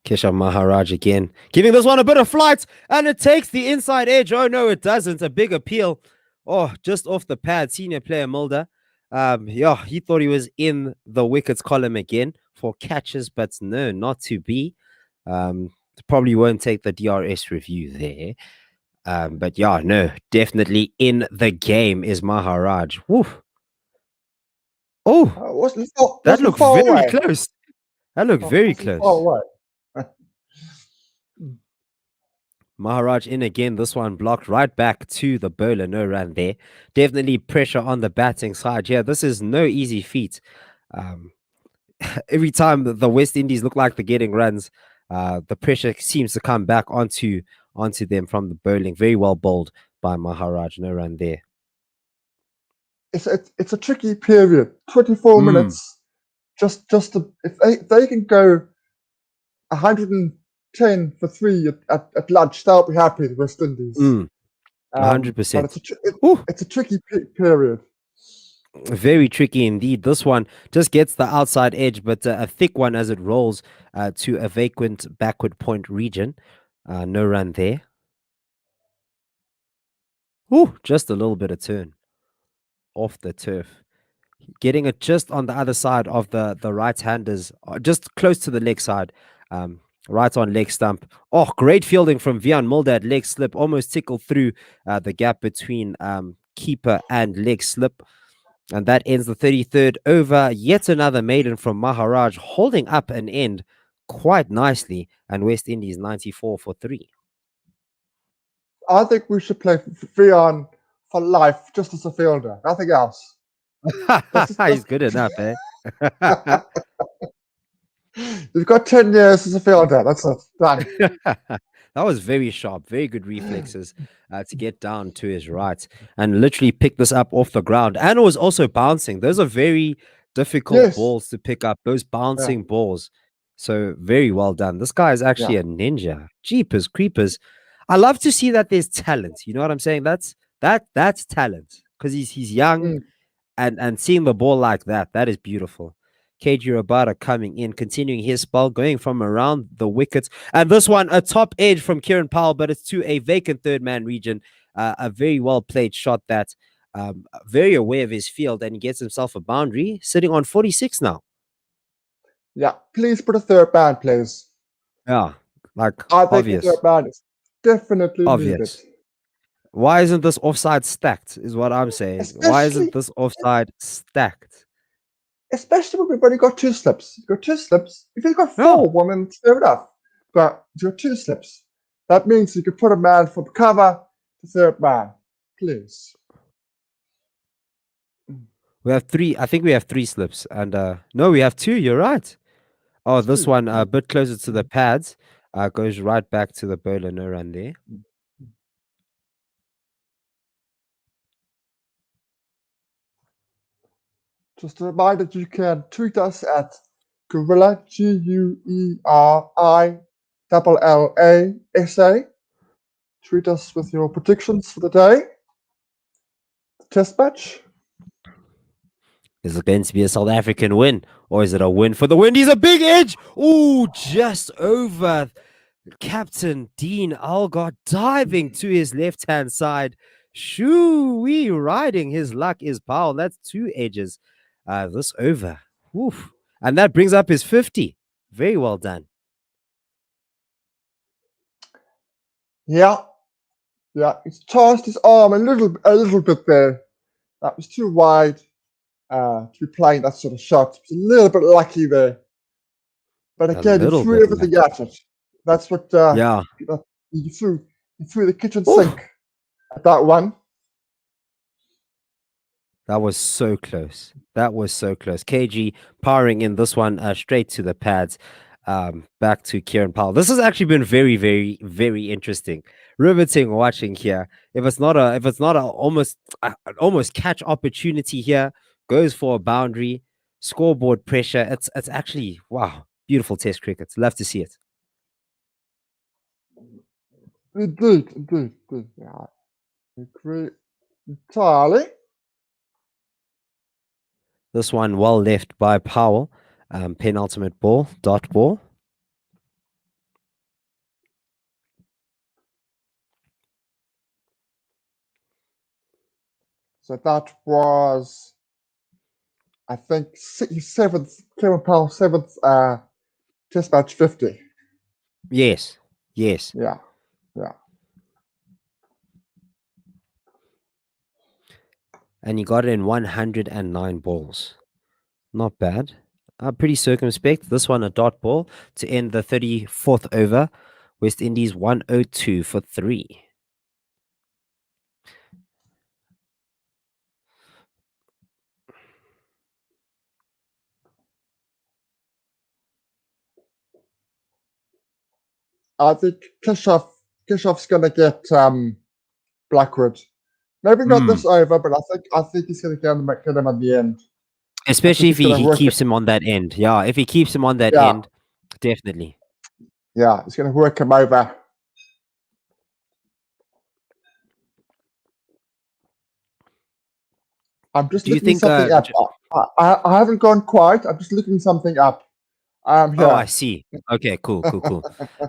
Keshav Maharaj again, giving this one a bit of flight, and it takes the inside edge. Oh no, it doesn't. A big appeal. Oh, just off the pad. Senior player Mulder. Yeah, he thought he was in the wickets column again for catches, but no, not to be. Probably won't take the DRS review there. But yeah, no, definitely in the game is Maharaj. Woo. Oh, that
Wasn't
looked
far
very
away.
close. That looked very
Wasn't far
close.
away.
Maharaj in again. This one blocked right back to the bowler. No run there. Definitely pressure on the batting side. Yeah, this is no easy feat. Um, every time the West Indies look like they're getting runs, the pressure seems to come back onto them from the bowling. Very well bowled by Maharaj. No run there.
It's a tricky period. 24 minutes. Just to, if they can go 110 for 3 at lunch, they'll be happy. The West Indies.
100%.
It's a tricky period.
Very tricky indeed. This one just gets the outside edge, but a thick one as it rolls to a vacant backward point region. No run there. Just a little bit of turn off the turf. Getting it just on the other side of the right-handers, just close to the leg side, right on leg stump. Oh, great fielding from Vian Mulder at leg slip, almost tickled through the gap between keeper and leg slip. And that ends the 33rd over. Yet another maiden from Maharaj, holding up an end quite nicely. And West Indies 94 for 3.
I think we should play Vian for life, just as a fielder. Nothing else.
He's good enough, eh?
You've got 10 years as a fielder. That's it. Done.
That was very sharp, very good reflexes to get down to his right and literally pick this up off the ground. And it was also bouncing. Those are very difficult balls to pick up, those bouncing balls. So very well done. This guy is actually a ninja. Jeepers creepers. I love to see that there's talent. You know what I'm saying? That's talent because he's young and seeing the ball like that is beautiful. KG Rabada coming in, continuing his spell, going from around the wickets. And this one, a top edge from Kieran Powell, but it's to a vacant third man region. A very well played shot that very aware of his field, and he gets himself a boundary, sitting on 46 now.
Yeah, please put a third man, please.
Yeah, like
I think
obvious.
a third man is definitely
Obvious.
needed.
Why isn't this offside stacked, is what I'm saying. Why isn't this offside stacked?
Especially when we've only got 2 slips. You've got 2 slips. If you've got 4, women, fair enough. But you've got 2 slips. That means you could put a man from cover to third man. Please.
We have 3. I think we have 3 slips. And no, we have 2. You're right. Oh, this one a bit closer to the pads. Goes right back to the bowler. No run there.
Just a reminder that you can tweet us at Guerrilla, GUERILLASA. Tweet us with your predictions for the day. Test match.
Is it going to be a South African win, or is it a win for the Windies? A big edge. Oh, just over. Captain Dean Algott diving to his left-hand side. Shoo-wee, riding his luck is Powell. That's 2 edges this over. Oof. And that brings up his 50. Very well done.
Yeah. He's tossed his arm a little bit there. That was too wide to be playing that sort of shot. He was a little bit lucky there. But again, he threw everything at it. That's what he threw the kitchen sink at that one.
That was so close. KG powering in this one straight to the pads. back to Kieran Powell. This has actually been very, very, very interesting, riveting watching here. If it's not a almost an almost catch opportunity here, goes for a boundary, scoreboard pressure. It's actually wow, beautiful Test cricket. Love to see it.
Indeed. Yeah, I agree entirely.
This one well left by Powell. Penultimate ball, dot ball.
So that was, I think, seventh, Kieran Powell's seventh Test match 50.
Yes.
Yeah.
And he got it in 109 balls. Not bad. Pretty circumspect. This one a dot ball to end the 34th over. West Indies 102 for 3.
I think Keshov's gonna get Blackwood. Maybe not this over, but I think he's gonna get him at the end.
Especially if
he's gonna
he
work
keeps him on that end. Yeah, if he keeps him on that
Yeah.
end, definitely.
Yeah, he's gonna work him over. I'm just
Do you
looking
think,
something up. I haven't gone quiet. I'm just looking something up.
Oh,
Here.
I see. Okay, cool.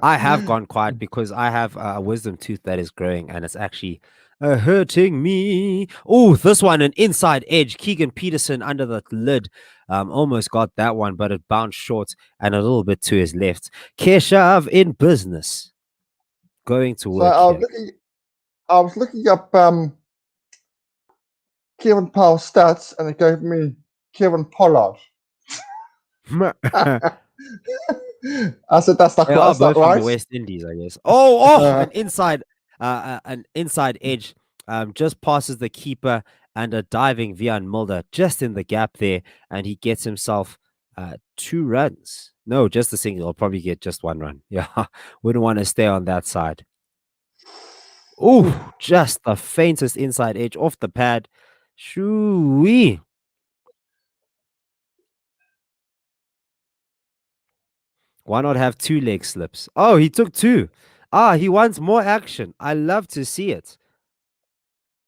I have gone quiet because I have a wisdom tooth that is growing and it's actually hurting me. Oh, this one, an inside edge. Keegan Peterson under the lid. Almost got that one, but it bounced short and a little bit to his left. Keshav in business. Going to
So
work here.
I was looking up Kieran Powell's stats, and it gave me Kieran Pollard. I said that's not
They are both from
right.
the West Indies, I guess. Oh, an inside edge. Just passes the keeper and a diving Vian Mulder just in the gap there, and he gets himself 2 runs. No, just a single. He'll probably get just 1 run. Yeah, wouldn't want to stay on that side. Oh, just the faintest inside edge off the pad. Shoo-wee. Why not have 2 leg slips? Oh, he took 2. He wants more action. I love to see it.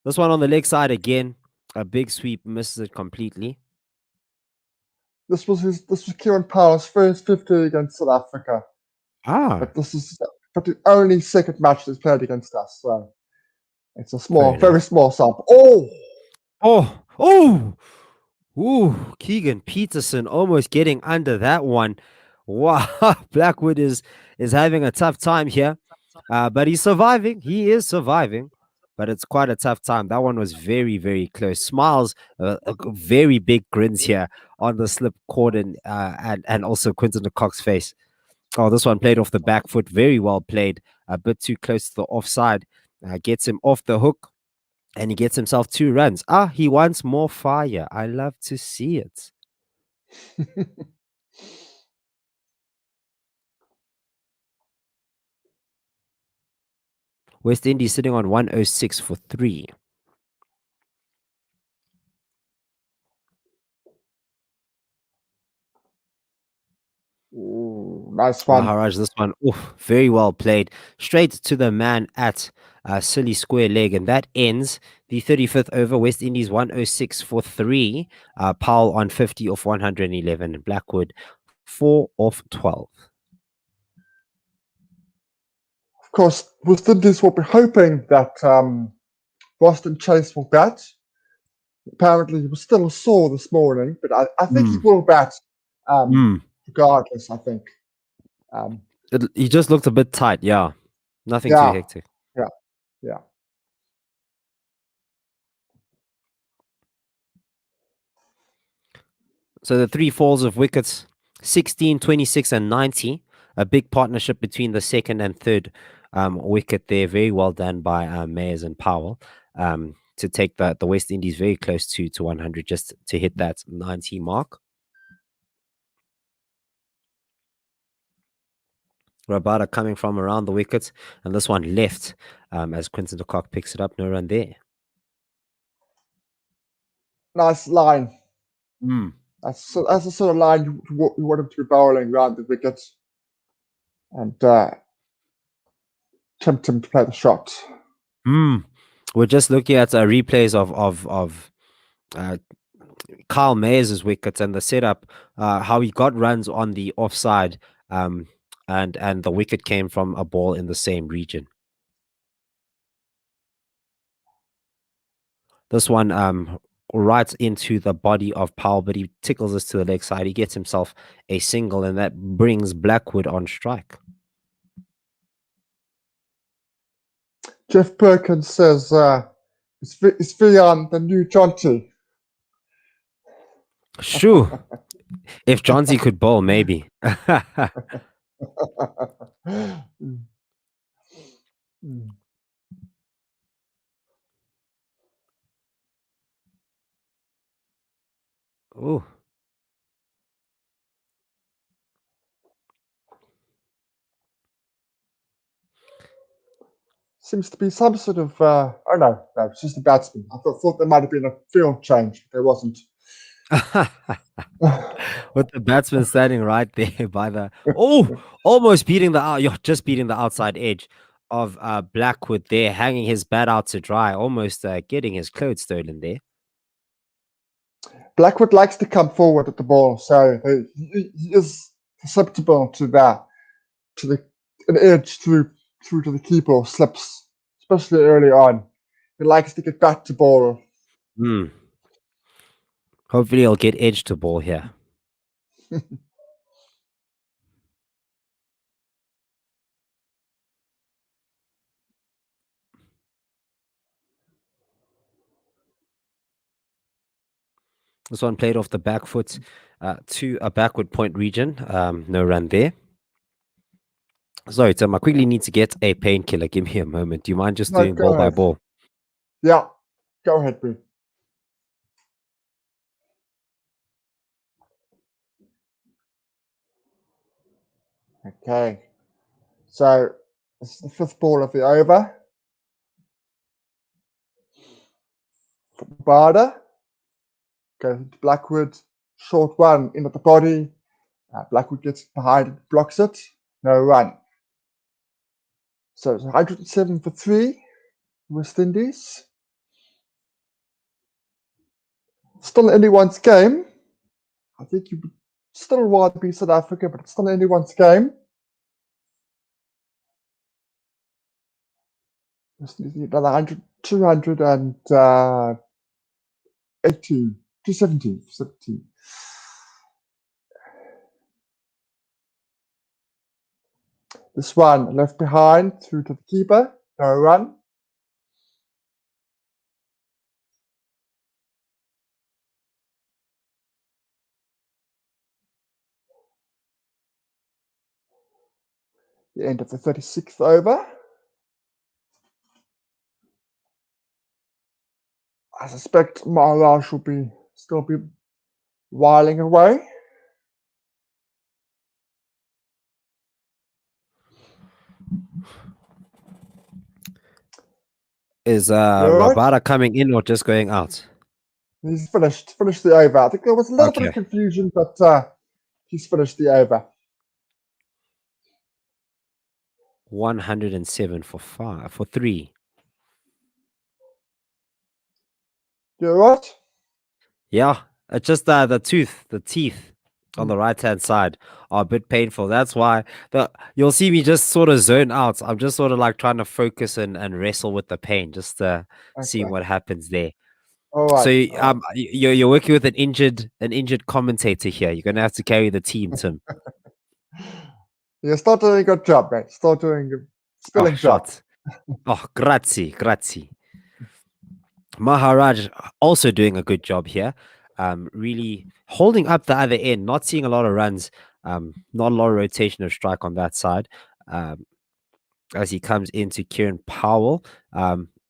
This one on the leg side again. A big sweep, misses it completely.
This was Kieran Powell's first 50 against South Africa. But this is the only second match that's played against us. So it's a very small sample.
Ooh, Keegan Peterson almost getting under that one. Wow, Blackwood is having a tough time here. But he's surviving. He is surviving. But it's quite a tough time. That one was very, very close. Smiles, very big grins here on the slip Corden and also Quinton de Kock's face. Oh, this one played off the back foot. Very well played. A bit too close to the offside. Gets him off the hook. And he gets himself 2 runs. He wants more fire. I love to see it. West Indies sitting on 106 for 3.
Ooh, nice one.
Maharaj, this one, very well played. Straight to the man at silly square leg. And that ends the 35th over. West Indies 106 for 3. Powell on 50 off 111. And Blackwood 4 off 12.
Of course, West Indies will be hoping that Boston Chase will bat. Apparently, he was still sore this morning, but I think he will bat regardless, I think.
He just looked a bit tight, yeah. Nothing too hectic.
Yeah.
So the 3 falls of wickets, 16, 26, and 90. A big partnership between the second and third wicket there. Very well done by Mayers and Powell to take the West Indies very close to 100, just to hit that 90 mark. Rabada coming from around the wicket, and this one left as Quinton de Kock picks it up. No run there.
Nice line.
Hmm.
That's the sort of line you want him to be bowling round the wicket and tempt him to play the shot.
We're just looking at replays of Kyle Mayers' wickets and the setup, how he got runs on the offside, and the wicket came from a ball in the same region. This one right into the body of Powell, but he tickles us to the leg side. He gets himself a single, and that brings Blackwood on strike.
Jeff Perkins says, "Is Vian the new Jonty?"
Shoo! If Johnsy could bowl, maybe. Oh,
Seems to be some sort of, oh no, it's just a batsman. I thought there might have been a field change, but there wasn't.
with the batsman standing right there by the almost beating the you're just beating the outside edge of Blackwood there, hanging his bat out to dry, almost getting his clothes stolen there.
Blackwood likes to come forward at the ball, so he is susceptible to an edge through to the keeper or slips, especially early on. He likes to get back to ball.
Hopefully he'll get edge to ball here. This one played off the back foot to a backward point region. No run there. Sorry, Tim, I quickly need to get a painkiller. Give me a moment. Do you mind just doing ball by ball?
Yeah, go ahead, Bree. Okay, so this is the fifth ball of the over. Barder goes into Blackwood, short one in at the body. Blackwood gets behind it, blocks it, no run. So it's 107 for 3, West Indies. Still anyone's game. I think you would still rather be South Africa, but it's still anyone's game. West Indies need another 100, 200 and 18, 217, 17. This one left behind through to the keeper, no run. The end of the 36th over. I suspect Maharaj will still be whiling away.
Is Rabada coming in or just going out?
He's finished the over. I think there was a little bit of confusion, but he's finished the over.
107 for 3.
You're right.
Yeah, it's just the teeth on the right hand side are a bit painful. That's why you'll see me just sort of zone out. I'm just sort of like trying to focus and wrestle with the pain, just seeing what happens there.
All right.
So you're working with an injured commentator here. You're gonna have to carry the team, Tim.
You're still doing a good job, mate. Still doing a spilling job.
Oh, grazie. Maharaj also doing a good job here. Really holding up the other end, not seeing a lot of runs, not a lot of rotation of strike on that side. As he comes into Kieran Powell,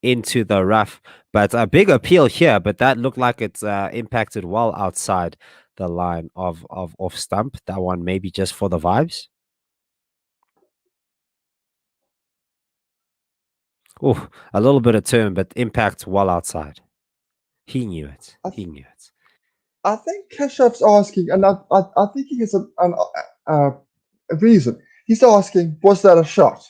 into the rough, but a big appeal here, but that looked like it's impacted well outside the line of off stump. That one maybe just for the vibes. Oh, a little bit of turn, but impact while outside. He knew it.
I,
He knew it.
I think Keshav's asking, and I think he has a reason. He's asking, was that a shot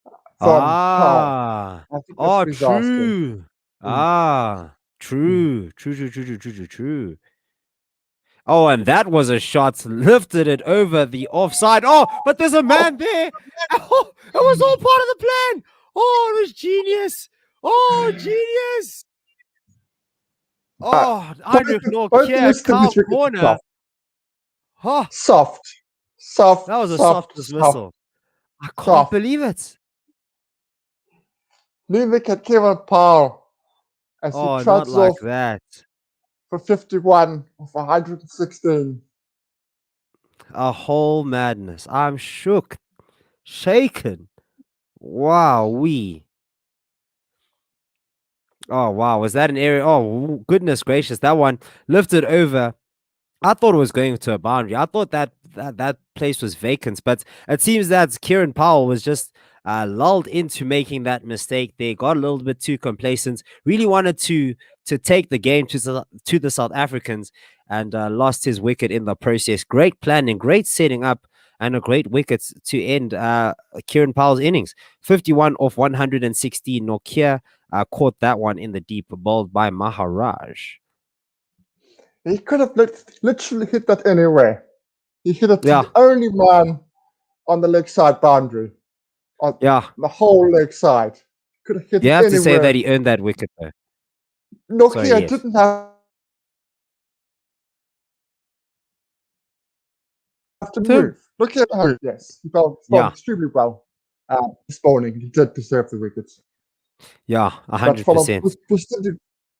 from Powell?
Ah.
I think that's
Oh,
what he's asking.
true.
Mm,
Ah.
mm.
True. True, true, true, true, true, true, true. Oh, and that was a shot, lifted it over the offside. Oh, but there's a man there. Oh, it was all part of the plan. Oh, it was genius. Oh, genius.
Uh,
Oh,
both,
Heinrich
both the
Norkier,
West
Kyle
Indies wickets are
corner.
soft.
Oh,
Soft. Soft,
that was a soft
soft, soft,
dismissal. I can't
soft.
believe it.
Leave wicket Kevin Powell as he
Oh, not
trots
like
off
that.
for 51 of 116.
A whole madness. I'm shook, shaken. Wow, Oh, wow. Was that an area? Oh, goodness gracious. That one lifted over. I thought it was going to a boundary. I thought that place was vacant, but it seems that Kieran Powell was just lulled into making that mistake. They got a little bit too complacent. Really wanted to take the game to the South Africans, and lost his wicket in the process. Great planning, great setting up, and a great wicket to end Kieran Powell's innings. 51 off 116. Nokia caught that one in the deep, bowled by Maharaj.
He could have literally hit that anywhere. He hit it to
Yeah,
the only man on the leg side boundary, on
yeah.
the whole leg side. Could have hit
You
it
have to say that
anywhere.
he earned that wicket, though. So
Nokia
yes,
didn't have to
Tim.
move. Nokia, yes, he bowled
Yeah,
extremely well this morning. He did deserve the wickets.
yeah, a
But
hundred
from a
percent.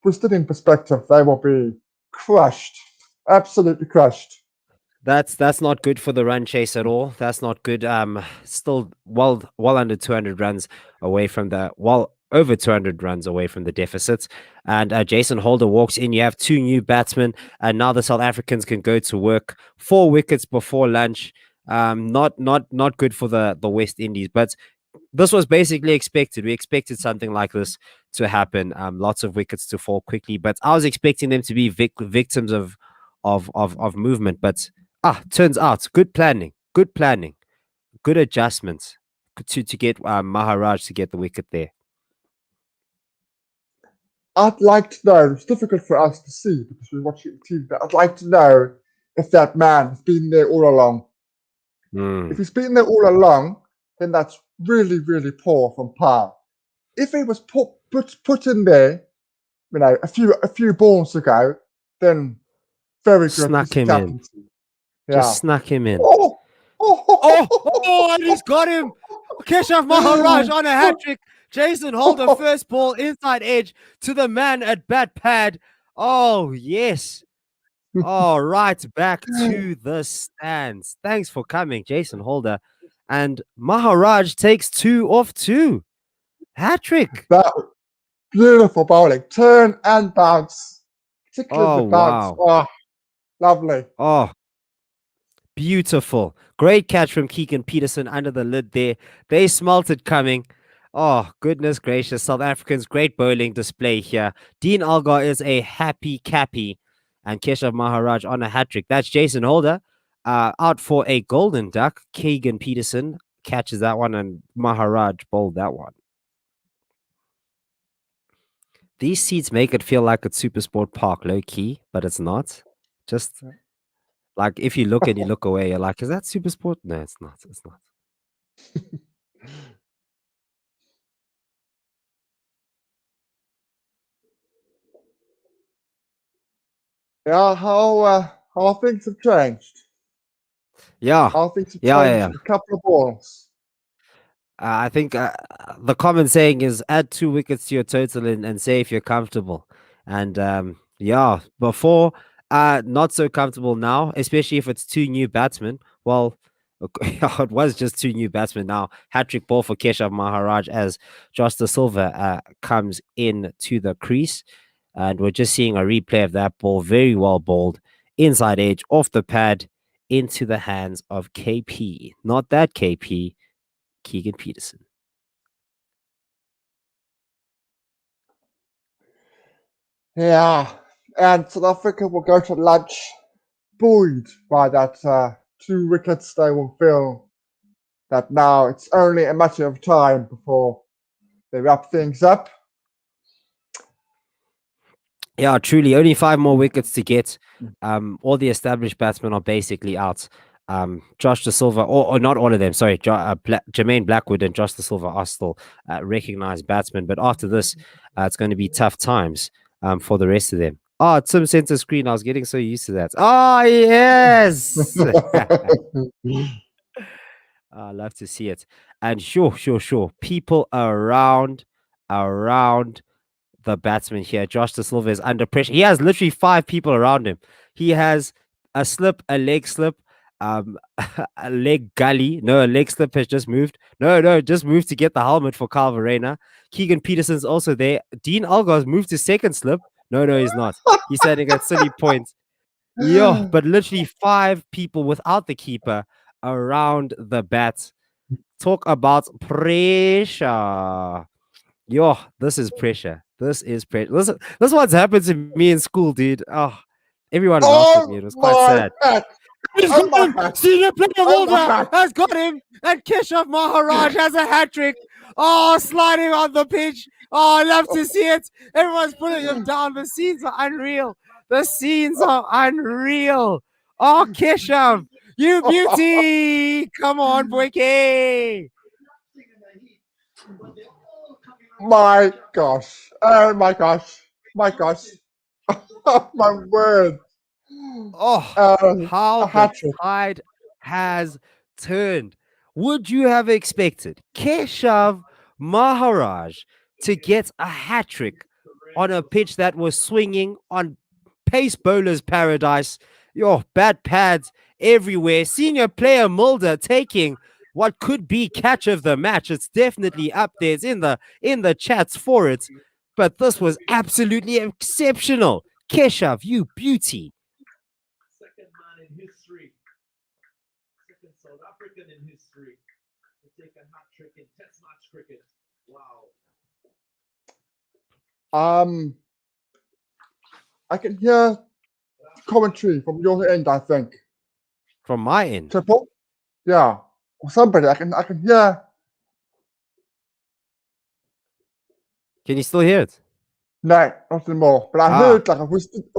Brazilian perspective, they will be crushed. Absolutely crushed.
That's not good for the run chase at all. That's not good. Still well under 200 runs away from the over 200 runs away from the deficits. And Jason Holder walks in. You have two new batsmen, and now the South Africans can go to work. 4 wickets before lunch. Not good for the West Indies, but this was basically expected. We expected something like this to happen. Lots of wickets to fall quickly, but I was expecting them to be victims of movement. But turns out good planning, good adjustments to get Maharaj to get the wicket there.
I'd like to know, it's difficult for us to see because we're watching the TV, but I'd like to know if that man has been there all along.
Mm.
If he's been there all along, then that's really, really poor from Par. If he was put in there, a few balls ago, then very good
Snuck
piece of
him in.
captaincy.
Just
Yeah.
snuck him in.
Oh,
And he's got him. Keshav Maharaj on a hat trick. Jason Holder, first ball, inside edge to the man at bat pad. Oh, yes. All right, back to the stands. Thanks for coming, Jason Holder. And Maharaj takes 2 off 2. Hat trick.
that beautiful bowling. Turn and bounce. Particularly
Oh,
the bounce.
wow.
Oh, lovely.
Oh, beautiful. Great catch from Keegan Peterson under the lid there. They smelt it coming. Oh, goodness gracious. South Africans, great bowling display here. Dean Algar is a happy cappy. And Keshav Maharaj on a hat trick. That's Jason Holder out for a golden duck. Keegan Peterson catches that one, and Maharaj bowled that one. These seats make it feel like it's Super Sport Park, low key, but it's not. Just like if you look and you look away, you're like, is that Super Sport? No, it's not. It's not.
Yeah, how things have changed.
Yeah.
How things have
Yeah.
changed. A couple of balls.
I think the common saying is add 2 wickets to your total and say if you're comfortable. And yeah, before, not so comfortable now, especially if it's 2 new batsmen. Well, it was just 2 new batsmen now. Hat-trick ball for Keshav Maharaj as Josh De Silva comes in to the crease. And we're just seeing a replay of that ball. Very well bowled. Inside edge, off the pad, into the hands of KP. Not that KP. Keegan Peterson.
Yeah, and South Africa will go to lunch buoyed by that 2 wickets they will feel that now it's only a matter of time before they wrap things up.
Yeah, truly, only 5 more wickets to get. All the established batsmen are basically out. Josh De Silva, or not all of them, sorry, Jermaine Blackwood and Josh De Silva are still recognized batsmen. But after this, it's going to be tough times for the rest of them. Oh, Tim center screen. I was getting so used to that. Oh, yes. I love to see it. And sure. People around the batsman here. Josh De Silva is under pressure. He has literally 5 people around him. He has a slip, a leg slip, a leg gully. No, a leg slip has just moved. No, just moved to get the helmet for Carl Verena. Keegan Peterson's also there. Dean Algar's moved to second slip. No, he's not. He's standing at silly points. Yeah, but literally 5 people without the keeper around the bat. Talk about pressure. Yo, this is pressure. This is pressure. This is what's happened to me in school, dude. Oh, everyone laughed at me. It was quite sad.
Hat.
He's
Oh,
got him.
my hat.
Senior player
Oh, my
holder
hat.
has got him. And Keshav Maharaj has a hat trick. Oh, sliding on the pitch. Oh, I love to see it. Everyone's putting him down. The scenes are unreal. The scenes are unreal. Oh, Keshav, you beauty. Come on, Boyke.
My gosh. Oh my gosh. My gosh. Oh my word.
Oh, how
a
the
hat trick.
tide has turned. Would you have expected Keshav Maharaj to get a hat trick on a pitch that was swinging on pace bowler's paradise? Your bad pads everywhere. Senior player Mulder taking what could be catch of the match. It's definitely up there. It's in the chats for it. But this was absolutely exceptional. Keshav, you beauty.
Second man in history, second South African in history to take a hat trick in Test match cricket. Wow.
I can hear commentary from your end, I think.
From my end.
Triple? Yeah. Or somebody. I can hear.
Can you still hear it?
No, not anymore. But I heard like a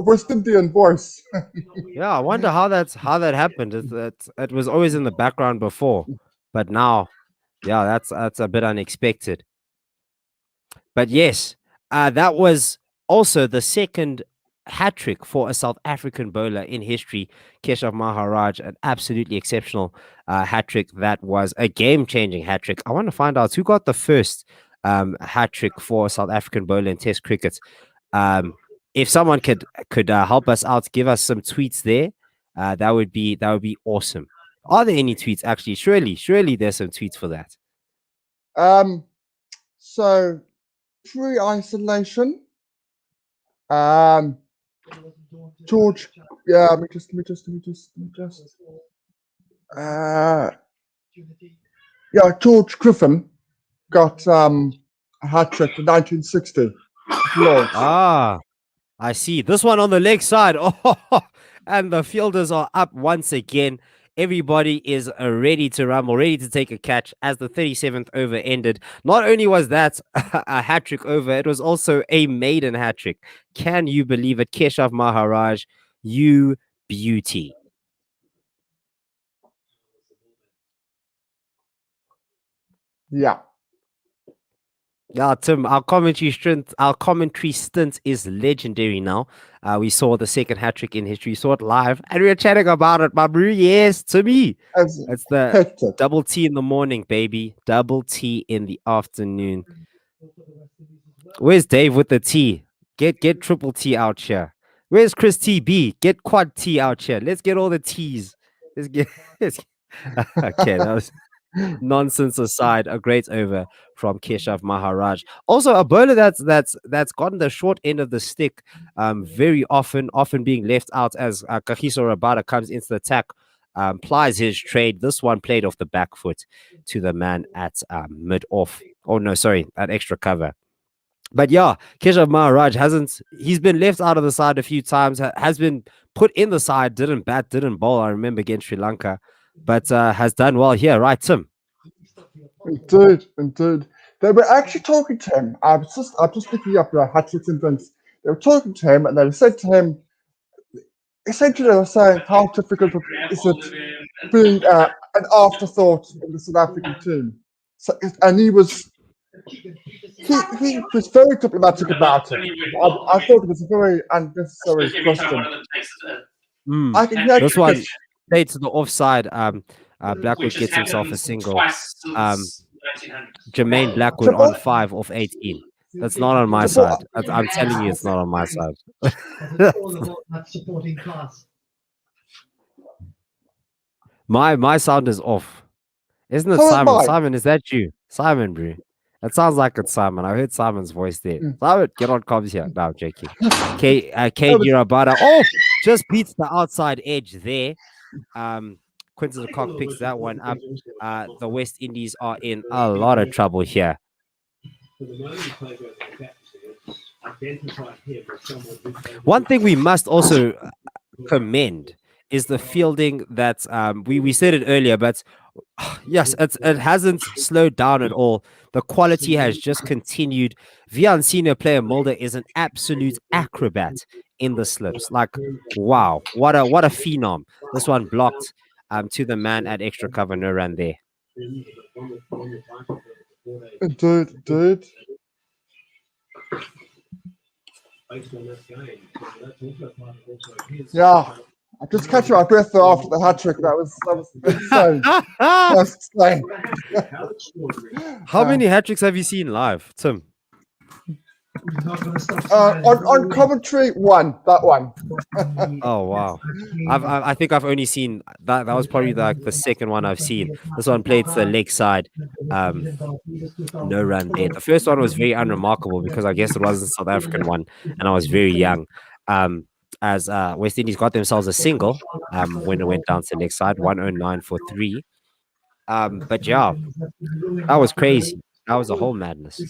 West Indian voice.
Yeah, I wonder how that happened. It was always in the background before, but now, yeah, that's a bit unexpected. But yes, that was also the second hat trick for a South African bowler in history. Keshav Maharaj, an absolutely exceptional hat trick. That was a game-changing hat trick. I want to find out who got the first hat trick for a South African bowler in Test cricket. If someone could help us out, give us some tweets there. That would be awesome. Are there any tweets actually? Surely there's some tweets for that.
So pre-isolation. George, yeah, let me just. Yeah, George Griffin got a hat trick in 1960. Lords.
I see. This one on the leg side. Oh, and the fielders are up once again. Everybody is ready to rumble, ready to take a catch as the 37th over ended. Not only was that a hat trick over, it was also a maiden hat trick. Can you believe it? Keshav Maharaj, you beauty.
Yeah.
Yeah, Tim, our commentary stint is legendary now. We saw the second hat trick in history, saw it live, and we were chatting about it, my bro. Yes, to me. It's the
hectic.
double T in the morning, baby. Double T in the afternoon. Where's Dave with the T? Get triple T out here. Where's Chris TB? Get quad T out here. Let's get all the T's. Okay, that was nonsense aside, a great over from Keshav Maharaj. Also, a bowler that's gotten the short end of the stick very often being left out as Kagiso Rabada comes into the attack, plies his trade. This one played off the back foot to the man at mid-off. Oh, no, sorry, at extra cover. But yeah, Keshav Maharaj he's been left out of the side a few times, has been put in the side, didn't bat, didn't bowl. I remember against Sri Lanka, but has done well here, right, Tim?
Indeed. They were actually talking to him. I'm just looking up the hat-tricks and things. They were talking to him, and they said to him, essentially, they were saying, how difficult is it being an afterthought in the South African team? So, and he was very diplomatic about it. I thought it was a very unnecessary question. I can hear
This one
cricket.
played to the offside. Blackwood gets himself a single. Jermaine Blackwood on 5 off 18. That's not on my side. I'm telling you, it's not on my side.
Supporting class.
My sound is off. Isn't it
So is
Simon?
mine.
Simon, is that you? Simon, bro. It sounds like it's Simon. I heard Simon's voice there.
Mm.
Simon, get on comms here. No, I'm joking. Kate Urabada. Oh, just beats the outside edge there. Quinton de Kock picks that one up. The West Indies are in a lot of trouble here. One thing we must also commend is the fielding that we said it earlier, but yes, it hasn't slowed down at all. The quality has just continued. Vian senior player Mulder is an absolute acrobat in the slips. Like, wow, what a phenom. This one blocked to the man at extra cover, no run there.
Indeed. Yeah, I just catch my breath there after the hat trick. That was insane. That's insane.
How many hat tricks have you seen live, Tim?
On commentary, that one.
Oh wow! I think I've only seen that. That was probably the second one I've seen. This one played to the leg side. No run there. The first one was very unremarkable because I guess it was a South African one, and I was very young. As West Indies got themselves a single when it went down to leg side, 109 for 3. But yeah, that was crazy. That was a whole madness.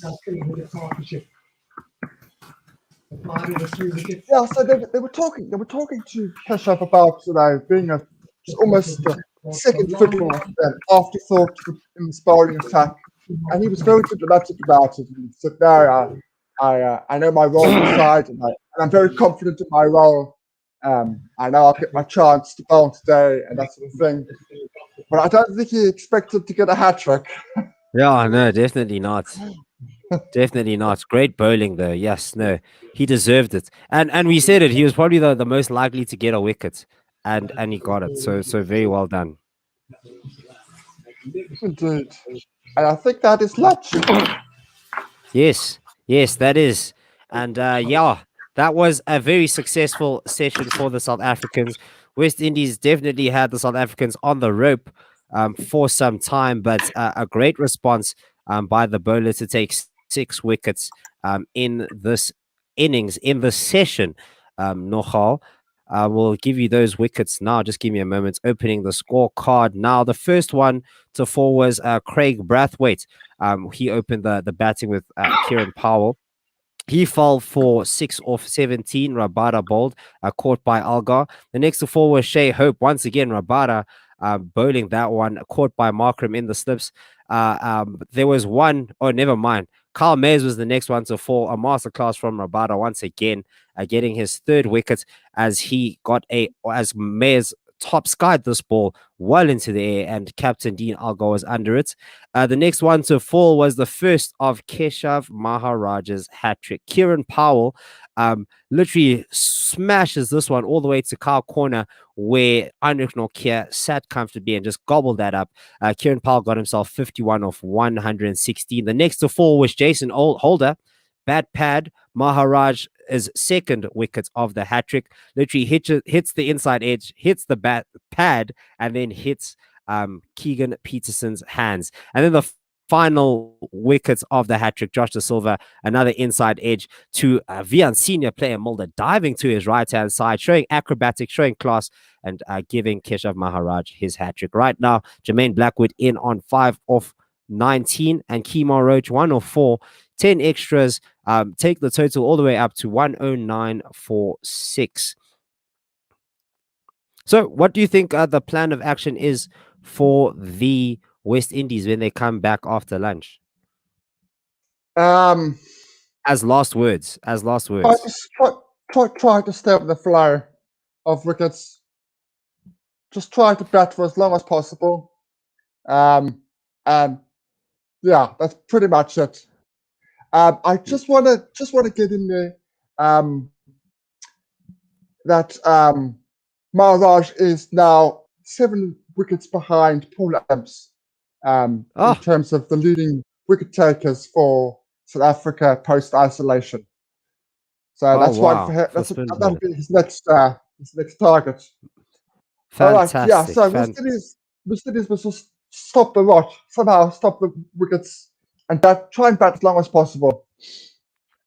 Yeah, so they were talking to Keshav about being just almost a second fiddle and afterthought in the bowling attack, and he was very diplomatic about it. He said, "No, I know my role inside, and I'm very confident in my role. I know I'll get my chance to bowl today, and that sort of thing." But I don't think he expected to get a hat trick.
Yeah, no, definitely not. Definitely not. Great bowling though. Yes, no, he deserved it. And we said it. He was probably the most likely to get a wicket, and he got it. So very well done.
Indeed, and I think that is luck.
Yes, that is. And yeah, that was a very successful session for the South Africans. West Indies definitely had the South Africans on the rope for some time, but a great response by the bowler to take 6 wickets in this innings, in the session. Nohal, will give you those wickets now. Just give me a moment. Opening the scorecard now. The first one to fall was Craig Brathwaite. He opened the batting with Kieran Powell. He fell for 6 off 17. Rabada bowled, caught by Algar. The next to fall was Shea Hope. Once again, Rabada bowling that one, caught by Markram in the slips. There was one, oh, never mind. Carl Mayers was the next one to fall. A masterclass from Rabada once again, getting his 3rd wicket as Mayers top skied this ball well into the air, and Captain Dean Algar was under it. The next one to fall was the first of Keshav Maharaj's hat trick. Kieran Powell literally smashes this one all the way to Kyle corner, where Heinrich Nokia sat comfortably and just gobbled that up. Kieran Powell got himself 51 off 116. The next to fall was Jason Holder. Bat pad. Maharaj is 2nd wicket of the hat trick. Literally hits the inside edge, hits the bat pad, and then hits Keegan Peterson's hands. And then the final wickets of the hat trick, Josh De Silva, another inside edge to Vian senior player Mulder, diving to his right hand side, showing acrobatics, showing class, and giving Keshav Maharaj his hat trick. Right now, Jermaine Blackwood in on 5 off 19, and Kemar Roach 1 off 4 10 extras, take the total all the way up to 10946. So, what do you think the plan of action is for the West Indies when they come back after lunch?
Um,
As last words,
try to try to stay with the flow of wickets. Just try to bat for as long as possible. And yeah, that's pretty much it. I just want to get in there that Maharaj is now 7 wickets behind Paul Adams in
Oh,
terms of the leading wicket takers for South Africa post isolation. So
oh
that's one
wow.
for him.
For
That'll
Springbok.
be his next target. All right, yeah.
Fantastic.
So West Indies must just stop the rot somehow, stop the wickets, and try and bat as long as possible.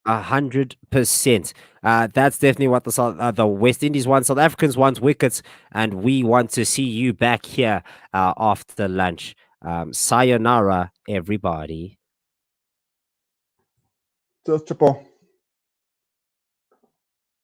100%. That's definitely what the West Indies want. South Africans want wickets, and we want to see you back here after lunch. Sayonara, everybody.
Just triple.